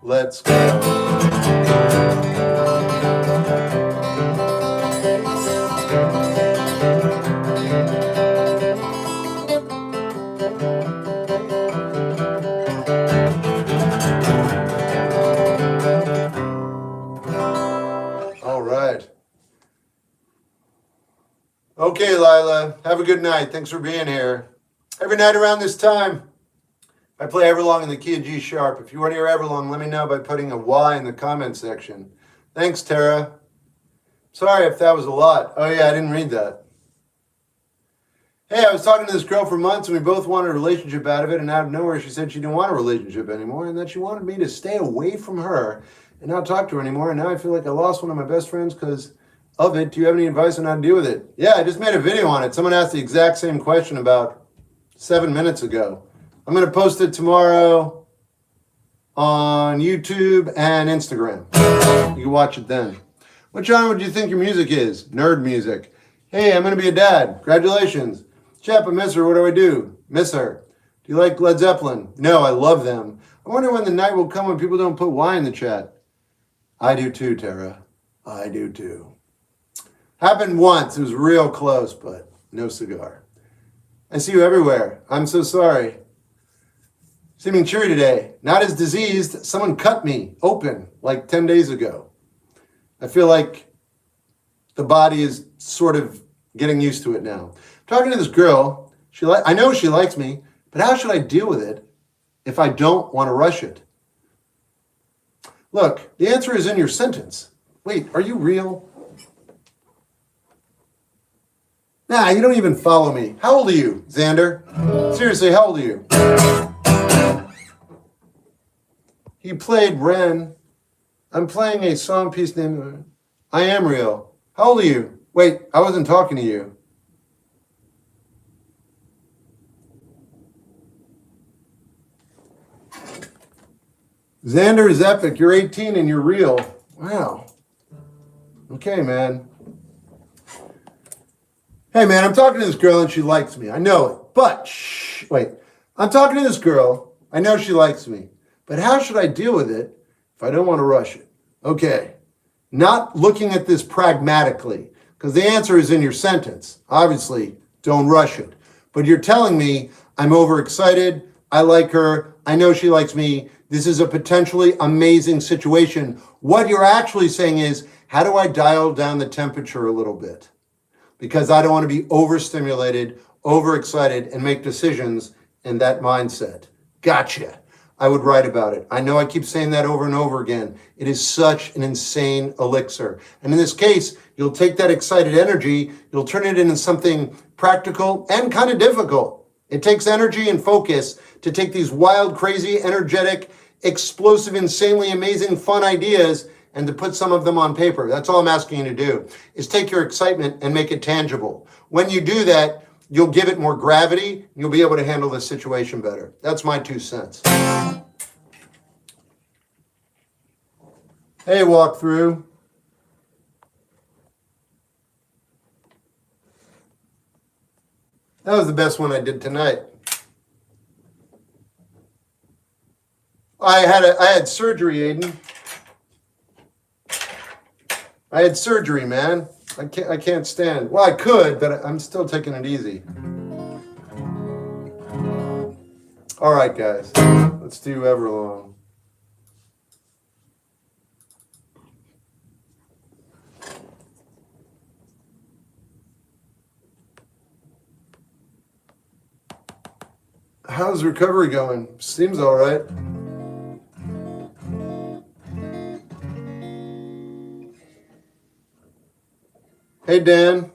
let's go. Okay, Lila, have a good night. Thanks for being here. Every night around this time, I play Everlong in the key of G sharp. If you want to hear Everlong, let me know by putting a Y in the comment section. Thanks, Tara. Sorry if that was a lot. Oh, yeah, I didn't read that. Hey, I was talking to this girl for months, and we both wanted a relationship out of it, and out of nowhere, she said she didn't want a relationship anymore, and that she wanted me to stay away from her and not talk to her anymore, and now I feel like I lost one of my best friends because of it. Do you have any advice on how to deal with it? Yeah, I just made a video on it. Someone asked the exact same question about 7 minutes ago. I'm going to post it tomorrow on YouTube and Instagram. You can watch it then. What genre would you think your music is? Nerd music. Hey, I'm going to be a dad. Congratulations. Shep, I miss her. What do I do? Miss her. Do you like Led Zeppelin? No, I love them. I wonder when the night will come when people don't put Y in the chat. I do too, Tara. I do too. Happened once. It was real close, but no cigar. I see you everywhere. I'm so sorry. Seeming cheery today. Not as diseased. Someone cut me open like 10 days ago. I feel like the body is sort of getting used to it now. Talking to this girl. I know she likes me, but how should I deal with it if I don't want to rush it? Look, the answer is in your sentence. Wait, are you real? Nah, you don't even follow me. How old are you, Xander? Seriously, how old are you? He played Ren. I'm playing a song piece named I Am Real. How old are you? Wait, I wasn't talking to you. Xander is epic. You're 18 and you're real. Wow. Okay, man. Hey, man, I'm talking to this girl and she likes me. I know it. But, wait. I'm talking to this girl. I know she likes me. But how should I deal with it if I don't want to rush it? Okay. Not looking at this pragmatically, because the answer is in your sentence. Obviously, don't rush it. But you're telling me I'm overexcited. I like her. I know she likes me. This is a potentially amazing situation. What you're actually saying is, how do I dial down the temperature a little bit? Because I don't want to be overstimulated, overexcited, and make decisions in that mindset. Gotcha. I would write about it. I know I keep saying that over and over again. It is such an insane elixir. And in this case, you'll take that excited energy, you'll turn it into something practical and kind of difficult. It takes energy and focus to take these wild, crazy, energetic, explosive, insanely amazing, fun ideas and to put some of them on paper. That's all I'm asking you to do, is take your excitement and make it tangible. When you do that, you'll give it more gravity. You'll be able to handle the situation better. That's my 2 cents. Hey, walkthrough. That was the best one I did tonight. I had surgery, Aiden. I had surgery, man. I can't stand. Well, I could, but I'm still taking it easy. All right, guys. Let's do Everlong. How's recovery going? Seems all right. Hey, Dan.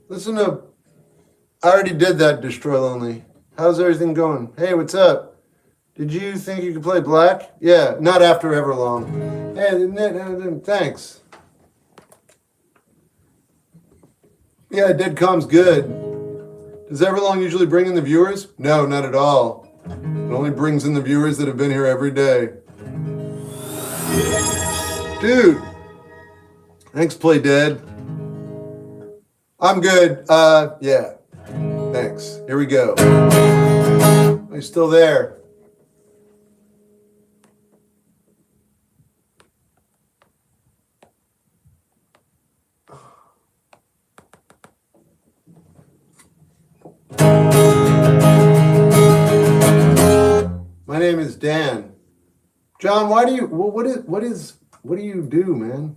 Listen up. I already did that, Destroy Lonely. How's everything going? Hey, what's up? Did you think you could play black? Yeah, not after Everlong. Hey, thanks. Yeah, Dead Calm's good. Does Everlong usually bring in the viewers? No, not at all. It only brings in the viewers that have been here every day. Dude. Thanks, Play Dead. I'm good. Yeah. Thanks. Here we go. Are you still there? My name is Dan. John, why do you, what do you do, man?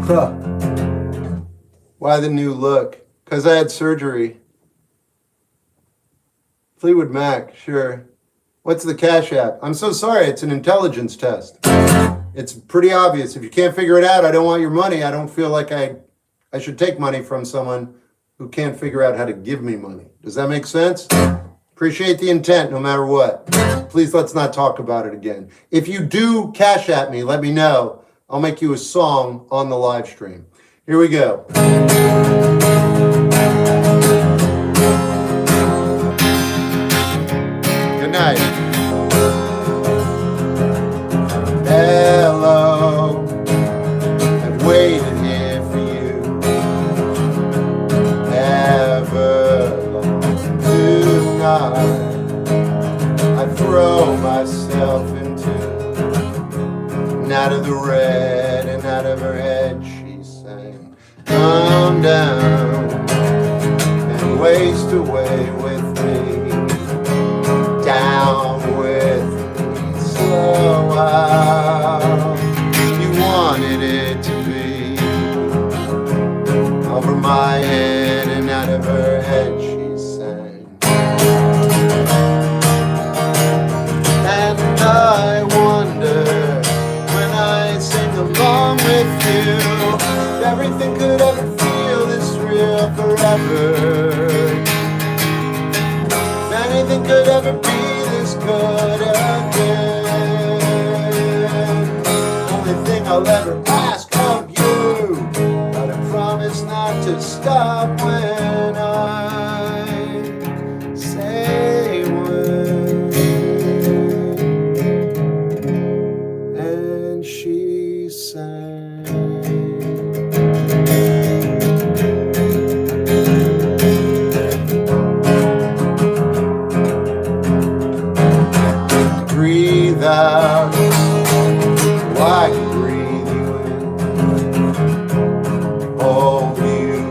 Huh. Why the new look? Because I had surgery. Fleetwood Mac, sure. What's the Cash App? I'm so sorry, it's an intelligence test. It's pretty obvious. If you can't figure it out, I don't want your money. I don't feel like I should take money from someone who can't figure out how to give me money. Does that make sense? Appreciate the intent no matter what. Please let's not talk about it again. If you do Cash App me, let me know. I'll make you a song on the live stream. Here we go. Good night. Hello. I've waited here for you ever long. Tonight I throw myself into and out of the red and out of her head she sang, come down and waste away with me, down with me, slow out. You wanted it to be over my head and out of her head she sang. And I wonder when I sing along with you, if everything could ever feel this real forever. If anything could ever be this good again. Only thing I'll ever ask of you, but I promise not to stop when I say when. And she sang. Breathe out, so I can breathe you in. Hold you,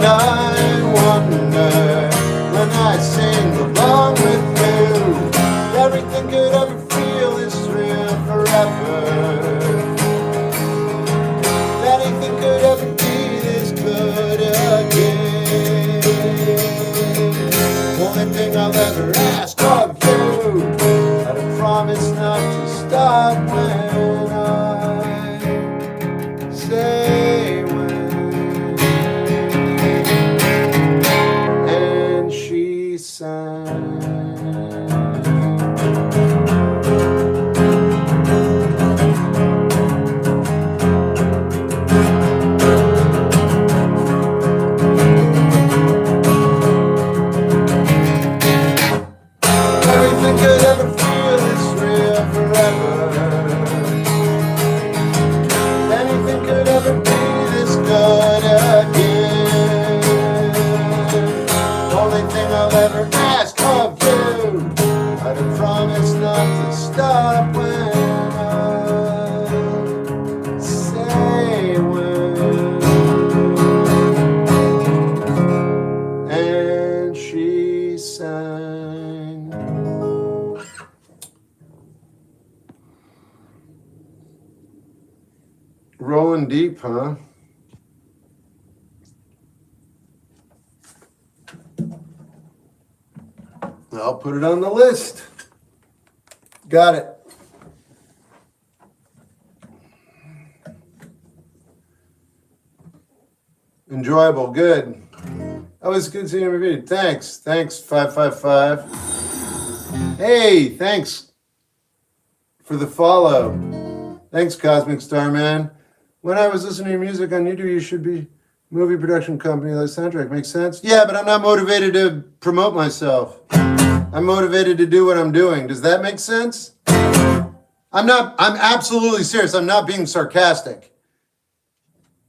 I wonder when I sing along with you, everything could ever feel is real forever. Anything could ever be this good again. Only thing I'll ever ask of you, I promise not to stop when I say when. And she sang. Everything could ever feel is real forever. Anything could ever be this good again. Only thing I'll ever ask of you, I'd promise not to stop when I say when. And she sang. Rolling deep, huh? I'll put it on the list. Got it. Enjoyable, good. That was good seeing everybody. Thanks, 555. Hey, thanks for the follow. Thanks, Cosmic Starman. When I was listening to your music on YouTube, you should be movie production company like soundtrack. Makes sense? Yeah, but I'm not motivated to promote myself. I'm motivated to do what I'm doing. Does that make sense? I'm absolutely serious. I'm not being sarcastic.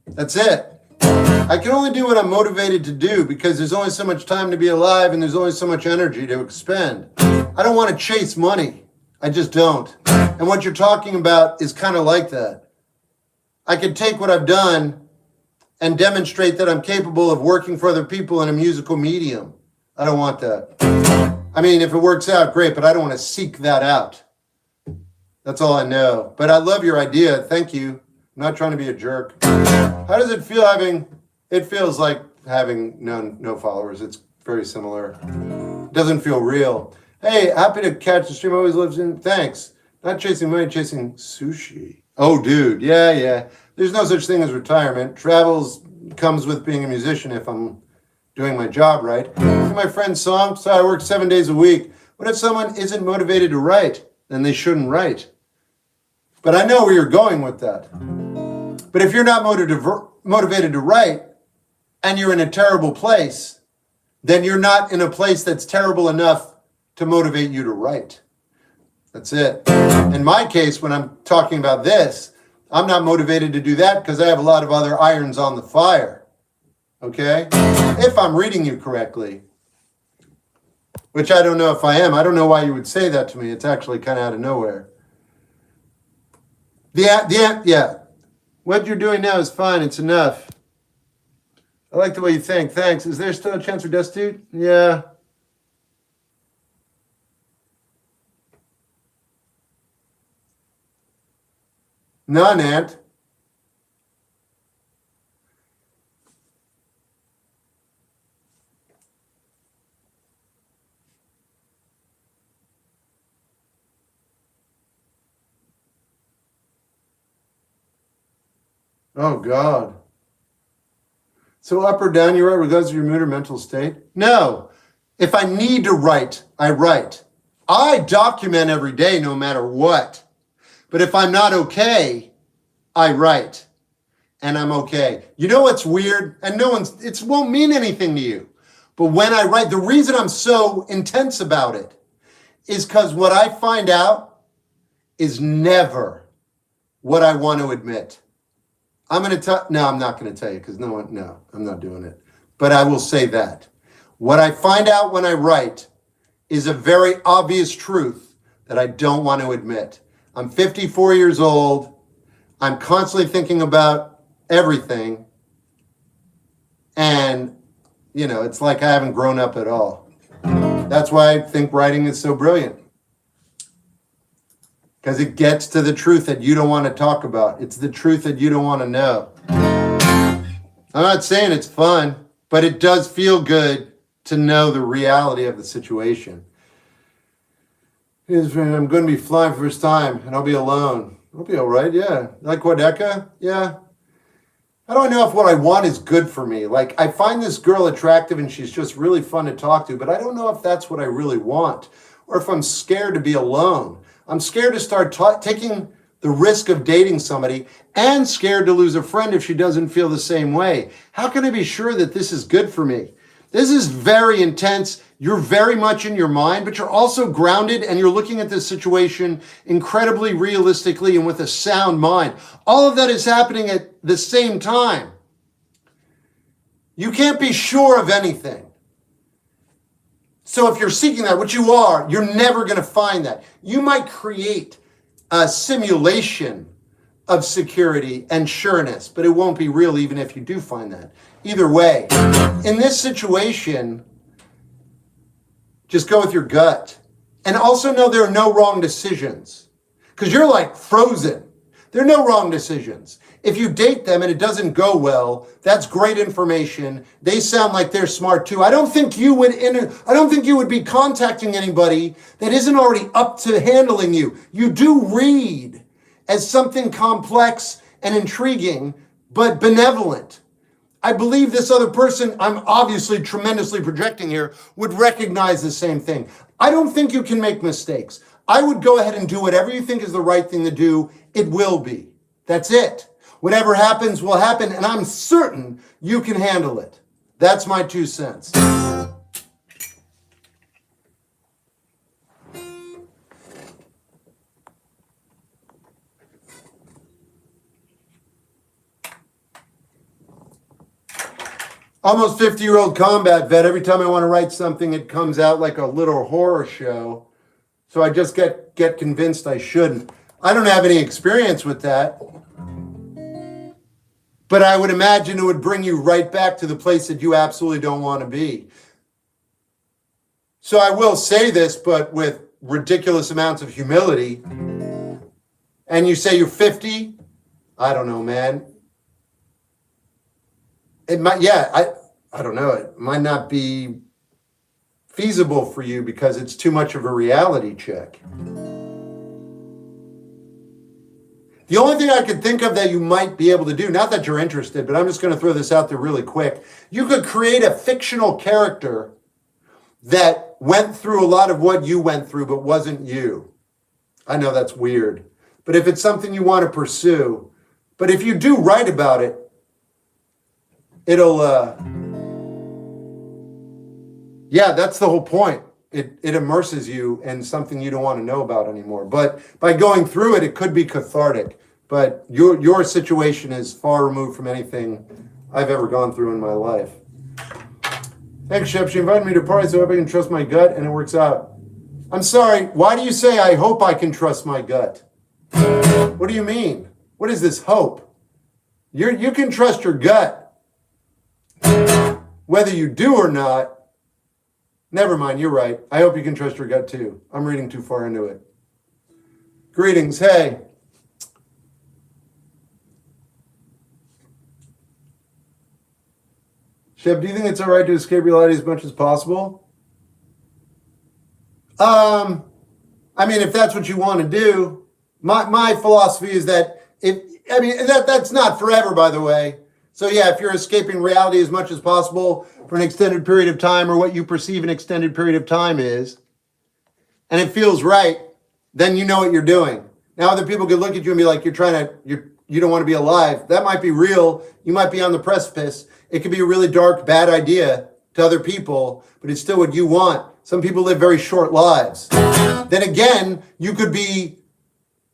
That's it. I can only do what I'm motivated to do because there's only so much time to be alive and there's only so much energy to expend. I don't want to chase money. I just don't. And what you're talking about is kind of like that. I could take what I've done and demonstrate that I'm capable of working for other people in a musical medium. I don't want that. I mean, if it works out, great, but I don't want to seek that out. That's all I know. But I love your idea. Thank you. I'm not trying to be a jerk. How does it feel having, it feels like having no followers. It's very similar. It doesn't feel real. Hey, happy to catch the stream. Always lives in, thanks. Not chasing money, chasing sushi. Oh, dude, yeah. There's no such thing as retirement. Travels comes with being a musician if I'm doing my job right. Look at my friend's song. So I work 7 days a week. What if someone isn't motivated to write? Then they shouldn't write. But I know where you're going with that. But if you're not motivated to write and you're in a terrible place, then you're not in a place that's terrible enough to motivate you to write. That's it. In my case, when I'm talking about this, I'm not motivated to do that because I have a lot of other irons on the fire. Okay? If I'm reading you correctly, which I don't know if I am. I don't know why you would say that to me. It's actually kind of out of nowhere. Yeah. What you're doing now is fine. It's enough. I like the way you think. Thanks. Is there still a chance for Destitute? Yeah. None, Ant. Oh, God. So up or down, you write regardless of your mood or mental state? No. If I need to write, I write. I document every day no matter what. But if I'm not okay, I write. And I'm okay. You know what's weird? And it won't mean anything to you. But when I write, the reason I'm so intense about it is because what I find out is never what I want to admit. I'm not going to tell you because no, I'm not doing it. But I will say that. What I find out when I write is a very obvious truth that I don't want to admit. I'm 54 years old. I'm constantly thinking about everything. And it's like I haven't grown up at all. That's why I think writing is so brilliant. Because it gets to the truth that you don't want to talk about. It's the truth that you don't want to know. I'm not saying it's fun, but it does feel good to know the reality of the situation. I'm going to be flying for the first time, and I'll be alone. I'll be all right, yeah. Like Wadeka? Yeah. How do I know if what I want is good for me? Like, I find this girl attractive and she's just really fun to talk to, but I don't know if that's what I really want, or if I'm scared to be alone. I'm scared to start taking the risk of dating somebody, and scared to lose a friend if she doesn't feel the same way. How can I be sure that this is good for me? This is very intense. You're very much in your mind, but you're also grounded, and you're looking at this situation incredibly realistically and with a sound mind. All of that is happening at the same time. You can't be sure of anything. So if you're seeking that, which you are, you're never going to find that. You might create a simulation of security and sureness, but it won't be real even if you do find that. Either way, in this situation, just go with your gut. And also know there are no wrong decisions. Because you're like frozen. There are no wrong decisions. If you date them and it doesn't go well, that's great information. They sound like they're smart too. I don't think you would be contacting anybody that isn't already up to handling you. You do read as something complex and intriguing, but benevolent. I believe this other person, I'm obviously tremendously projecting here, would recognize the same thing. I don't think you can make mistakes. I would go ahead and do whatever you think is the right thing to do. It will be. That's it. Whatever happens will happen, and I'm certain you can handle it. That's my 2 cents. Almost 50-year-old combat vet. Every time I want to write something, it comes out like a little horror show. So I just get convinced I shouldn't. I don't have any experience with that. But I would imagine it would bring you right back to the place that you absolutely don't want to be. So I will say this, but with ridiculous amounts of humility. And you say you're 50? I don't know, man. It might, I don't know. It might not be feasible for you because it's too much of a reality check. The only thing I could think of that you might be able to do, not that you're interested, but I'm just going to throw this out there really quick. You could create a fictional character that went through a lot of what you went through, but wasn't you. I know that's weird. But if it's something you want to pursue, but if you do write about it, it'll, that's the whole point. It immerses you in something you don't want to know about anymore. But by going through it, it could be cathartic. But your situation is far removed from anything I've ever gone through in my life. Thanks, Shep. She invited me to a party so I hope I can trust my gut, and it works out. I'm sorry. Why do you say I hope I can trust my gut? What do you mean? What is this hope? You can trust your gut. Whether you do or not, never mind, you're right. I hope you can trust your gut too. I'm reading too far into it. Greetings, hey. Shep, do you think it's all right to escape reality as much as possible? I mean, if that's what you want to do, my philosophy is that that's not forever, by the way. So yeah, if you're escaping reality as much as possible for an extended period of time, or what you perceive an extended period of time is, and it feels right, then you know what you're doing. Now other people could look at you and be like, you don't want to be alive. That might be real. You might be on the precipice. It could be a really dark, bad idea to other people, but it's still what you want. Some people live very short lives. Then again, you could be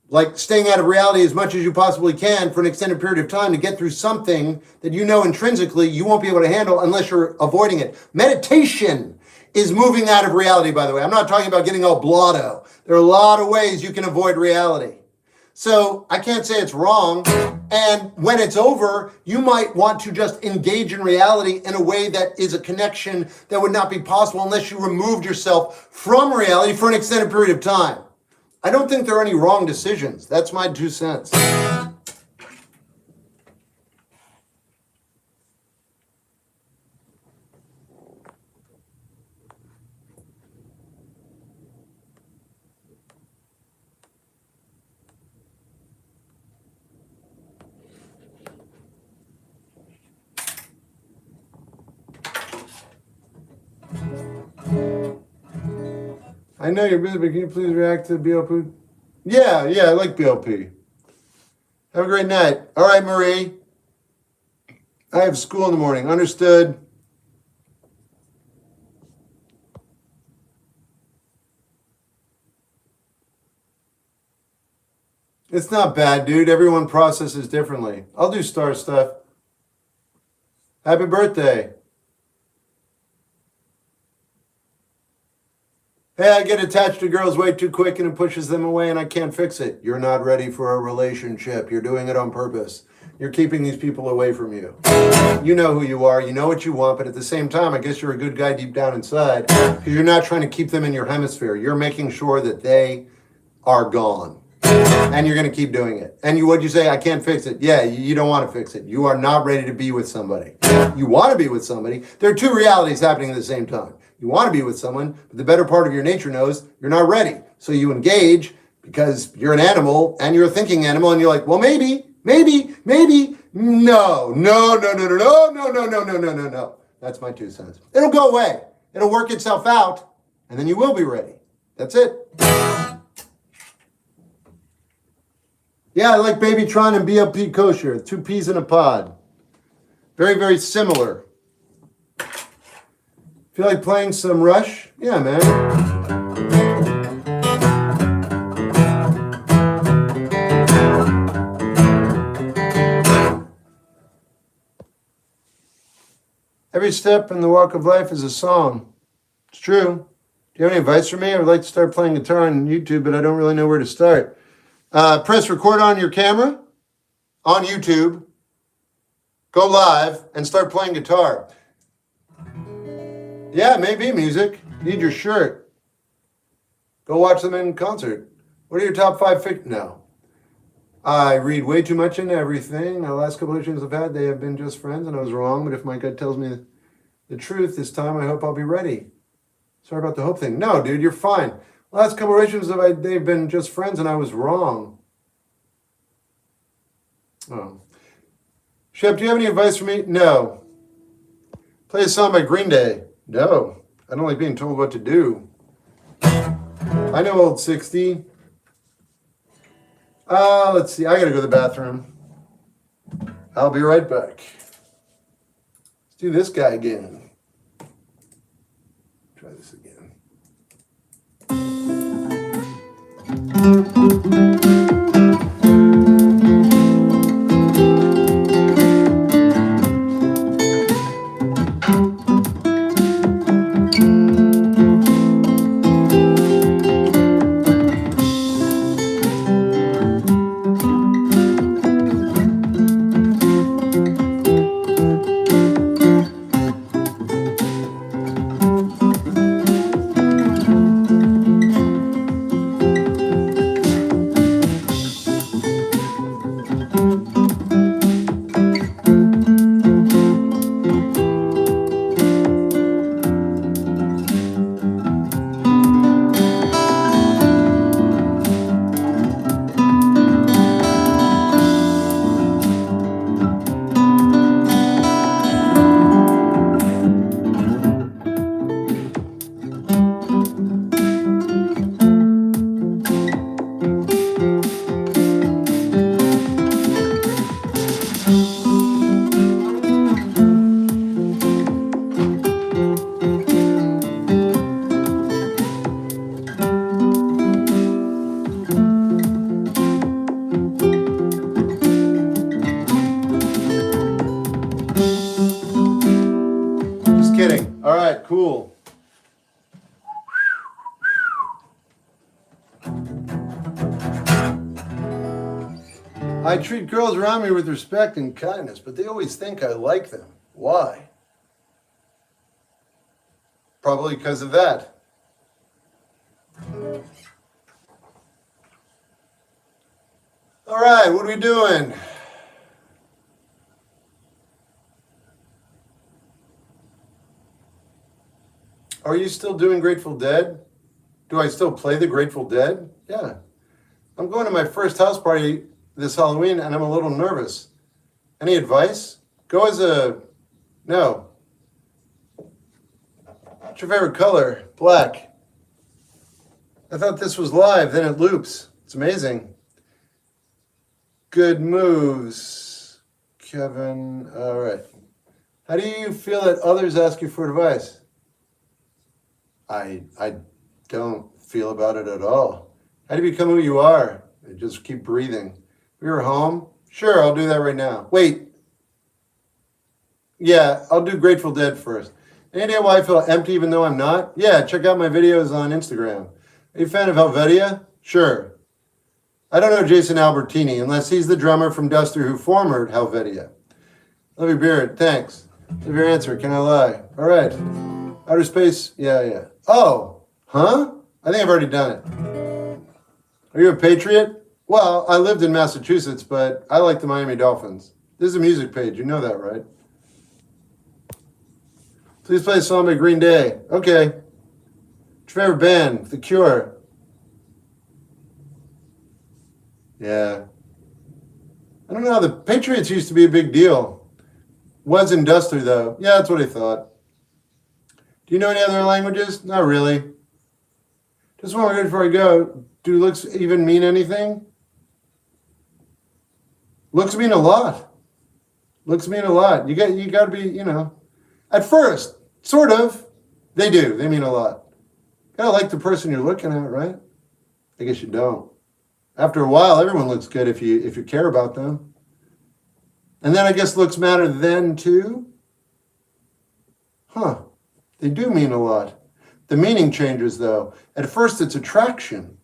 like staying out of reality as much as you possibly can for an extended period of time to get through something that you know intrinsically you won't be able to handle unless you're avoiding it. Meditation is moving out of reality, by the way. I'm not talking about getting all blotto. There are a lot of ways you can avoid reality. So I can't say it's wrong. And when it's over, you might want to just engage in reality in a way that is a connection that would not be possible unless you removed yourself from reality for an extended period of time. I don't think there are any wrong decisions. That's my 2 cents. I know you're busy, but can you please react to BLP? Yeah, I like BLP. Have a great night. All right, Marie. I have school in the morning. Understood. It's not bad, dude. Everyone processes differently. I'll do star stuff. Happy birthday. Hey, I get attached to girls way too quick and it pushes them away and I can't fix it. You're not ready for a relationship. You're doing it on purpose. You're keeping these people away from you. You know who you are. You know what you want. But at the same time, I guess you're a good guy deep down inside because you're not trying to keep them in your hemisphere. You're making sure that they are gone. And you're going to keep doing it. And what'd you say? I can't fix it. Yeah, you don't want to fix it. You are not ready to be with somebody. You want to be with somebody. There are two realities happening at the same time. You want to be with someone, but the better part of your nature knows you're not ready. So you engage because you're an animal and you're a thinking animal and you're like, well, maybe. No. That's my 2 cents. It'll go away. It'll work itself out and then you will be ready. That's it. Yeah, I like Babytron and BLP Kosher. 2 peas in a pod. Very, very similar. Feel like playing some Rush? Yeah, man. Every step in the walk of life is a song. It's true. Do you have any advice for me? I would like to start playing guitar on YouTube, but I don't really know where to start. Press record on your camera, on YouTube, go live, and start playing guitar. Yeah, maybe music. Need your shirt. Go watch them in concert. What are your top 5 No. I read way too much into everything. The last couple of issues I've had, they have been just friends, and I was wrong. But if my gut tells me the truth this time, I hope I'll be ready. Sorry about the hope thing. No, dude, you're fine. Last couple of issues, they've been just friends, and I was wrong. Oh. Shep, do you have any advice for me? No. Play a song by Green Day. No. I don't like being told what to do. I know Old 60. Let's see. I gotta go to the bathroom. I'll be right back. Let's do this guy again. Try this again. Kidding. All right, cool. I treat girls around me with respect and kindness, but they always think I like them. Why? Probably because of that. All right, what are we doing? Are you still doing Grateful Dead? Do I still play the Grateful Dead? Yeah. I'm going to my first house party this Halloween and I'm a little nervous. Any advice? Go as a... No. What's your favorite color? Black. I thought this was live, then it loops. It's amazing. Good moves. Kevin, all right. How do you feel that others ask you for advice? I don't feel about it at all. How do you become who you are? Just keep breathing. If you're home, sure, I'll do that right now. Wait. Yeah, I'll do Grateful Dead first. Any idea why I feel empty even though I'm not? Yeah, check out my videos on Instagram. Are you a fan of Helvetia? Sure. I don't know Jason Albertini unless he's the drummer from Duster who formed Helvetia. Love your beard. Thanks. Love your answer. Can I lie? All right. Outer space. Yeah. Oh, huh? I think I've already done it. Are you a Patriot? Well, I lived in Massachusetts, but I like the Miami Dolphins. This is a music page. You know that, right? Please play a song by Green Day. Okay. What's your favorite band? The Cure. Yeah. I don't know. The Patriots used to be a big deal. Was in Duster, though. Yeah, that's what I thought. Do you know any other languages? Not really. Just one word before I go. Do looks even mean anything? Looks mean a lot. Looks mean a lot. You got to be, at first, sort of. They do. They mean a lot. Gotta like the person you're looking at, right? I guess you don't. After a while, everyone looks good if you care about them. And then I guess looks matter then too. Huh. They do mean a lot. The meaning changes though. At first it's attraction.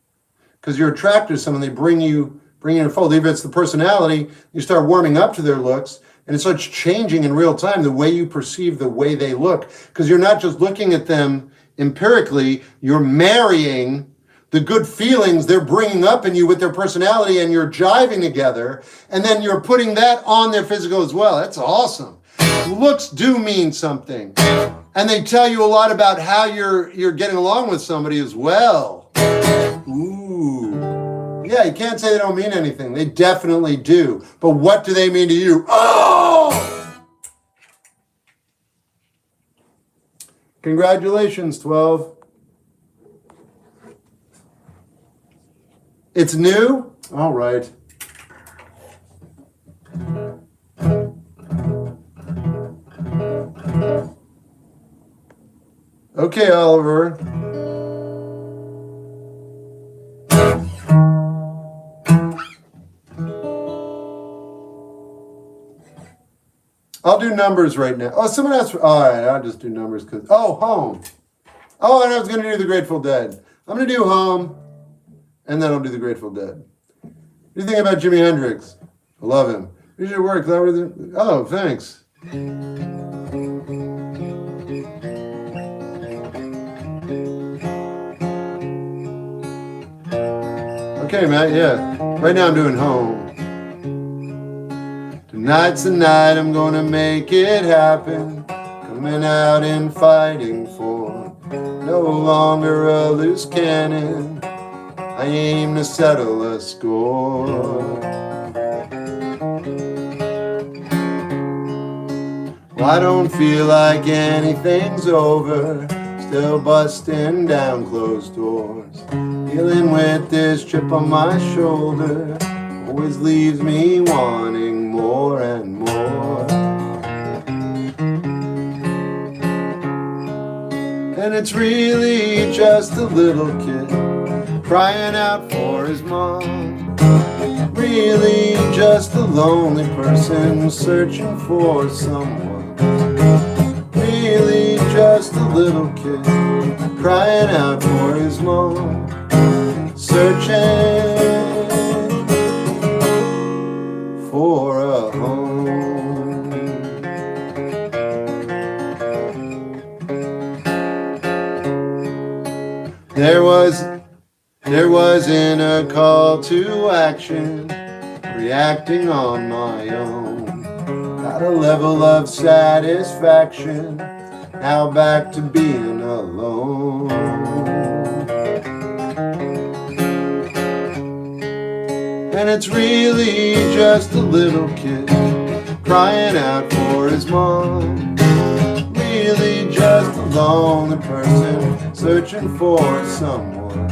Because you're attracted to someone, they bring you in a fold. Even if it's the personality, you start warming up to their looks, and it starts changing in real time the way you perceive the way they look. Because you're not just looking at them empirically, you're marrying the good feelings they're bringing up in you with their personality, and you're jiving together, and then you're putting that on their physical as well. That's awesome. Looks do mean something. And they tell you a lot about how you're getting along with somebody as well. Ooh. Yeah, you can't say they don't mean anything. They definitely do. But what do they mean to you? Oh! Congratulations, 12. It's new? All right. Okay, Oliver. I'll do numbers right now. Oh, someone asked for... All right, I'll just do numbers because... Oh, home. Oh, and I was going to do the Grateful Dead. I'm going to do home, and then I'll do the Grateful Dead. What do you think about Jimi Hendrix? I love him. Here's your work. Oh, thanks. Okay, Matt, yeah. Right now I'm doing home. Tonight's the night I'm gonna make it happen. Coming out and fighting for no longer a loose cannon. I aim to settle a score. Well, I don't feel like anything's over. Still busting down closed doors. Dealing with this chip on my shoulder always leaves me wanting more and more. And it's really just a little kid crying out for his mom. Really just a lonely person searching for someone. Really just a little kid crying out for his mom. Searching for a home. There wasn't a call to action, reacting on my own. Got a level of satisfaction, now back to being alone. And it's really just a little kid crying out for his mom. Really just a lonely person searching for someone.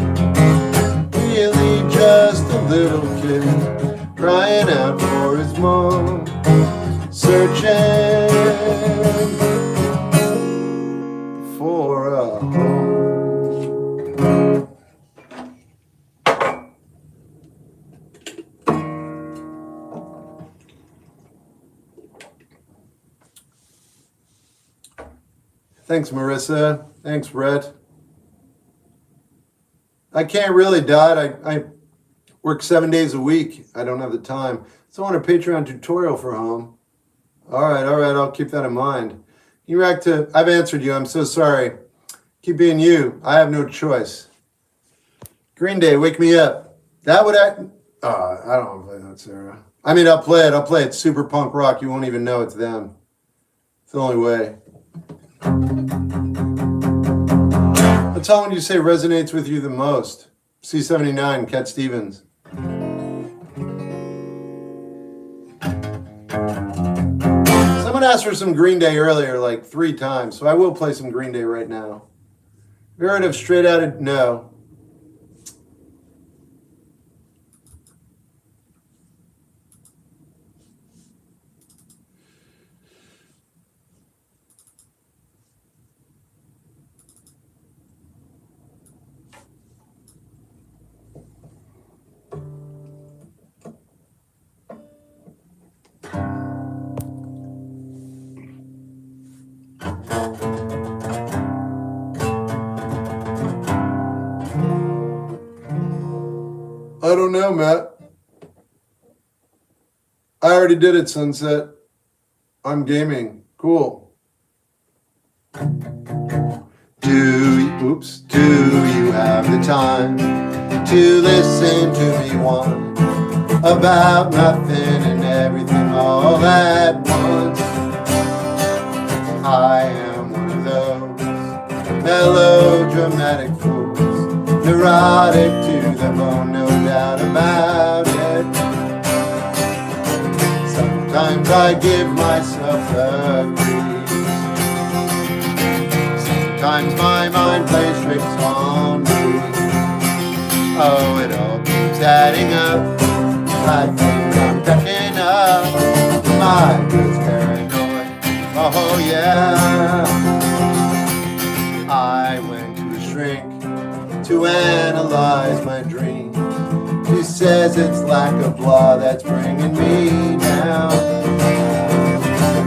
Really just a little kid crying out for his mom. Searching for a home. Thanks, Marissa. Thanks, Rhett. I can't really, Dot. I work 7 days a week. I don't have the time. So I want a Patreon tutorial for home. All right. I'll keep that in mind. You react to, I've answered you. I'm so sorry. Keep being you. I have no choice. Green Day, Wake Me Up. That would act. I don't want to play that, Sarah. I mean, I'll play it. I'll play it. Super punk rock. You won't even know it's them. It's the only way. What song would you say resonates with you the most? C79, Cat Stevens. Someone asked for some Green Day earlier, like 3 times, so I will play some Green Day right now. Have you heard of Straight Outta... No. I don't know, Matt. I already did it, Sunset. I'm gaming. Cool. Do you have the time to listen to me whine about nothing and everything all at once? I am one of those melodramatic fools, neurotic to the bone, no doubt about it. Sometimes I give myself the creeps. Sometimes my mind plays tricks on me. Oh, it all keeps adding up. I think I'm cracking up. My mind's paranoid. Oh yeah. I went to a shrink to analyze my dreams. She says it's lack of blah that's bringing me down.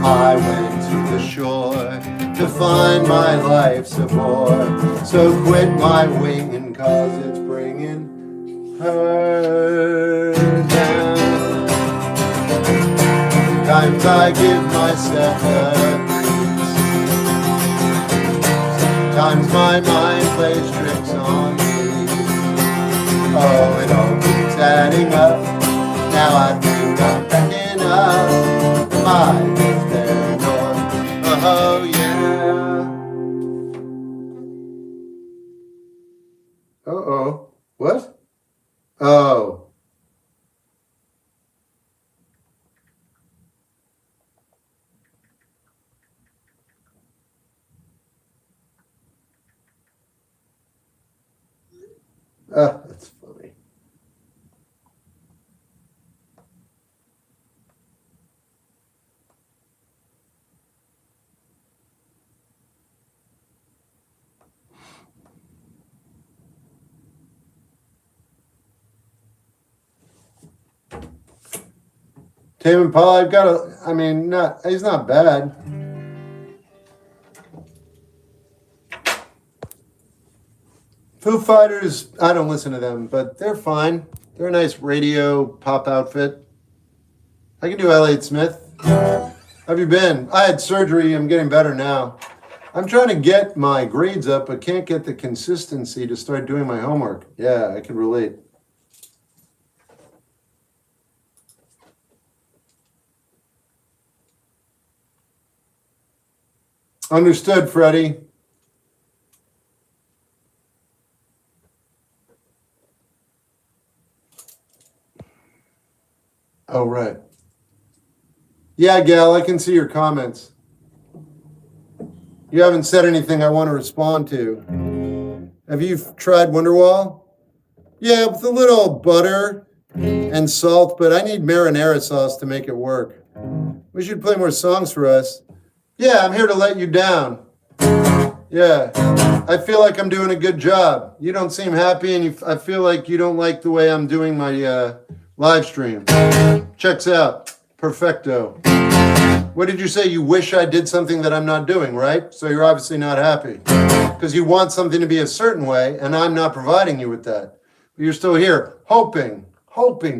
I went to the shore to find my life's a bore, so quit my winging cause it's bringing her down. Sometimes I give myself a breeze. Sometimes my mind plays tricks on me. Oh, it all keeps adding up. Now I think I'm cracking up. My mind's paranoid. Oh yeah. Uh-oh. What? Oh. That's funny. Tame Impala, I've got a, I mean, he's not bad. Foo Fighters, I don't listen to them, but they're fine. They're a nice radio pop outfit. I can do Elliott Smith. Have you been? I had surgery. I'm getting better now. I'm trying to get my grades up, but can't get the consistency to start doing my homework. Yeah, I can relate. Understood, Freddie. Oh, right. Yeah, Gal, I can see your comments. You haven't said anything I want to respond to. Have you tried Wonderwall? Yeah, with a little butter and salt, but I need marinara sauce to make it work. We should play more songs for us. Yeah, I'm here to let you down. Yeah, I feel like I'm doing a good job. You don't seem happy, and I feel like you don't like the way I'm doing my live stream. Checks out. Perfecto. What did you say? You wish I did something that I'm not doing, right? So you're obviously not happy. Because you want something to be a certain way, and I'm not providing you with that. But you're still here, hoping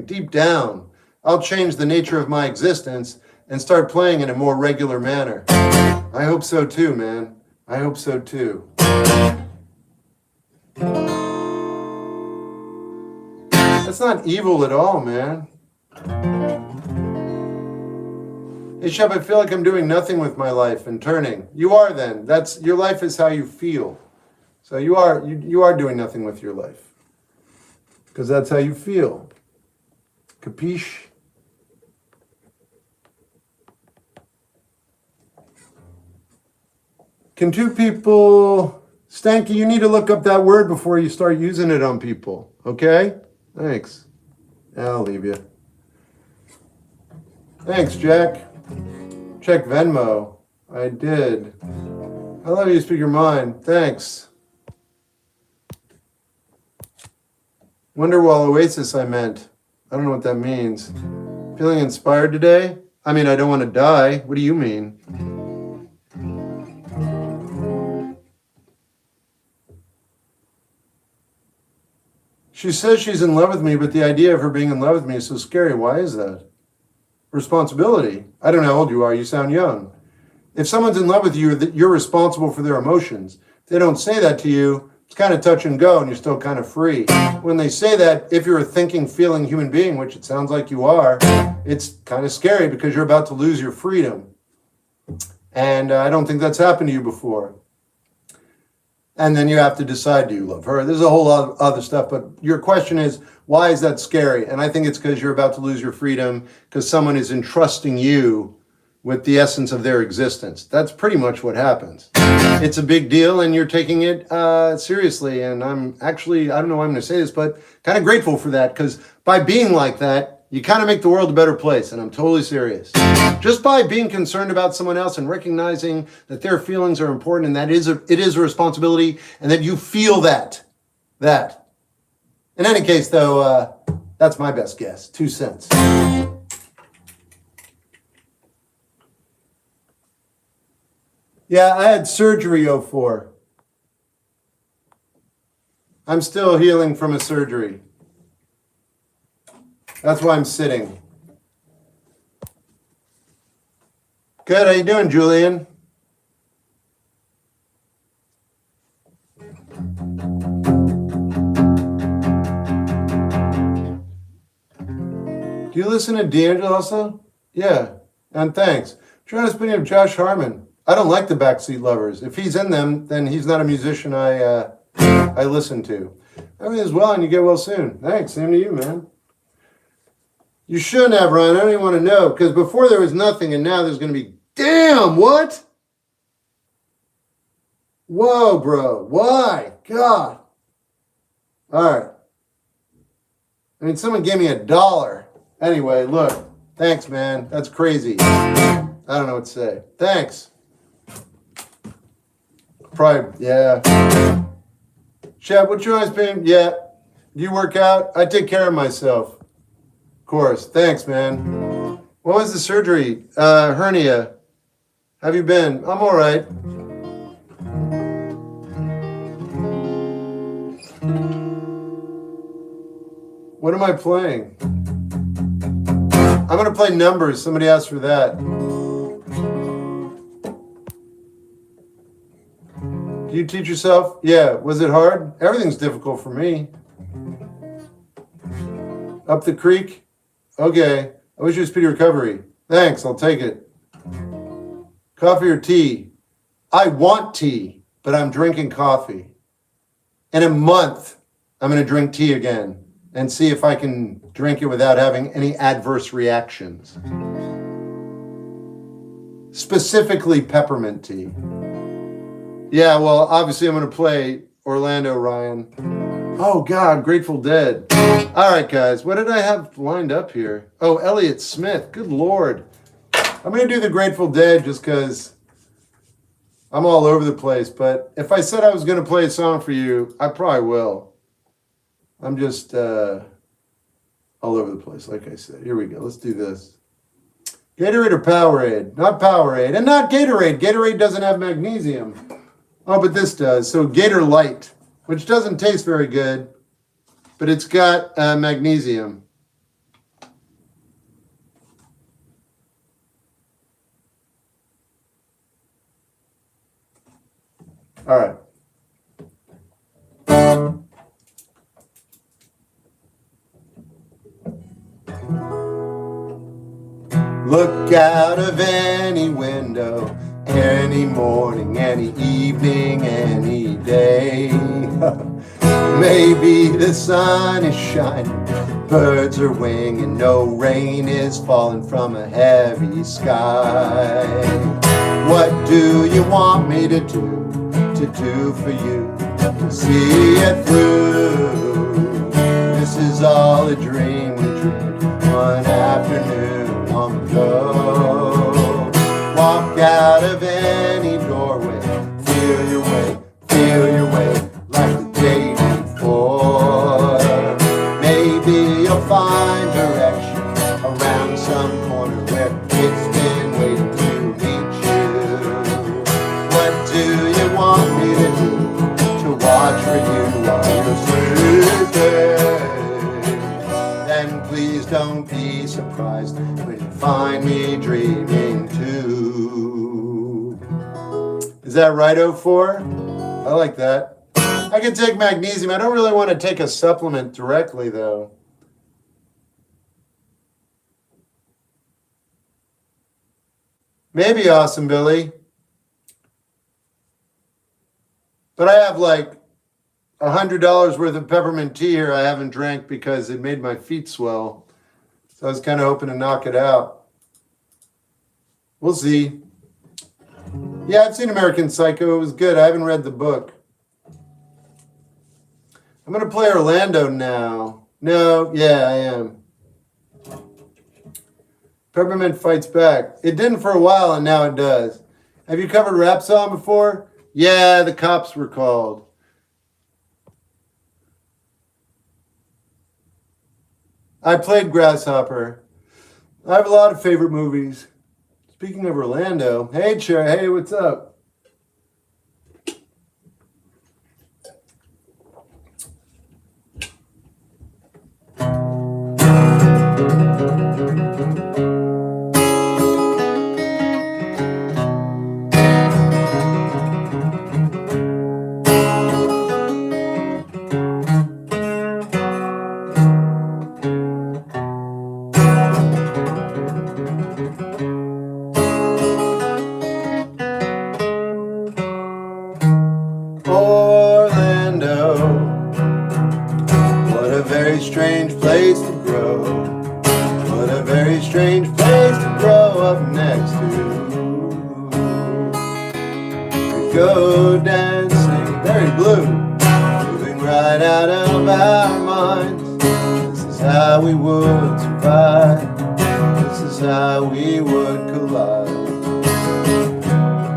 deep down, I'll change the nature of my existence and start playing in a more regular manner. I hope so too, man. I hope so too. That's not evil at all, man. Hey, Shep, I feel like I'm doing nothing with my life and turning. You are then. That's your life is how you feel. So you are doing nothing with your life. Because that's how you feel. Capiche? Can two people... Stanky, you need to look up that word before you start using it on people. Okay? Thanks. I'll leave you. Thanks, Jack. Check Venmo. I did. I love you, speak your mind. Thanks. Wonderwall Oasis, I meant. I don't know what that means. Feeling inspired today? I mean, I don't want to die. What do you mean? She says she's in love with me, but the idea of her being in love with me is so scary. Why is that? Responsibility. I don't know how old you are. You sound young. If someone's in love with you, you're responsible for their emotions. If they don't say that to you, it's kind of touch and go and you're still kind of free. When they say that, if you're a thinking, feeling human being, which it sounds like you are, it's kind of scary because you're about to lose your freedom. And I don't think that's happened to you before. And then you have to decide, do you love her? There's a whole lot of other stuff, but your question is, why is that scary? And I think it's because you're about to lose your freedom because someone is entrusting you with the essence of their existence. That's pretty much what happens. It's a big deal and you're taking it seriously. And I'm actually, I don't know why I'm going to say this, but kind of grateful for that because by being like that, you kind of make the world a better place. And I'm totally serious. Just by being concerned about someone else and recognizing that their feelings are important and that it is a responsibility and that you feel that. In any case, though, that's my best guess. 2 cents. Yeah, I had surgery 04. I'm still healing from a surgery. That's why I'm sitting. Good, how you doing, Julian? Do you listen to D'Angelo also? Yeah, and thanks. Trying to spin up Josh Harmon. I don't like the Backseat Lovers. If he's in them, then he's not a musician I listen to. Everything is well and you get well soon. Thanks, same to you, man. You shouldn't have, Ryan. I don't even want to know. Because before there was nothing and now there's going to be, damn, what? Whoa, bro. Why? God. All right. I mean, someone gave me $1. Anyway, look. Thanks, man. That's crazy. I don't know what to say. Thanks. Probably, yeah. Shep, what's your eyes pain? Yeah. You work out? I take care of myself. Of course. Thanks, man. What was the surgery? Hernia. Have you been? I'm all right. What am I playing? I'm going to play numbers. Somebody asked for that. Do you teach yourself? Yeah. Was it hard? Everything's difficult for me. Up the creek? Okay. I wish you a speedy recovery. Thanks. I'll take it. Coffee or tea? I want tea, but I'm drinking coffee. In a month, I'm going to drink tea again and see if I can drink it without having any adverse reactions. Specifically peppermint tea. Yeah, well, obviously I'm going to play Orlando, Ryan. Oh, God, Grateful Dead. All right, guys, what did I have lined up here? Oh, Elliott Smith. Good Lord. I'm going to do the Grateful Dead just because I'm all over the place. But if I said I was going to play a song for you, I probably will. I'm just all over the place, like I said. Here we go. Let's do this. Gatorade or Powerade? Not Powerade. And not Gatorade. Gatorade doesn't have magnesium. Oh, but this does. So Gator Light, which doesn't taste very good, but it's got magnesium. All right. Look out of any window, any morning, any evening, any day. Maybe the sun is shining, birds are winging, no rain is falling from a heavy sky. What do you want me to do for you, to see it through? This is all a dream we dreamed one afternoon long ago. Walk out of any doorway, feel your way like the day before. Maybe you'll find direction around some corner where it's been waiting to meet you. What do you want me to do to watch for you while you're sleeping? Then please don't be surprised when you find me dreaming too. Is that right, 04? I like that. I can take magnesium. I don't really want to take a supplement directly, though. Maybe Awesome Billy. But I have like $100 worth of peppermint tea here I haven't drank because it made my feet swell. So I was kind of hoping to knock it out. We'll see. Yeah, I've seen American Psycho. It was good. I haven't read the book. I'm going to play Orlando now. No, yeah, I am. Peppermint fights back. It didn't for a while, and now it does. Have you covered Rap Song before? Yeah, the cops were called. I played Grasshopper. I have a lot of favorite movies. Speaking of Orlando, hey, Chair, hey, what's up? Orlando, what a very strange place to grow. What a very strange place to grow up next to. We go dancing, very blue, moving right out of our minds. This is how we would survive. This is how we would collide.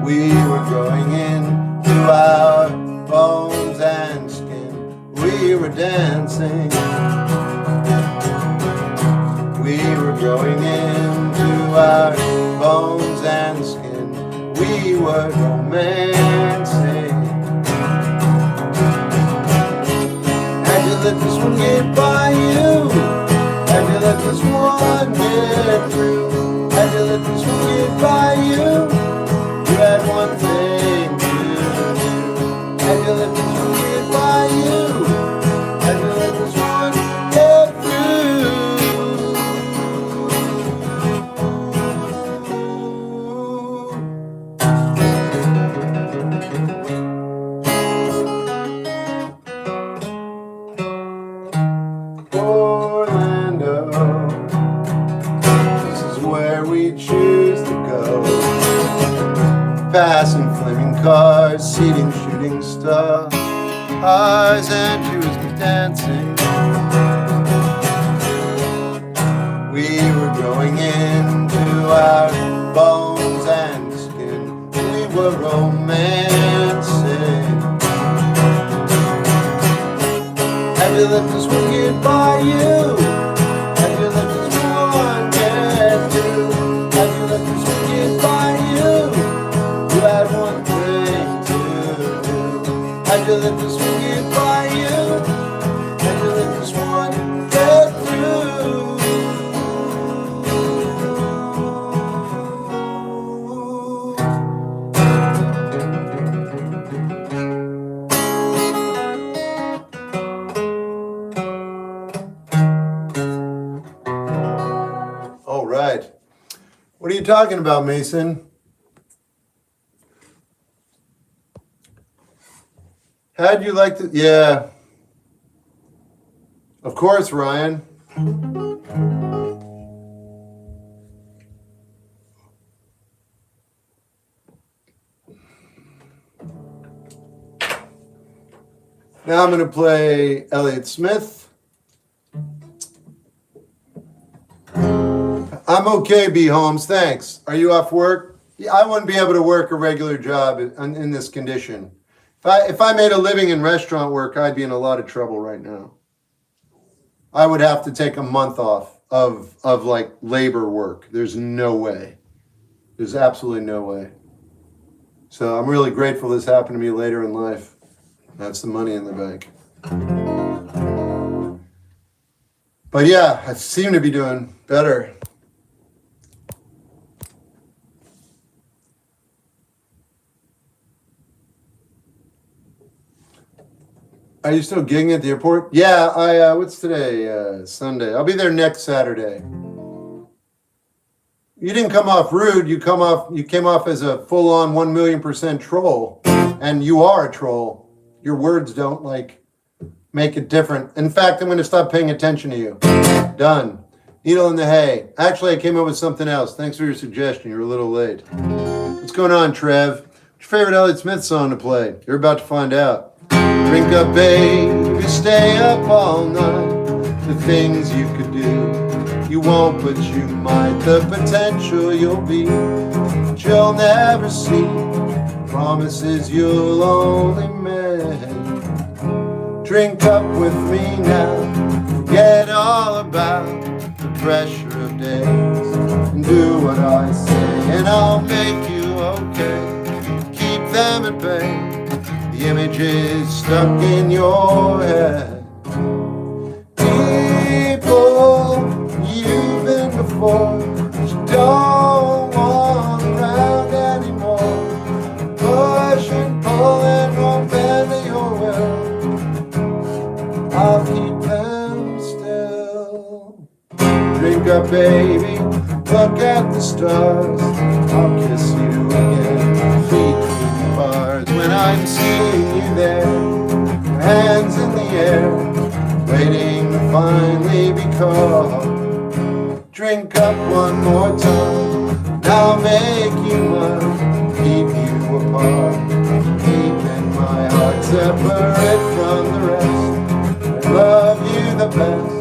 We were growing into our bones and skin. We were dancing. We were growing into our bones and skin. We were romancing. And you let this one get by you. And you let this one get passing flaming cars, seating shooting stars, and she was dancing. We were growing into our bones and skin. We were romancing. Have you let this one get by you? Have you let this one get you? Have you let this one get by you? You had one thing to do. Have you let this one get by you? Have you let this one get through? All right. What are you talking about, Mason? How'd you like to? Yeah. Of course, Ryan. Now I'm going to play Elliott Smith. I'm okay, B. Holmes. Thanks. Are you off work? Yeah, I wouldn't be able to work a regular job in this condition. If I made a living in restaurant work, I'd be in a lot of trouble right now. I would have to take a month off of like labor work. There's no way. There's absolutely no way. So I'm really grateful this happened to me later in life. That's the money in the bank. But yeah, I seem to be doing better. Are you still gigging at the airport? Yeah, what's today? Sunday. I'll be there next Saturday. You didn't come off rude. You came off as a full-on 1,000,000% troll. And you are a troll. Your words don't make it different. In fact, I'm going to stop paying attention to you. Done. Needle in the hay. Actually, I came up with something else. Thanks for your suggestion. You're a little late. What's going on, Trev? What's your favorite Elliott Smith song to play? You're about to find out. Drink up, baby, stay up all night. The things you could do, you won't, but you might. The potential you'll be, but you'll never see. Promises you'll only make. Drink up with me now. Forget all about the pressure of days. And do what I say, and I'll make you okay. Keep them at bay. The image is stuck in your head. People you've been before, you don't want around anymore. Push and pull and won't bend to your will. I'll keep them still. Drink up, baby, look at the stars. I'll kiss you again, feet between the bars. When I'm seeing you there, hands in the air, waiting to finally be called. Drink up one more time, and I'll make you mine. Keep you apart, keeping my heart separate from the rest. I love you the best.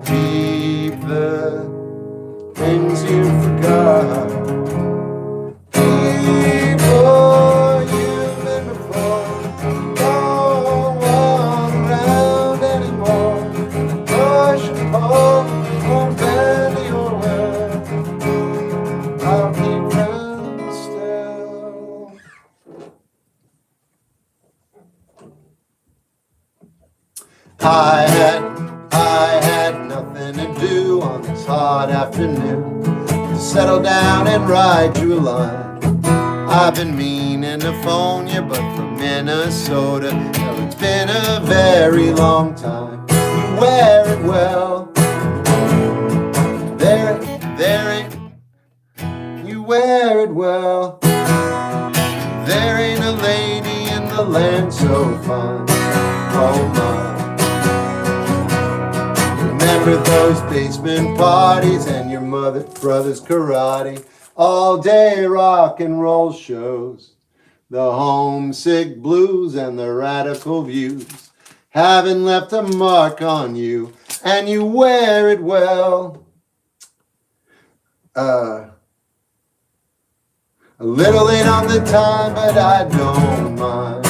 Keep the things you forgot. I had nothing to do on this hot afternoon to settle down and write you a line. I've been meaning to phone you, but from Minnesota, well, it's been a very long time. You wear it well. You wear it well. There ain't a lady in the land so fine. Oh my. Remember those basement parties and your brother's karate. All day rock and roll shows, the homesick blues and the radical views haven't left a mark on you, and you wear it well. A little late on the time, but I don't mind.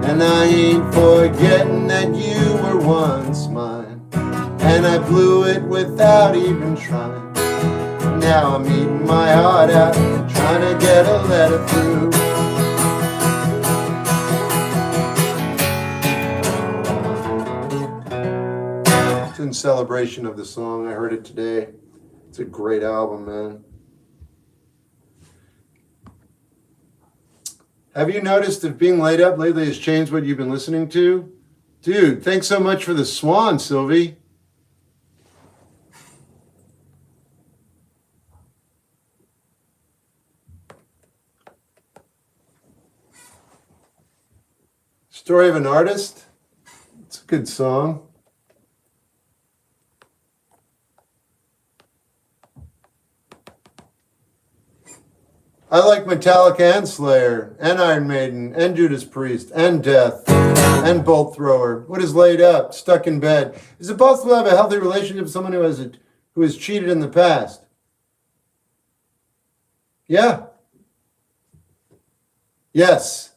And I ain't forgetting that you were once mine. And I blew it without even trying. Now I'm eating my heart out, trying to get a letter through. It's in celebration of the song. I heard it today. It's a great album, man. Have you noticed if being laid up lately has changed what you've been listening to? Dude, thanks so much for the swan, Sylvie. Story of an Artist. It's a good song. I like Metallica and Slayer, and Iron Maiden, and Judas Priest, and Death, and Bolt Thrower. What is laid up, stuck in bed? Is it possible to have a healthy relationship with someone who has cheated in the past? Yeah. Yes.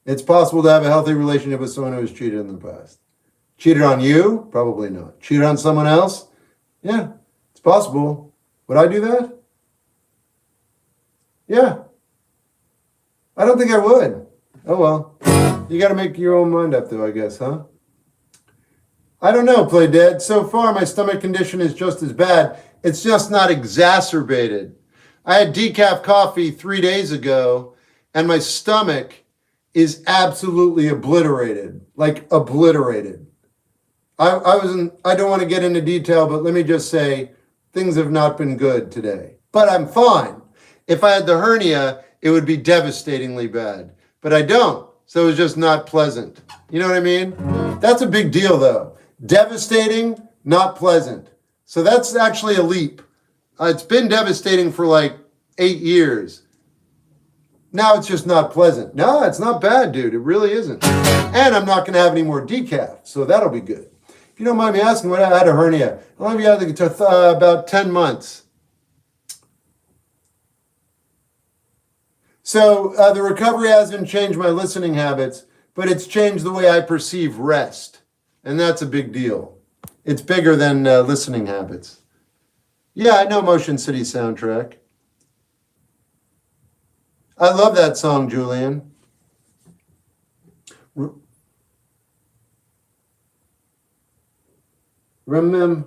It's possible to have a healthy relationship with someone who has cheated in the past. Cheated on you? Probably not. Cheated on someone else? Yeah. It's possible. Would I do that? Yeah. I don't think I would. Oh, well. You got to make your own mind up, though, I guess, huh? I don't know, Play Dead. So far, my stomach condition is just as bad. It's just not exacerbated. I had decaf coffee 3 days ago, and my stomach is absolutely obliterated. Like, obliterated. I don't want to get into detail, but let me just say, things have not been good today. But I'm fine. If I had the hernia, it would be devastatingly bad. But I don't, so it's just not pleasant. You know what I mean? That's a big deal, though. Devastating, not pleasant. So that's actually a leap. It's been devastating for like 8 years. Now it's just not pleasant. No, it's not bad, dude. It really isn't. And I'm not going to have any more decaf, so that'll be good. If you don't mind me asking, when I had a hernia, how long have you had it? About 10 months. So the recovery hasn't changed my listening habits, but it's changed the way I perceive rest. And that's a big deal. It's bigger than listening habits. Yeah, I know Motion City Soundtrack. I love that song, Julian. Remember,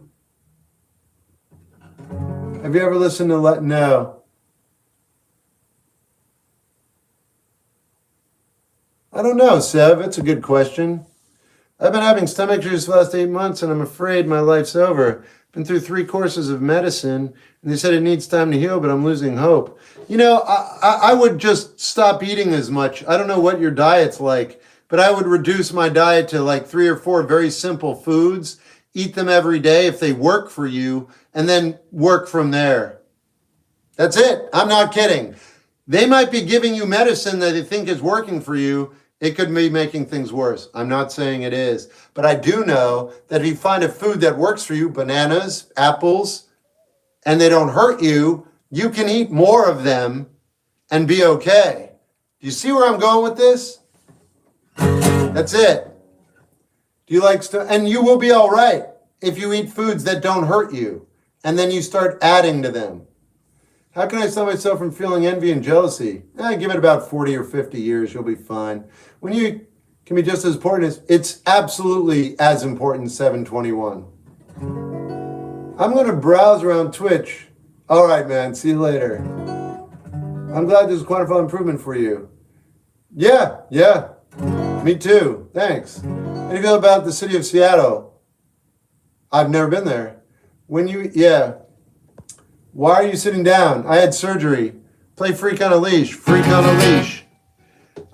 have you ever listened to No. I don't know, Sev. It's a good question. I've been having stomach issues for the last 8 months, and I'm afraid my life's over. Been through 3 courses of medicine, and they said it needs time to heal, but I'm losing hope. You know, I would just stop eating as much. I don't know what your diet's like, but I would reduce my diet to like 3 or 4 very simple foods. Eat them every day if they work for you, and then work from there. That's it. I'm not kidding. They might be giving you medicine that they think is working for you. It could be making things worse. I'm not saying it is. But I do know that if you find a food that works for you, bananas, apples, and they don't hurt you, you can eat more of them and be okay. Do you see where I'm going with this? That's it. Do you like stuff? And you will be all right if you eat foods that don't hurt you. And then you start adding to them. How can I stop myself from feeling envy and jealousy? Give it about 40 or 50 years, you'll be fine. When you can be just as important as, it's absolutely as important, 721. I'm going to browse around Twitch. All right, man, see you later. I'm glad there's a quantifiable improvement for you. Yeah, me too, thanks. How do you feel about the city of Seattle? I've never been there. Why are you sitting down? I had surgery. Play Freak on a Leash. Freak on a Leash.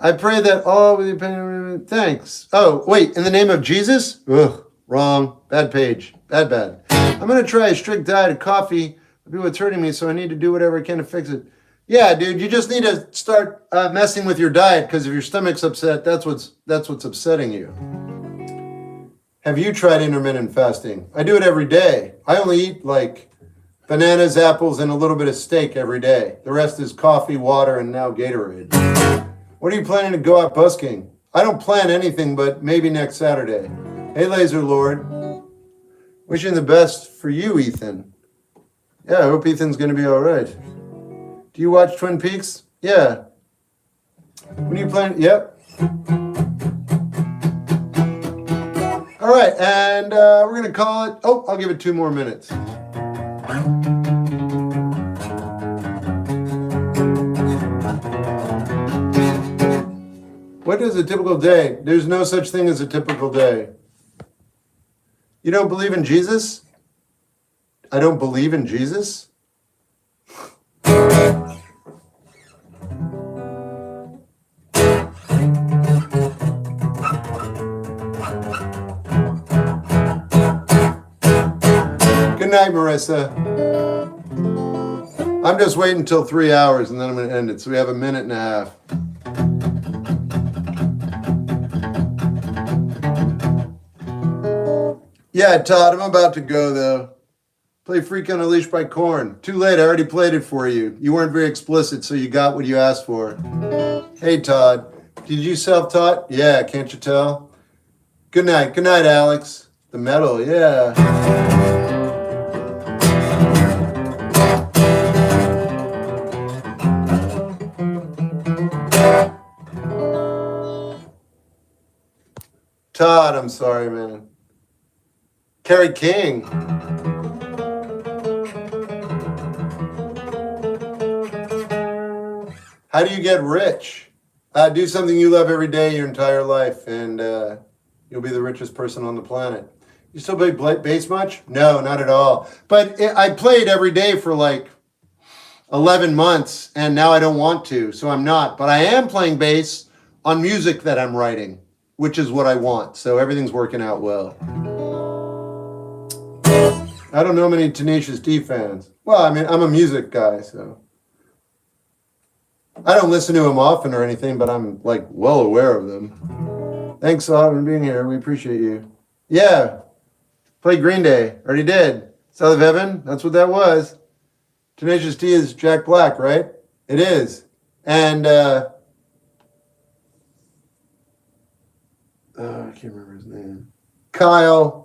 I pray that all with your thanks. Oh, wait, in the name of Jesus? Ugh, wrong. Bad page. Bad. I'm going to try a strict diet of coffee I do what's hurting me, so I need to do whatever I can to fix it. Yeah, dude, you just need to start messing with your diet because if your stomach's upset, that's what's upsetting you. Have you tried intermittent fasting? I do it every day. I only eat like bananas, apples, and a little bit of steak every day. The rest is coffee, water, and now Gatorade. What are you planning to go out busking? I don't plan anything, but maybe next Saturday. Hey, Laser Lord. Wishing the best for you, Ethan. Yeah, I hope Ethan's going to be all right. Do you watch Twin Peaks? Yeah. When are you planning? Yep. All right, and we're going to call it. Oh, I'll give it 2 more minutes. What is a typical day? There's no such thing as a typical day. You don't believe in Jesus? I don't believe in Jesus? Good night, Marissa. I'm just waiting until 3 hours and then I'm going to end it. So we have 1.5 minutes. Yeah, Todd, I'm about to go though. Play Freak on a Leash by Korn. Too late, I already played it for you. You weren't very explicit, so you got what you asked for. Hey, Todd. Did you self-taught? Yeah, can't you tell? Good night. Good night, Alex. The metal, yeah. Todd, I'm sorry, man. Carrie King. How do you get rich? Do something you love every day your entire life, and you'll be the richest person on the planet. You still play bass much? No, not at all. But I played every day for like 11 months, and now I don't want to, so I'm not. But I am playing bass on music that I'm writing, which is what I want. So everything's working out well. I don't know many Tenacious D fans. Well, I mean, I'm a music guy, so. I don't listen to them often or anything, but I'm like well aware of them. Thanks, Saab, for being here. We appreciate you. Yeah. Play Green Day. Already did. South of Heaven. That's what that was. Tenacious D is Jack Black, right? It is. And I can't remember his name. Kyle.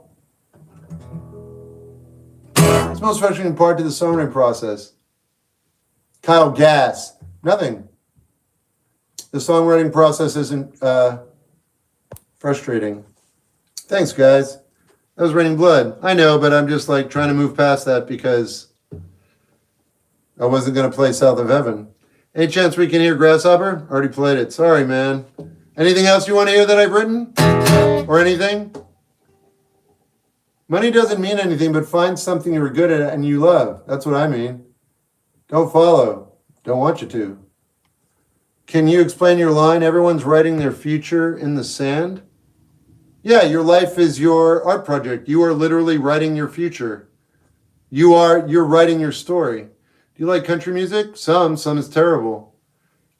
It's the most frustrating part to the songwriting process. Kyle Gass. Nothing. The songwriting process isn't frustrating. Thanks, guys. That was Raining Blood. I know, but I'm just like trying to move past that because I wasn't going to play South of Heaven. Any chance we can hear Grasshopper? Already played it. Sorry, man. Anything else you want to hear that I've written? Or anything? Money doesn't mean anything, but find something you're good at and you love. That's what I mean. Don't follow. Don't want you to. Can you explain your line? Everyone's writing their future in the sand. Yeah, your life is your art project. You are literally writing your future. You're writing your story. Do you like country music? Some is terrible.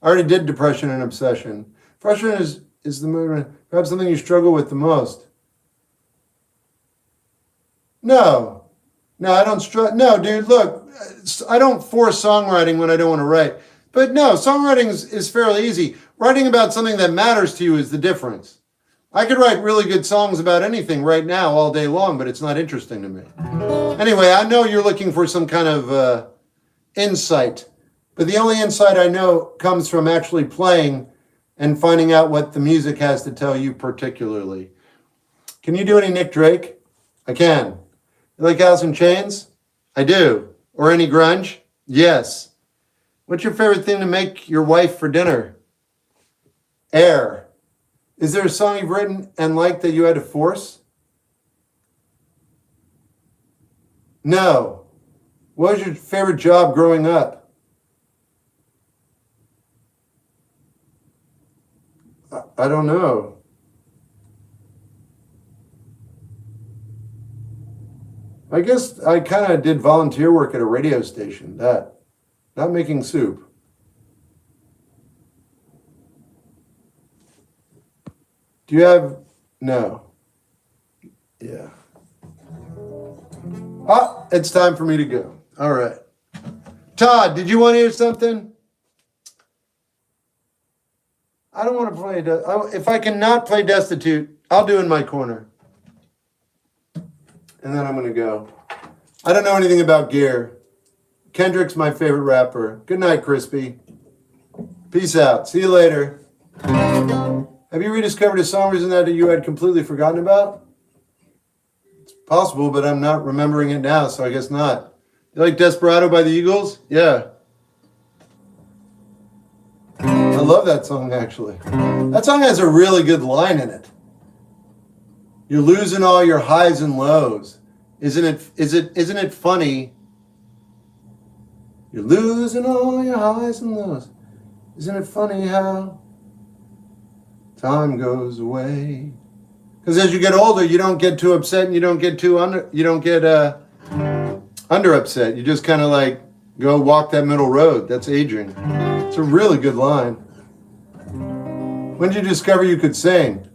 I already did Depression and Obsession. Frustration is the movement, perhaps something you struggle with the most. No, I don't struggle. No, dude, look, I don't force songwriting when I don't want to write. But no, songwriting is fairly easy. Writing about something that matters to you is the difference. I could write really good songs about anything right now all day long, but it's not interesting to me. Anyway, I know you're looking for some kind of insight, but the only insight I know comes from actually playing and finding out what the music has to tell you particularly. Can you do any Nick Drake? I can. You like Alice in Chains? I do. Or any grunge? Yes. What's your favorite thing to make your wife for dinner? Air. Is there a song you've written and liked that you had to force? No. What was your favorite job growing up? I don't know. I guess I kind of did volunteer work at a radio station. That, not making soup. Do you have, no. Yeah. Ah, it's time for me to go. All right. Todd, did you want to hear something? I don't want to play, if I cannot play Destitute, I'll do In My Corner. And then I'm going to go. I don't know anything about gear. Kendrick's my favorite rapper. Good night, Crispy. Peace out. See you later. Have you rediscovered a song in that you had completely forgotten about? It's possible, but I'm not remembering it now, so I guess not. You like Desperado by the Eagles? Yeah. I love that song, actually. That song has a really good line in it. You're losing all your highs and lows. Isn't it funny? You're losing all your highs and lows. Isn't it funny how time goes away? Because as you get older, you don't get too upset and you don't get under upset. You just kind of like go walk that middle road. That's aging. It's a really good line. When did you discover you could sing?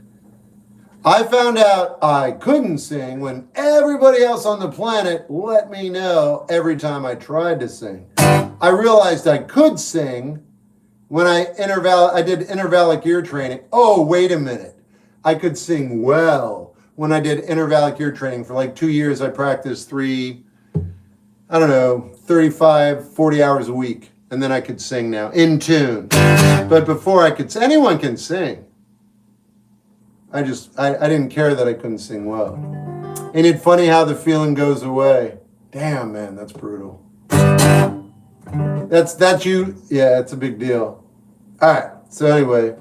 I found out I couldn't sing when everybody else on the planet let me know every time I tried to sing. I realized I could sing when I did intervallic ear training. Oh, wait a minute. I could sing well when I did intervallic ear training. For like 2 years, I practiced 35, 40 hours a week. And then I could sing now, in tune. But before I could, anyone can sing. I didn't care that I couldn't sing well. Ain't it funny how the feeling goes away? Damn, man, that's brutal. That's you. Yeah, it's a big deal. All right, so anyway.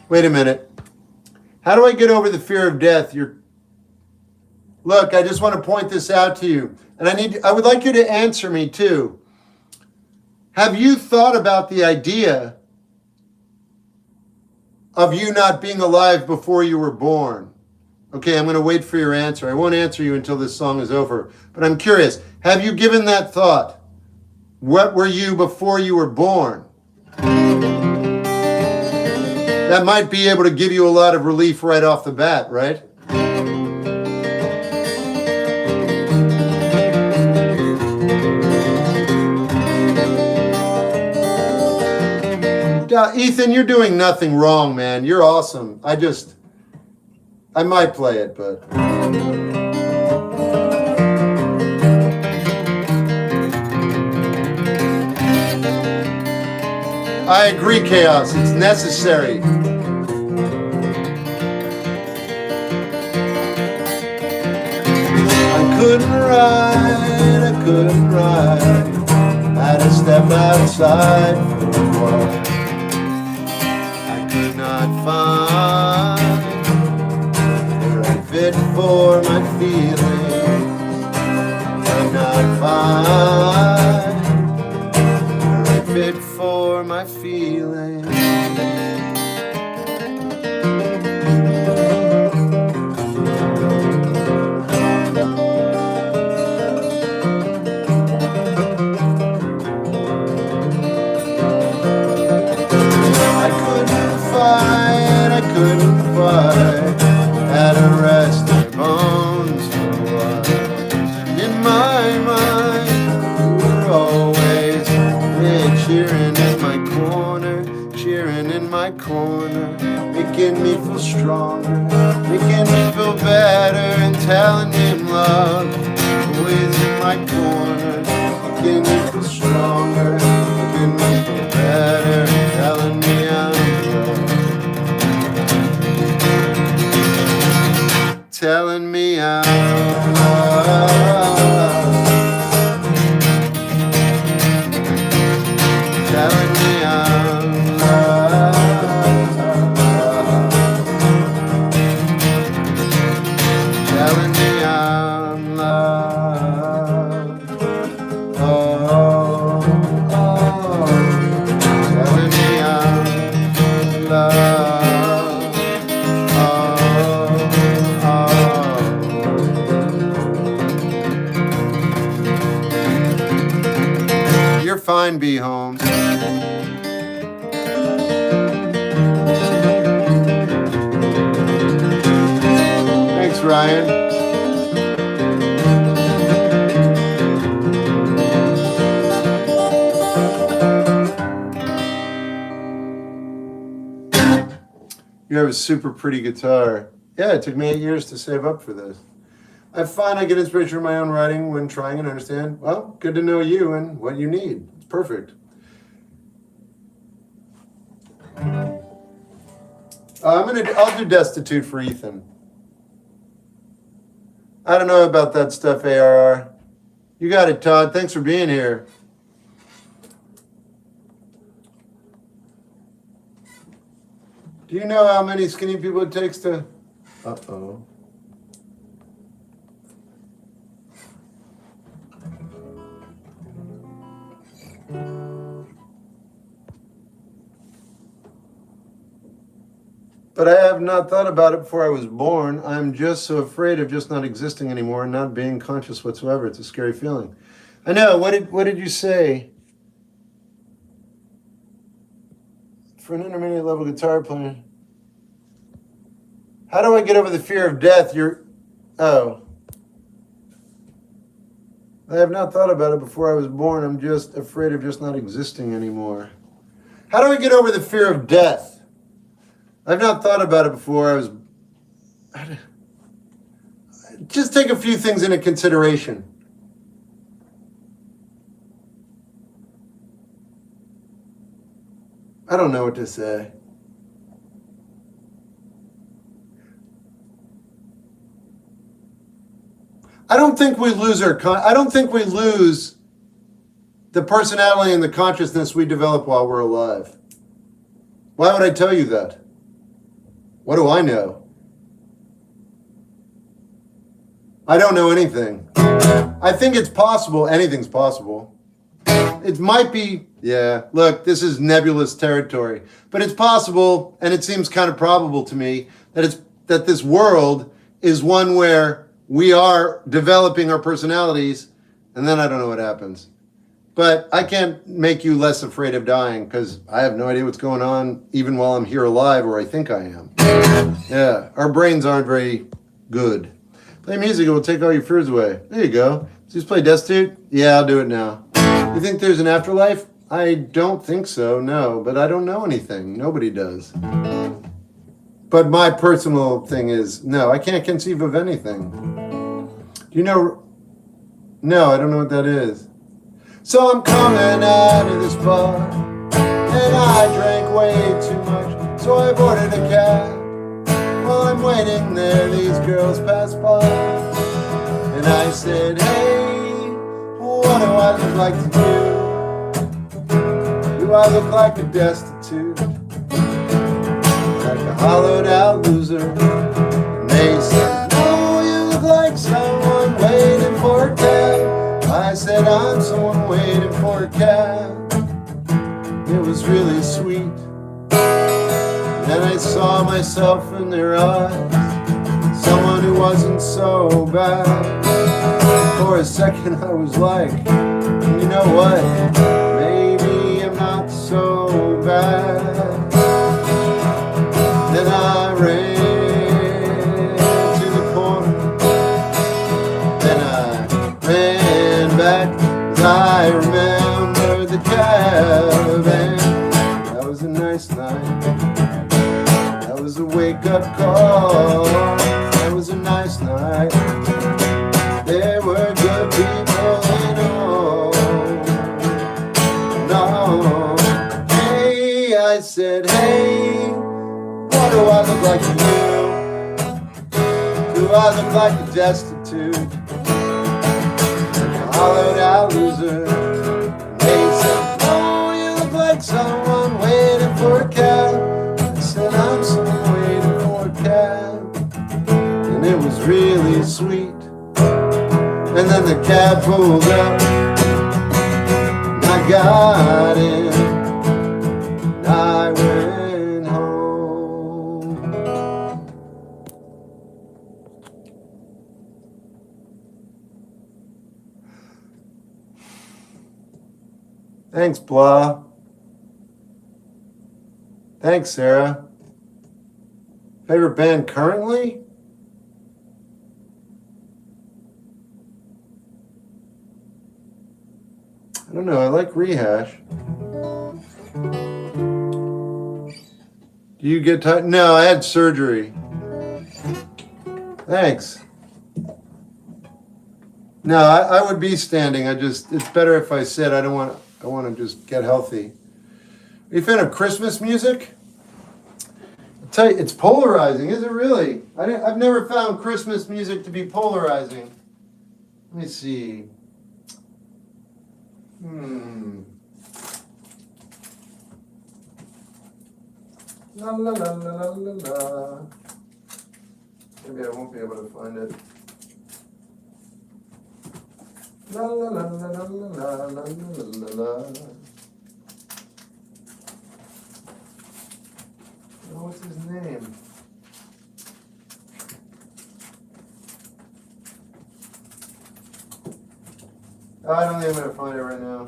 Wait a minute. How do I get over the fear of death? Look, I just want to point this out to you. And I would like you to answer me too. Have you thought about the idea of you not being alive before you were born? Okay, I'm going to wait for your answer. I won't answer you until this song is over. But I'm curious, have you given that thought? What were you before you were born? That might be able to give you a lot of relief right off the bat, right? Ethan, you're doing nothing wrong, man. You're awesome. I might play it, but... I agree, Chaos. It's necessary. I couldn't ride. Had to step outside for a while. I could not find the right fit for my feelings. Could not find the right fit for my feelings. I couldn't fight. Had to rest my bones for a while. In my mind, you were always there, cheering in my corner, making me feel stronger, making me feel better, and telling me I'm loved. Always in my corner, making me feel stronger, making me feel better, and telling me I'm loved. Telling me I'm loved. Telling me I'm loved. Telling me I'm loved. Oh, oh, oh. Ryan B. Holmes. Thanks, Ryan. You have a super pretty guitar. Yeah, it took me 8 years to save up for this. I find I get inspiration from my own writing when trying and understand. Well, good to know you and what you need. It's perfect. I'll do Destitute for Ethan. I don't know about that stuff, ARR. You got it, Todd. Thanks for being here. Do you know how many skinny people it takes to... Uh-oh. But I have not thought about it before I was born. I'm just so afraid of just not existing anymore and not being conscious whatsoever. It's a scary feeling. I know. What did you say? For an intermediate level guitar player. How do I get over the fear of death? Oh. I have not thought about it before I was born. I'm just afraid of just not existing anymore. How do I get over the fear of death? I've not thought about it before. Just take a few things into consideration. I don't know what to say. I don't think we lose the personality and the consciousness we develop while we're alive. Why would I tell you that? What do I know? I don't know anything. I think it's possible. Anything's possible. It might be, yeah, look, this is nebulous territory. But it's possible, and it seems kind of probable to me, that this world is one where we are developing our personalities, and then I don't know what happens. But I can't make you less afraid of dying because I have no idea what's going on even while I'm here alive, or I think I am. Yeah, our brains aren't very good. Play music, it will take all your fears away. There you go. Just play Destitute? Yeah, I'll do it now. You think there's an afterlife? I don't think so, no. But I don't know anything. Nobody does. But my personal thing is, no, I can't conceive of anything. Do you know? No, I don't know what that is. So I'm coming out of this bar, and I drank way too much, so I've ordered a cab. While I'm waiting there, these girls pass by, and I said, hey, what do I look like to you? Do I look like a destitute? Like a hollowed out loser? And they said, no, you look like someone waiting for a cab. I said, I'm someone waiting for a cab. It was really sweet. Then I saw myself in their eyes, someone who wasn't so bad. For a second I was like, you know what, maybe I'm not so bad. Then I ran to the corner, then I ran back, as I remember the caravan. That was a nice night. That was a wake-up call. That was a nice night. There were good people in all. No. Hey, I said, hey, what do I look like to you? Do I look like a destitute? A hollowed out loser? They said, no, you look like someone waiting for a cab. I said, I'm someone waiting for a cab. And it was really sweet. And then the cab pulled up, and I got in, and I went home. Thanks, blah. Thanks, Sarah. Favorite band currently? I don't know. I like Rehash. Do you get tired? No, I had surgery. Thanks. No, I would be standing. it's better if I sit. I want to just get healthy. Are you a fan of Christmas music? I'll tell you, it's polarizing, is it really? I've never found Christmas music to be polarizing. Let me see. La la la la la la la. Maybe I won't be able to find it. La la la la la la la la la. Oh, what's his name? Oh, I don't think I'm gonna find it right now.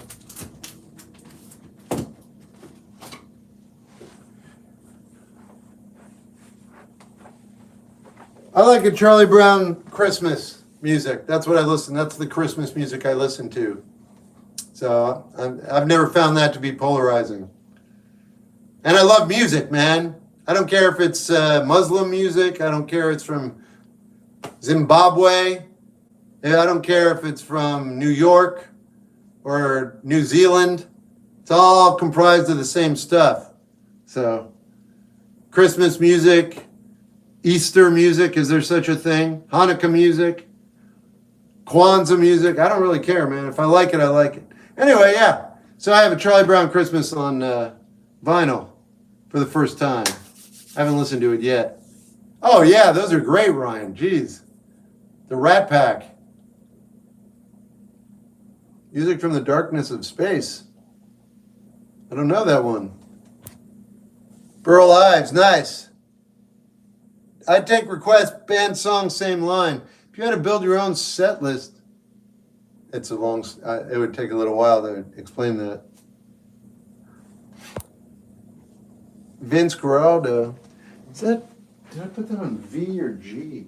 I like a Charlie Brown Christmas music. That's what I listen. That's the Christmas music I listen to. So I've never found that to be polarizing. And I love music, man. I don't care if it's Muslim music. I don't care if it's from Zimbabwe. I don't care if it's from New York or New Zealand. It's all comprised of the same stuff. So Christmas music, Easter music, is there such a thing? Hanukkah music, Kwanzaa music. I don't really care, man. If I like it, I like it. Anyway, yeah. So I have a Charlie Brown Christmas on vinyl for the first time. I haven't listened to it yet. Oh, yeah, those are great, Ryan. Jeez. The Rat Pack. Music from the Darkness of Space. I don't know that one. Burl Ives, nice. I'd take requests, band song, same line. If you had to build your own set list, it's a long, it would take a little while to explain that. Vince Guaraldo. Is that, did I put that on V or G?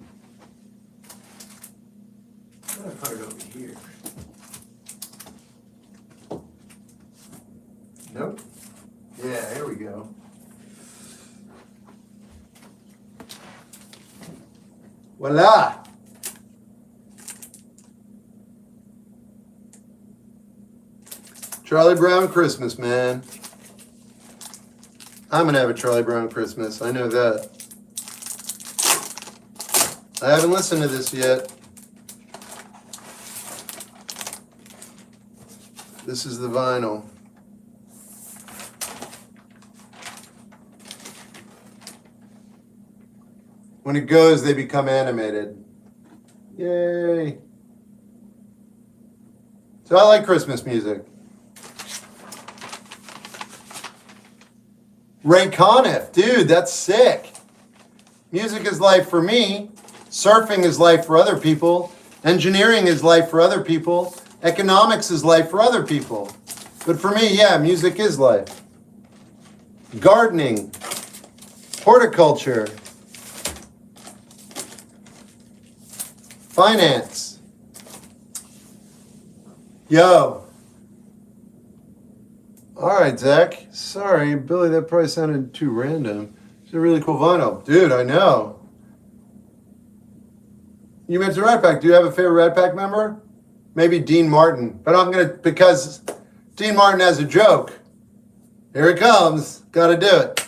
What did I put it over here? Nope. Yeah, here we go. Voila! Charlie Brown Christmas, man. I'm gonna have a Charlie Brown Christmas. I know that. I haven't listened to this yet. This is the vinyl. When it goes, they become animated. Yay. So I like Christmas music. Ray Conniff, dude, that's sick. Music is life for me. Surfing is life for other people. Engineering is life for other people. Economics is life for other people. But for me, yeah, music is life. Gardening, horticulture, finance. Yo. All right, Zach. Sorry, Billy, that probably sounded too random. It's a really cool vinyl. Dude, I know. You mentioned Rat Pack. Do you have a favorite Rat Pack member? Maybe Dean Martin. But I'm going to, because Dean Martin has a joke. Here it comes. Got to do it.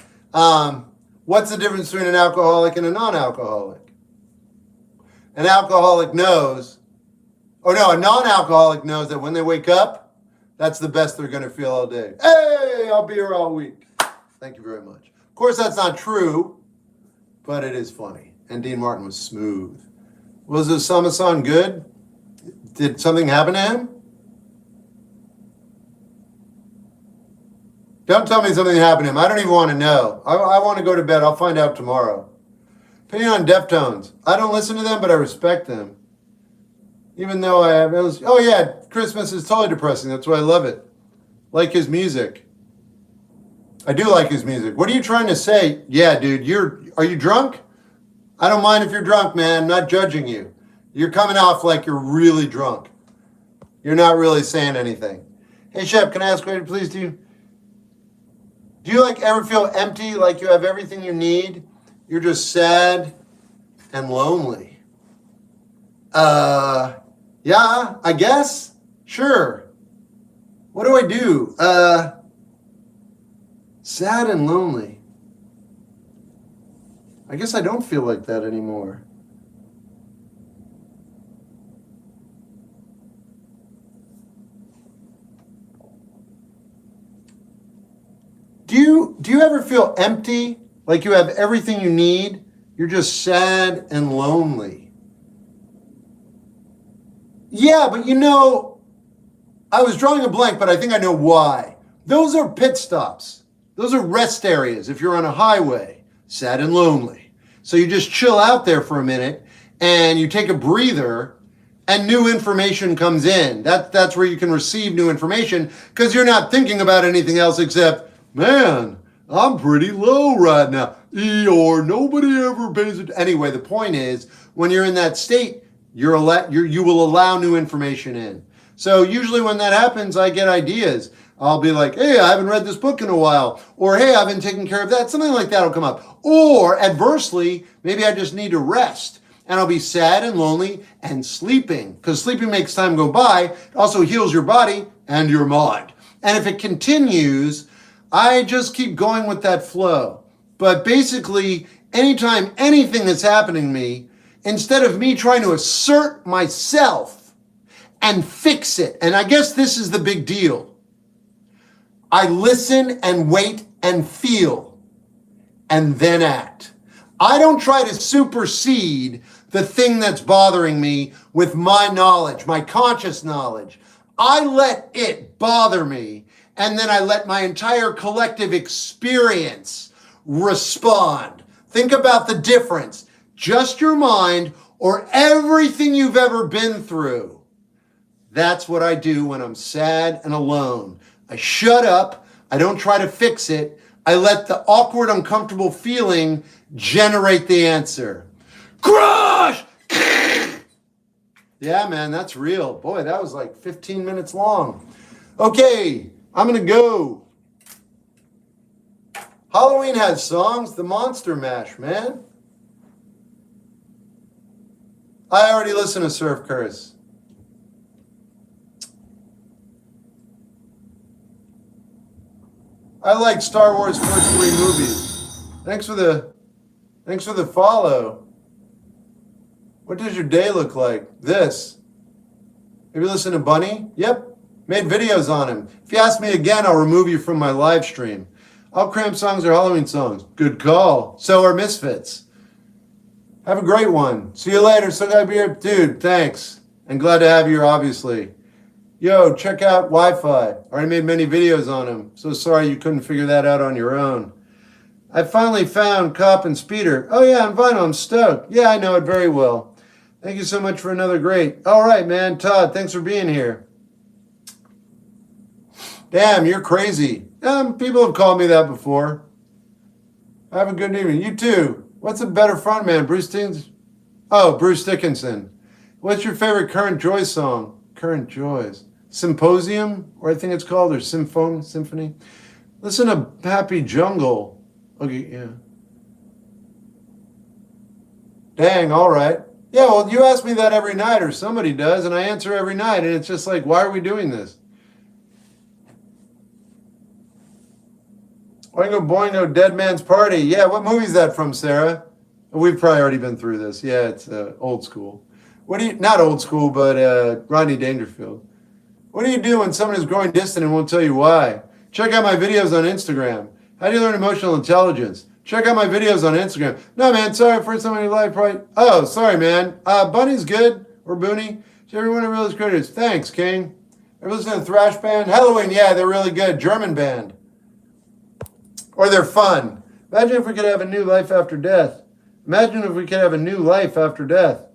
What's the difference between an alcoholic and a non-alcoholic? An alcoholic knows, a non-alcoholic knows that when they wake up, that's the best they're going to feel all day. Hey, I'll be here all week. Thank you very much. Of course, that's not true, but it is funny. And Dean Martin was smooth. Was Osama-san good? Did something happen to him? Don't tell me something happened to him. I don't even want to know. I want to go to bed. I'll find out tomorrow. Opinion on Deftones. I don't listen to them, but I respect them. Even though Christmas is totally depressing. That's why I love it. like his music. I do like his music. What are you trying to say? Yeah, dude, are you drunk? I don't mind if you're drunk, man. I'm not judging you. You're coming off like you're really drunk. You're not really saying anything. Hey, Shep, can I ask you, please, do you like ever feel empty, like you have everything you need? You're just sad and lonely. Yeah, I guess. Sure. What do I do? Sad and lonely. I guess I don't feel like that anymore. Do you ever feel empty, like you have everything you need? You're just sad and lonely. Yeah, but I was drawing a blank, but I think I know why. Those are pit stops. Those are rest areas if you're on a highway, sad and lonely. So you just chill out there for a minute and you take a breather and new information comes in. That's where you can receive new information because you're not thinking about anything else except, man, I'm pretty low right now. Or nobody ever pays it. Anyway, the point is, when you're in that state, you will allow new information in. So usually when that happens, I get ideas. I'll be like, hey, I haven't read this book in a while. Or, hey, I've been taking care of that. Something like that will come up. Or adversely, maybe I just need to rest. And I'll be sad and lonely and sleeping. Because sleeping makes time go by. It also heals your body and your mind. And if it continues, I just keep going with that flow. But basically, anytime anything that's happening to me, instead of me trying to assert myself and fix it, and I guess this is the big deal, I listen and wait and feel and then act. I don't try to supersede the thing that's bothering me with my knowledge, my conscious knowledge. I let it bother me, and then I let my entire collective experience respond. Think about the difference. Just your mind or everything you've ever been through. That's what I do when I'm sad and alone. I shut up. I don't try to fix it. I let the awkward, uncomfortable feeling generate the answer. Crush! Yeah, man, that's real. Boy, that was like 15 minutes long. Okay, I'm going to go. Halloween has songs. The Monster Mash, man. I already listen to Surf Curse. I like Star Wars first 3 movies. Thanks for the follow. What does your day look like? This. Maybe listen to Bunny? Yep. Made videos on him. If you ask me again, I'll remove you from my live stream. All Cramp songs are Halloween songs. Good call. So are Misfits. Have a great one. See you later. So gotta be here. Dude, thanks. And glad to have you here, obviously. Yo, check out Wi-Fi. Already made many videos on him. So sorry you couldn't figure that out on your own. I finally found Cop and Speeder. Oh yeah, on vinyl. I'm stoked. Yeah, I know it very well. Thank you so much for another great. All right, man. Todd, thanks for being here. Damn, you're crazy. People have called me that before. Have a good evening. You too. What's a better frontman? Bruce Dickinson. What's your favorite Current Joys song? Current Joys. Symposium, or I think it's called, or Symphony. Listen to Happy Jungle. Okay, yeah. Dang, all right. Yeah, well, you ask me that every night, or somebody does, and I answer every night, and it's just like, why are we doing this? Oingo Boingo, Dead Man's Party. Yeah, what movie is that from, Sarah? We've probably already been through this. Yeah, it's old school. Not old school, but Rodney Dangerfield. What do you do when someone is growing distant and won't tell you why? Check out my videos on Instagram. How do you learn emotional intelligence? Check out my videos on Instagram. No, man, sorry, first time in your life, probably. Oh, sorry, man. Bunny's good, or Booney. To everyone who really credits. Thanks, King. Ever listen to the Thrash Band? Halloween, yeah, they're really good. German band. Or they're fun. Imagine if we could have a new life after death. Imagine if we could have a new life after death.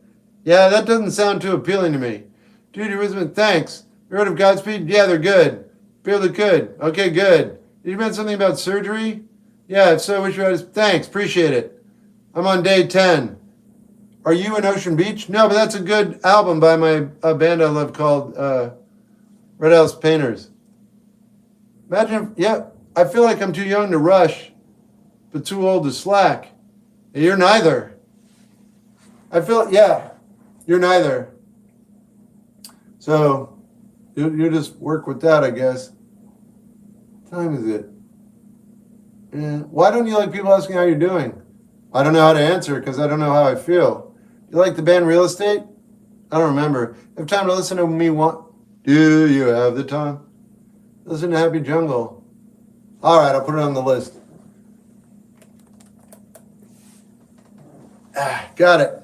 Yeah, that doesn't sound too appealing to me. Dude, your wisdom, thanks. You heard of Godspeed? Yeah, they're good. Feeling good. Okay, good. Did you mention something about surgery? Yeah, if so, I wish you had. Thanks, appreciate it. I'm on day 10. Are you in Ocean Beach? No, but that's a good album by a band I love called Red House Painters. Imagine if, yeah, I feel like I'm too young to rush, but too old to slack. You're neither. I feel, yeah, you're neither. So, you just work with that, I guess. What time is it? Why don't you like people asking how you're doing? I don't know how to answer because I don't know how I feel. You like the band Real Estate? I don't remember. Have time to listen to me one? Do you have the time? Listen to Happy Jungle. All right, I'll put it on the list. Got it.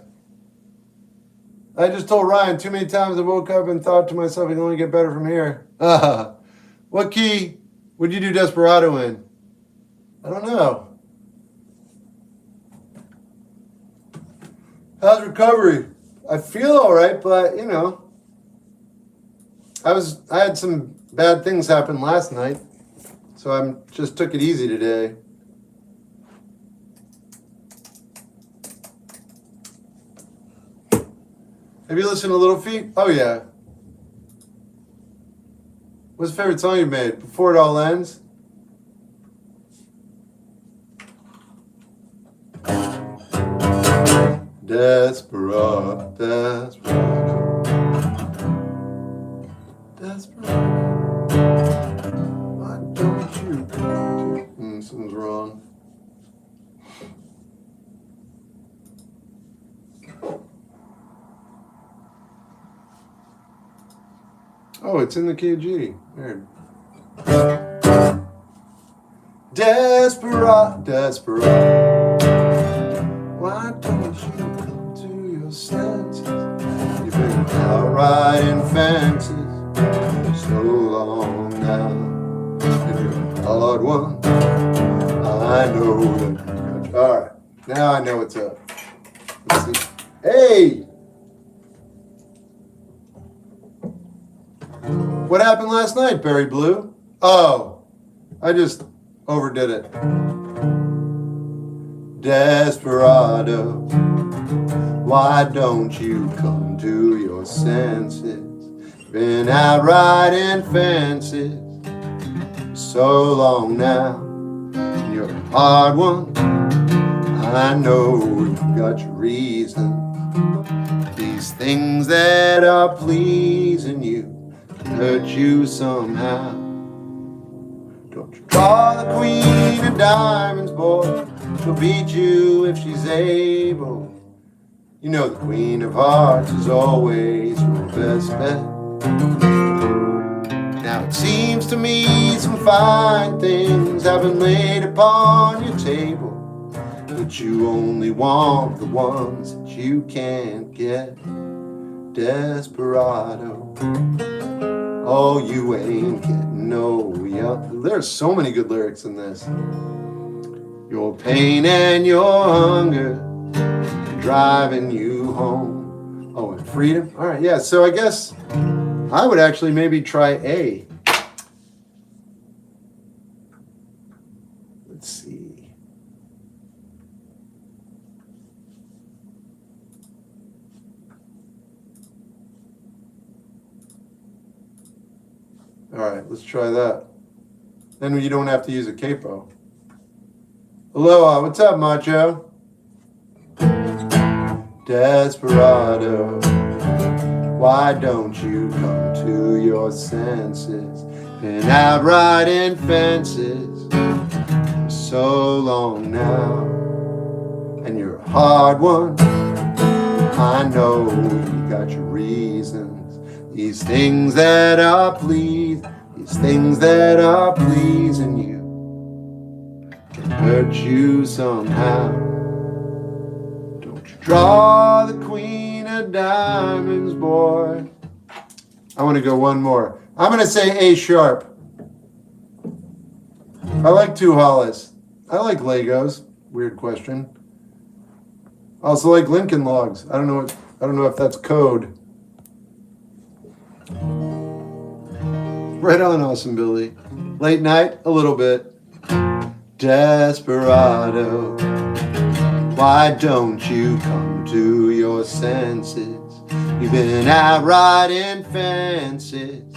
I just told Ryan too many times I woke up and thought to myself, I can only get better from here. What key would you do Desperado in? I don't know. How's recovery? I feel all right, but you know, I had some bad things happen last night, so I just took it easy today. Have you listened to Little Feat? Oh yeah. What's the favorite song you made? Before It All Ends? Desperado, desperado, desperado. Why don't you? Something's wrong. Oh, it's in the KG. Weird. Desperado, desperado. Why don't you come to your senses? You've been out riding fences so long now. And you're a hard one. I know that. All right, now I know what's up. Let's see. Hey! What happened last night, Barry Blue? Oh, I just overdid it. Desperado, why don't you come to your senses? Been out riding fences so long now. You're a hard one. I know you've got your reasons. These things that are pleasing you hurt you somehow. Don't you draw the queen of diamonds, boy. She'll beat you if she's able. You know the queen of hearts is always your best bet. Now it seems to me some fine things have been laid upon your table, but you only want the ones that you can't get. Desperado. Oh, you ain't getting no young. There's so many good lyrics in this. Your pain and your hunger driving you home. Oh, and freedom. All right, yeah. So I guess I would actually maybe try A. Let's see. All right, let's try that. Then you don't have to use a capo. Aloha, what's up, Macho? Desperado, why don't you come to your senses? Been out riding fences for so long now, and you're a hard one. I know you got your reasons. These things that are pleasing you can hurt you somehow. Don't you draw the queen of diamonds, boy. I want to go one more. I'm going to say A sharp. I like two hollis. I like Legos. Weird question. I also like Lincoln Logs. I don't know if that's code. Right on, Awesome Billy. Late night, a little bit. Desperado, why don't you come to your senses? You've been out riding fences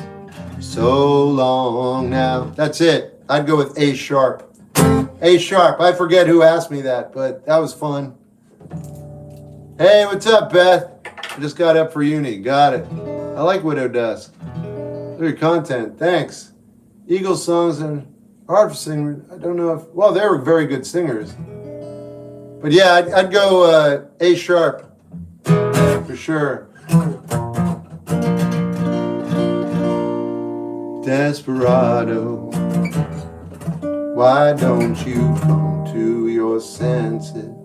for so long now. That's it. I'd go with A sharp. A sharp. I forget who asked me that, but that was fun. Hey, what's up, Beth? I just got up for uni. Got it. I like Widow Dusk. Look at your content. Thanks. Eagles songs and hard for singers. I don't know if... Well, they were very good singers. But yeah, I'd go A sharp. For sure. Desperado, why don't you come to your senses?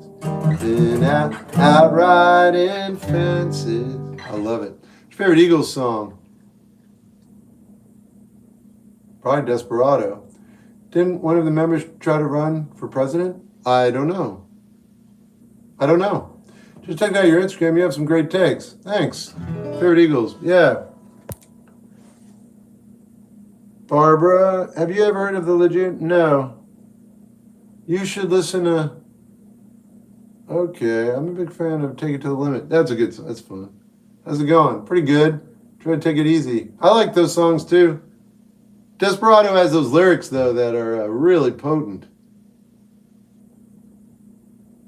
Been out riding fences. I love it. Your favorite Eagles song? Probably Desperado. Didn't one of the members try to run for president? I don't know. Just check out your Instagram. You have some great takes. Thanks. Favorite Eagles? Yeah. Barbara, have you ever heard of the Legend? No. You should listen to... Okay, I'm a big fan of Take It to the Limit. That's fun. How's it going? Pretty good. Try to take it easy. I like those songs too. Desperado has those lyrics though that are really potent.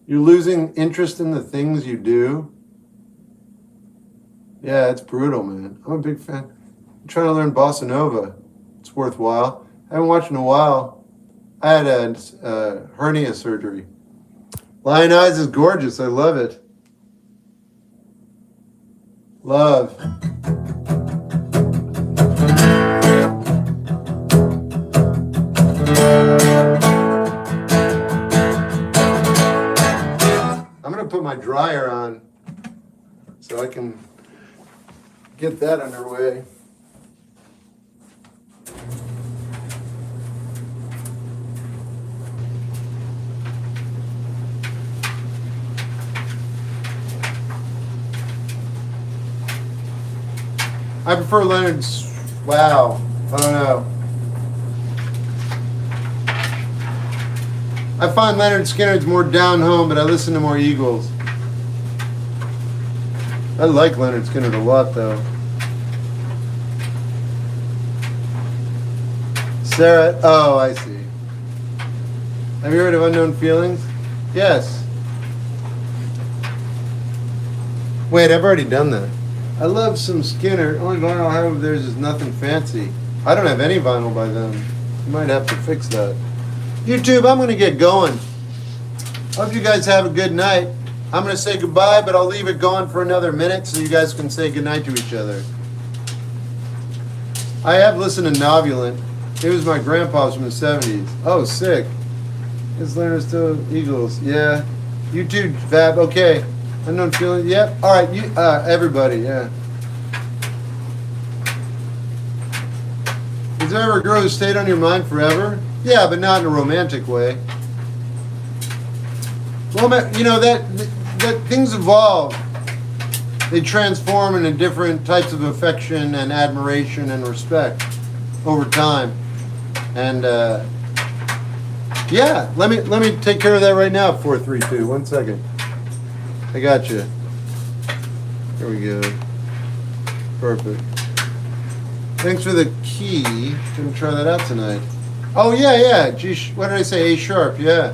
You're losing interest in the things you do. Yeah, it's brutal, man. I'm a big fan. I'm trying to learn bossa nova. It's worthwhile. I haven't watched in a while. I had a hernia surgery. Lion Eyes is gorgeous. I love it. Love. I'm going to put my dryer on so I can get that underway. I prefer Leonard's. Wow. I don't know. I find Leonard Skinner's more down home, but I listen to more Eagles. I like Leonard Skinner a lot, though. Sarah. Oh, I see. Have you heard of Unknown Feelings? Yes. Wait, I've already done that. I love some Skinner. Only vinyl I have of theirs is Nothing Fancy. I don't have any vinyl by them. You might have to fix that. YouTube, I'm going to get going. Hope you guys have a good night. I'm going to say goodbye, but I'll leave it going for another minute so you guys can say goodnight to each other. I have listened to Novulant. It was my grandpa's from the 70s. Oh, sick. Is Leonard still Eagles? Yeah. YouTube, Fab. Okay. Unknown Feeling. Yep. All right. You, everybody. Yeah. Is there ever a girl who stayed on your mind forever? Yeah, but not in a romantic way. Well, you know that things evolve. They transform into different types of affection and admiration and respect over time. And yeah, let me take care of that right now. 4, 3, 2. 1 second. I got you. Here we go. Perfect. Thanks for the key. Gonna try that out tonight. Oh yeah. What did I say? A sharp. Yeah.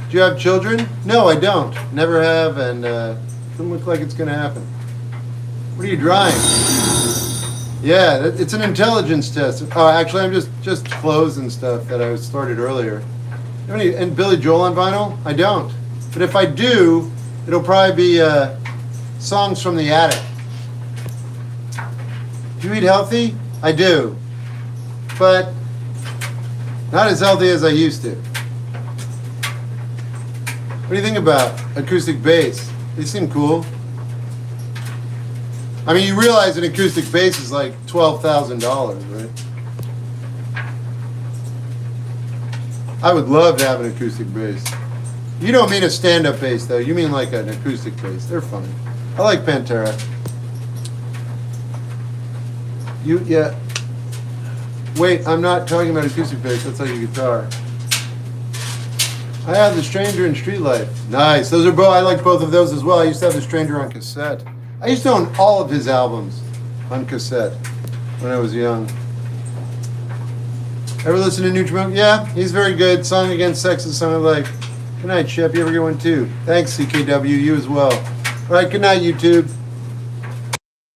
Do you have children? No, I don't. Never have, and doesn't look like it's gonna happen. What are you drawing? Yeah, it's an intelligence test. Oh, actually, I'm just clothes and stuff that I started earlier. And Billy Joel on vinyl? I don't. But if I do, it'll probably be songs from the attic. Do you eat healthy? I do. But not as healthy as I used to. What do you think about acoustic bass? They seem cool. I mean, you realize an acoustic bass is like $12,000, right? I would love to have an acoustic bass. You don't mean a stand-up bass, though. You mean like an acoustic bass. They're funny. I like Pantera. Yeah. Wait, I'm not talking about acoustic bass. That's like a guitar. I have The Stranger and Street Life. Nice. Those are both. I like both of those as well. I used to have The Stranger on cassette. I used to own all of his albums on cassette when I was young. Ever listen to Nutrimilk? Yeah, he's very good. Song Against Sex is something like. Good night, Shep. You ever get one too? Thanks, CKW. You as well. All right, good night, YouTube.